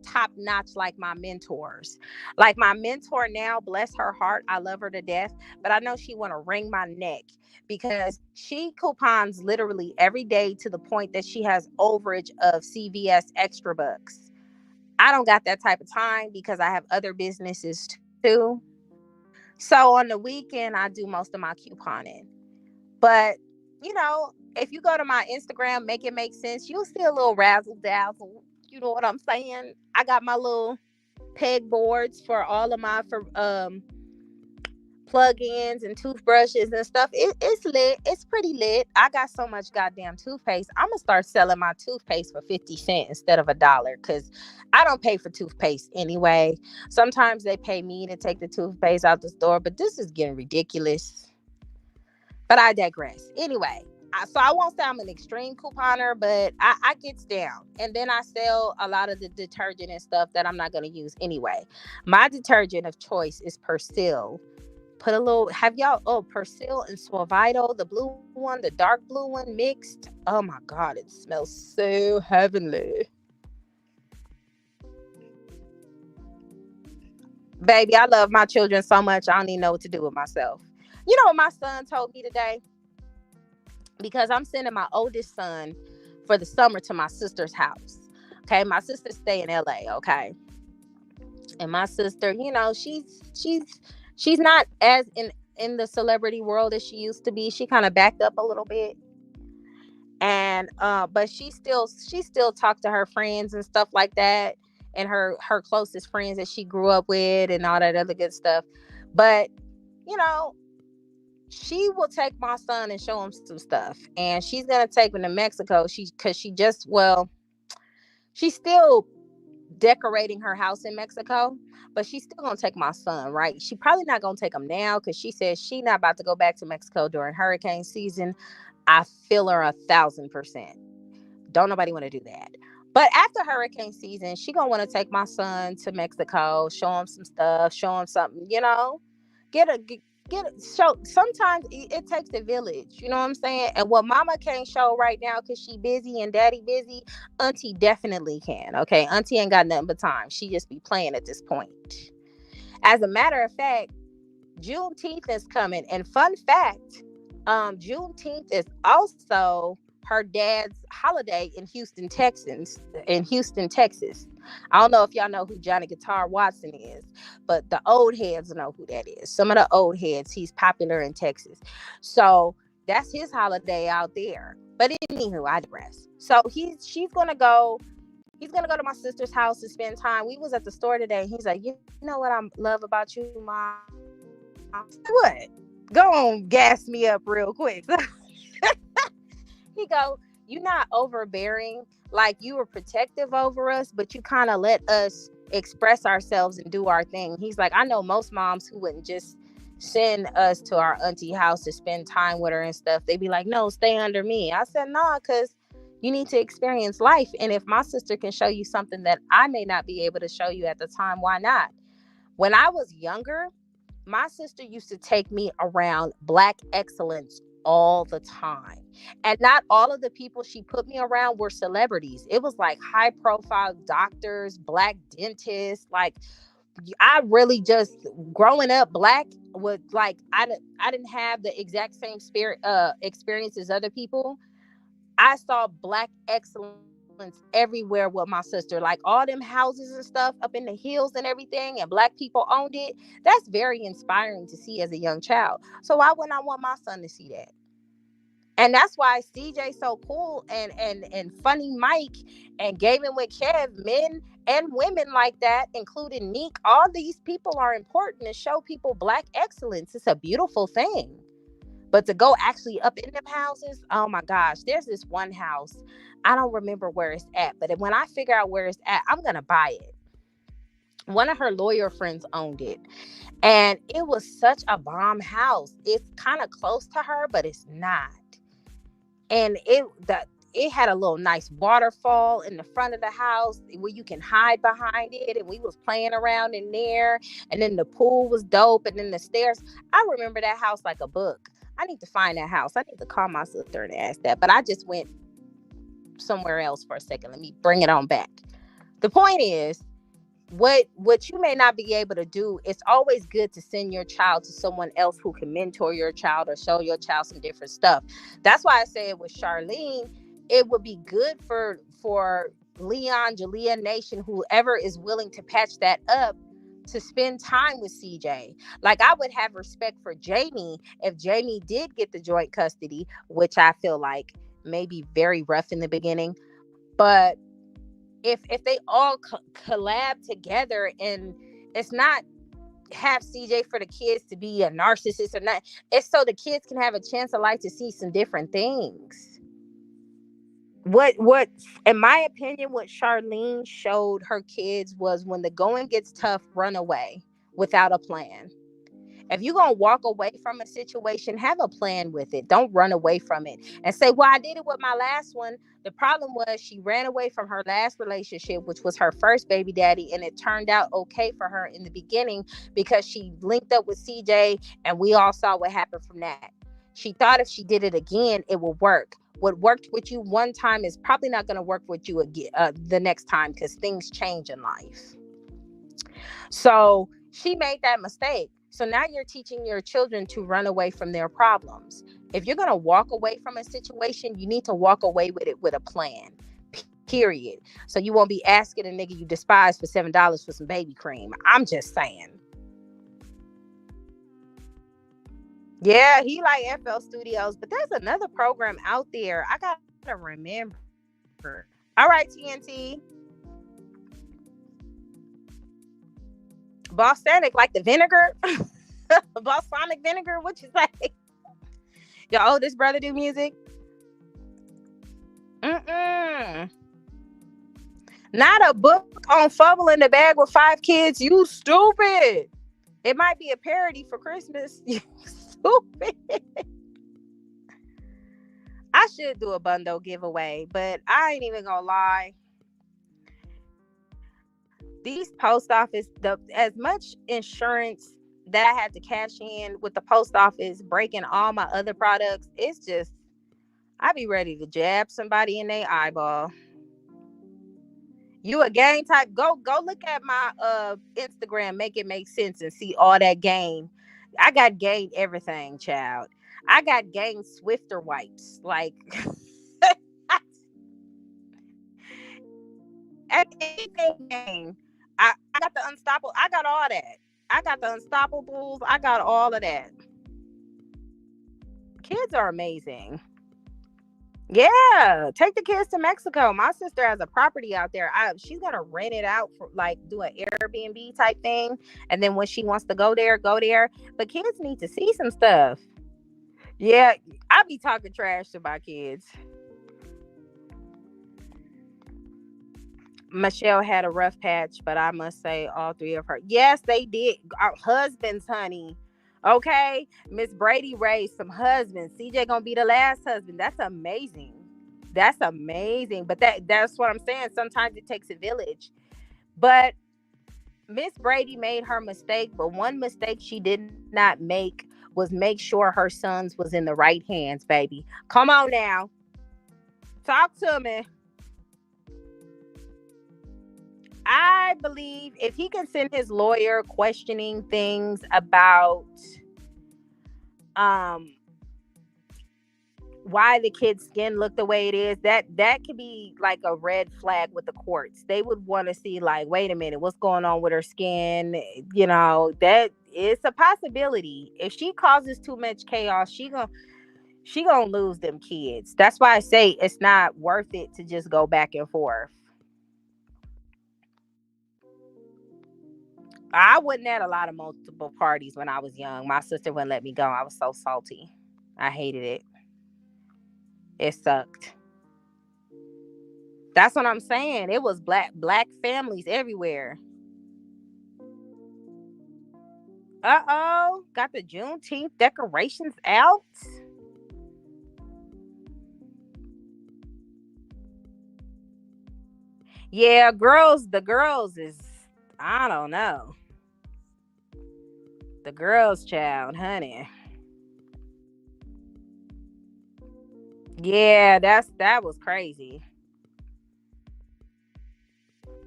[SPEAKER 1] top notch like my mentors. Like my mentor now, bless her heart, I love her to death, but I know she want to wring my neck because she coupons literally every day to the point that she has overage of CVS extra bucks. I don't got that type of time because I have other businesses too. So on the weekend, I do most of my couponing. But, if you go to my Instagram, make it make sense, you'll see a little razzle dazzle. You know what I'm saying? I got my little pegboards for all of my for plug-ins and toothbrushes and stuff. It's lit. It's pretty lit. I got so much goddamn toothpaste. I'm gonna start selling my toothpaste for 50 cents instead of $1 because I don't pay for toothpaste anyway. Sometimes they pay me to take the toothpaste out the store, but this is getting ridiculous. But I digress. Anyway, so I won't say I'm an extreme couponer, but I gets down. And then I sell a lot of the detergent and stuff that I'm not going to use anyway. My detergent of choice is Persil. Put a little, have y'all, Persil and Suavito, the blue one, the dark blue one mixed. Oh my God, it smells so heavenly. Baby, I love my children so much, I don't even know what to do with myself. You know what my son told me today? Because I'm sending my oldest son for the summer to my sister's house. Okay, my sister stay in LA, okay? And my sister, she's not as in the celebrity world as she used to be. She kind of backed up a little bit. And but she still talked to her friends and stuff like that, and her closest friends that she grew up with and all that other good stuff. But you know, she will take my son and show him some stuff, and she's gonna take him to Mexico. Because she just, well, she's still decorating her house in Mexico, but she's still gonna take my son, right? She probably not gonna take him now because she says she not about to go back to Mexico during hurricane season. I feel her 1,000%. Don't nobody want to do that. But after hurricane season, she gonna want to take my son to Mexico, show him some stuff, show him something, get a get show. Sometimes it takes a village, you know what I'm saying? And what mama can't show right now because she busy and daddy busy, auntie definitely can. Okay, auntie ain't got nothing but time. She just be playing at this point. As a matter of fact, Juneteenth is coming, and fun fact, Juneteenth is also her dad's holiday in Houston, Texas. In Houston, Texas. I don't know if y'all know who Johnny Guitar Watson is, but the old heads know who that is. Some of the old heads, he's popular in Texas. So that's his holiday out there. But anywho, I digress. So he's gonna go to my sister's house to spend time. We was at the store today. He's like, you know what I love about you, Mom? What? Go on, gas me up real quick. He go, you not overbearing. Like, you were protective over us, but you kind of let us express ourselves and do our thing. He's like, I know most moms who wouldn't just send us to our auntie house to spend time with her and stuff. They'd be like, no, stay under me. I said, nah, because you need to experience life. And if my sister can show you something that I may not be able to show you at the time, why not? When I was younger, my sister used to take me around Black excellence all the time. And not all of the people she put me around were celebrities. It was like high profile doctors, Black dentists. Like, I really just, growing up Black, was like, I didn't have the exact same experience as other people. I saw Black excellence everywhere with my sister. Like, all them houses and stuff up in the hills and everything, and Black people owned it. That's very inspiring to see as a young child. So why wouldn't I want my son to see that? And that's why CJ so cool, and Funny Mike and Gaming with Kev, men and women like that, including Neek. All these people are important to show people Black excellence. It's a beautiful thing. But to go actually up in them houses, oh my gosh, there's this one house. I don't remember where it's at, but when I figure out where it's at, I'm going to buy it. One of her lawyer friends owned it, and it was such a bomb house. It's kind of close to her, but it's not. And it had a little nice waterfall in the front of the house where you can hide behind it, and we was playing around in there. And then the pool was dope, and then the stairs. I remember that house like a book. I need to find that house. I need to call my sister and ask that, but I just went somewhere else for a second. Let me bring it on back. The point is, what you may not be able to do, it's always good to send your child to someone else who can mentor your child or show your child some different stuff. That's why I said with Charlene, it would be good for Leon, Jalea Nation, whoever is willing to patch that up, to spend time with CJ. Like, I would have respect for Jamie if Jamie did get the joint custody, which I feel like may be very rough in the beginning. But if they all collab together, and it's not have CJ for the kids to be a narcissist or not, it's so the kids can have a chance of life to see some different things. What in my opinion, what Charlene showed her kids was, when the going gets tough, run away without a plan. If you're going to walk away from a situation, have a plan with it. Don't run away from it and say, well, I did it with my last one. The problem was she ran away from her last relationship, which was her first baby daddy. And it turned out okay for her in the beginning because she linked up with CJ, and we all saw what happened from that. She thought if she did it again, it would work. What worked with you one time is probably not going to work with you again the next time, because things change in life. So she made that mistake. So now you're teaching your children to run away from their problems. If you're going to walk away from a situation, you need to walk away with it with a plan, period. So you won't be asking a nigga you despise for $7 for some baby cream. I'm just saying. Yeah, he like FL Studios, but there's another program out there. I got to remember. All right, TNT. Balsamic, like the vinegar. Balsamic vinegar, what you say? Your oldest brother do music? Mm-mm. Not a book on Fumble in the Bag with 5 Kids. You stupid. It might be a parody for Christmas. You stupid. I should do a bundle giveaway, but I ain't even gonna lie. These post office, as much insurance that I had to cash in with the post office breaking all my other products, it's just, I be ready to jab somebody in their eyeball. You a gang type? Go look at my Instagram, make it make sense, and see all that gang. I got gang everything, child. I got gang Swiffer wipes. Like, anything game. I got the Unstoppable. I got all that. I got the Unstoppables. I got all of that. Kids are amazing. Yeah, take the kids to Mexico. My sister has a property out there. She's gonna rent it out for like do an Airbnb type thing, and then when she wants to go there, go there. But kids need to see some stuff. Yeah, I be talking trash to my kids. Michelle had a rough patch, but I must say all three of her. Yes, they did. Our husbands, honey. Okay. Miss Brady raised some husbands. CJ gonna be the last husband. That's amazing. That's amazing. But that's what I'm saying. Sometimes it takes a village. But Miss Brady made her mistake, but one mistake she did not make was make sure her sons was in the right hands, baby. Come on now. Talk to me. I believe if he can send his lawyer questioning things about um why the kid's skin looked the way it is, that could be like a red flag with the courts. They would want to see like, wait a minute, what's going on with her skin? You know, that it's a possibility. If she causes too much chaos, she gonna lose them kids. That's why I say it's not worth it to just go back and forth. I wouldn't at a lot of multiple parties when I was young. My sister wouldn't let me go. I was so salty. I hated it. It sucked. That's what I'm saying. It was black families everywhere. Uh-oh. Got the Juneteenth decorations out. Yeah, the girls is I don't know. The girls child, honey. Yeah, that was crazy.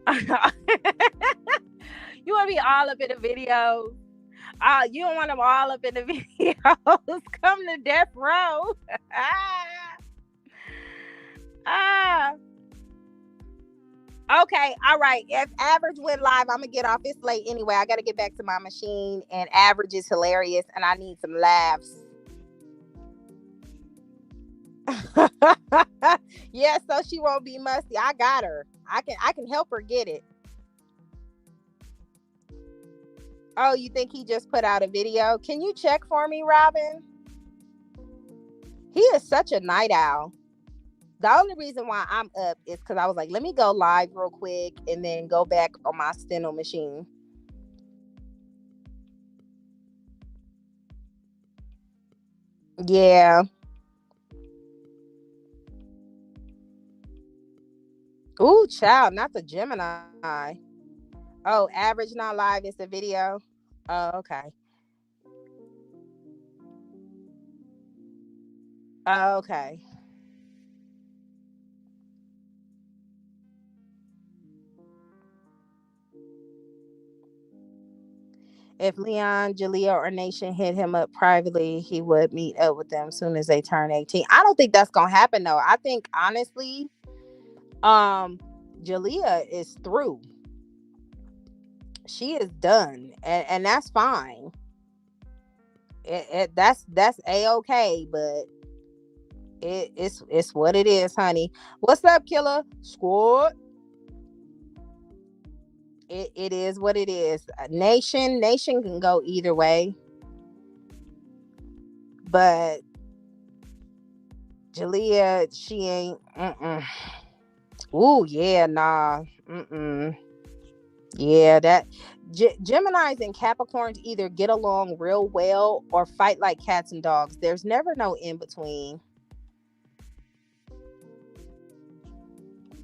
[SPEAKER 1] You want to be all up in the video? You don't want them all up in the videos. Come to death row. ah. Okay, all right. If Average went live, I'm gonna get off. It's late anyway. I gotta get back to my machine, and Average is hilarious, and I need some laughs. Yeah, so she won't be musty. I got her. I can help her get it. Oh, you think he just put out a video? Can you check for me, Robin? He is such a night owl. The only reason why I'm up is because I was like, let me go live real quick and then go back on my steno machine. Yeah. Ooh, child, not the Gemini. Oh, Average not live is the video. Oh, okay. Oh, okay. If Leon, Jalea, or Nation hit him up privately, he would meet up with them as soon as they turn 18. I don't think that's gonna happen though. I think honestly, um, Jalea is through. She is done, and that's fine. That's a okay, but it's what it is, honey. What's up, Killer Squad? It is what it is. Nation can go either way, but Jalea, she ain't. Ooh, yeah, nah. Yeah, that Geminis and Capricorns either get along real well or fight like cats and dogs. There's never no in between.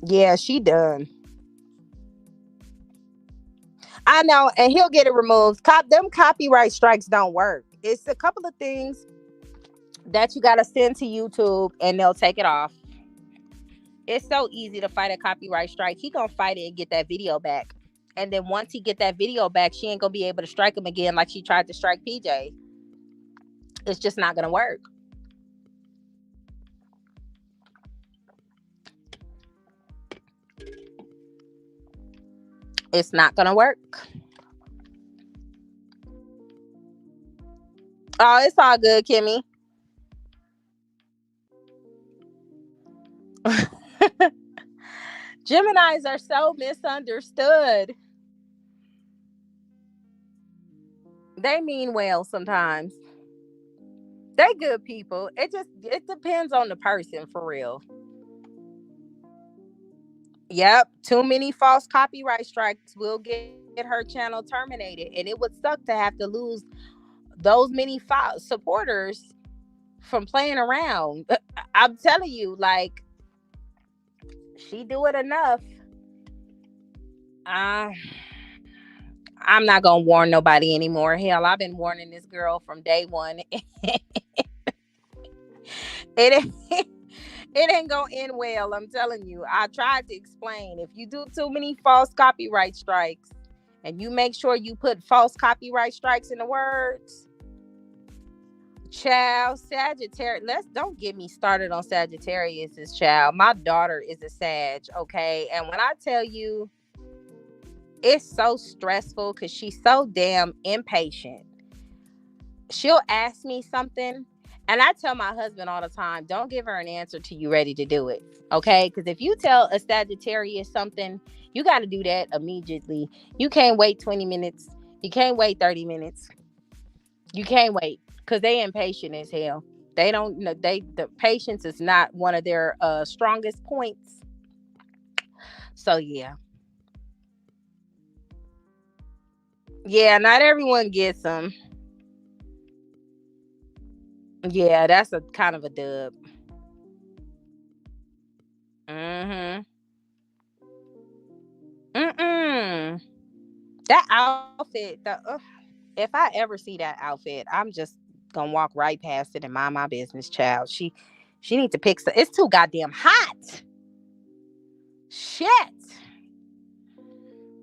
[SPEAKER 1] Yeah, she done. I know, and he'll get it removed. Them copyright strikes don't work. It's a couple of things that you gotta send to YouTube, and they'll take it off. It's so easy to fight a copyright strike. He gonna fight it and get that video back. And then once he get that video back, she ain't gonna be able to strike him again like she tried to strike PJ. It's just not gonna work. It's not gonna work. Oh, it's all good, Kimmy. Geminis are so misunderstood. They mean well sometimes. They good people. It depends on the person for real. Yep. Too many false copyright strikes will get her channel terminated. And it would suck to have to lose those many supporters from playing around. I'm telling you, like, she do it enough. Uh, I'm not gonna warn nobody anymore. Hell, I've been warning this girl from day one. it ain't, it ain't gonna end well. I'm telling you. I tried to explain. If you do too many false copyright strikes, and you make sure you put false copyright strikes in the words, child, Sagittarius. Don't get me started on Sagittarius, child. My daughter is a Sag, okay? And when I tell you, it's so stressful because she's so damn impatient. She'll ask me something, and I tell my husband all the time, don't give her an answer till you're ready to do it. Okay? Because if you tell a Sagittarius something, you got to do that immediately. You can't wait 20 minutes. You can't wait 30 minutes. You can't wait because they impatient as hell. They don't know, the patience is not one of their strongest points. So yeah. Yeah, not everyone gets them. Yeah, that's a kind of a dub. Mm-hmm. Mm-mm. That outfit, if I ever see that outfit, I'm just gonna walk right past it and mind my business, child. She needs to pick some. It's too goddamn hot. Shit.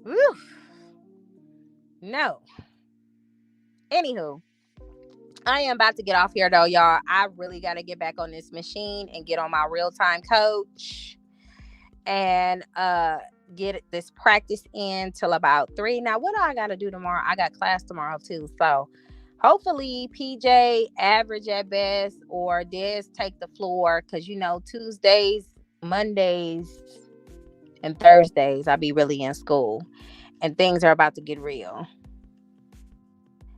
[SPEAKER 1] Whew. No. Anywho, I am about to get off here though, y'all. I really gotta get back on this machine and get on my real time coach and get this practice in till about 3. Now, what do I gotta do tomorrow? I got class tomorrow too. So hopefully PJ average at best or Des take the floor because Tuesdays, Mondays, and Thursdays I'll be really in school and things are about to get real.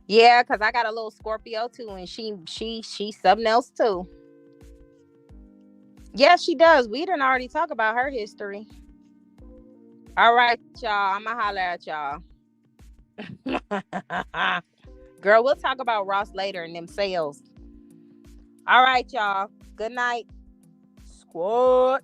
[SPEAKER 1] Yeah, because I got a little Scorpio too, and she's something else too. Yeah, she does. We didn't already talk about her history. All right, y'all. I'ma holler at y'all. Girl, we'll talk about Ross later and them sales. All right, y'all. Good night. Squad.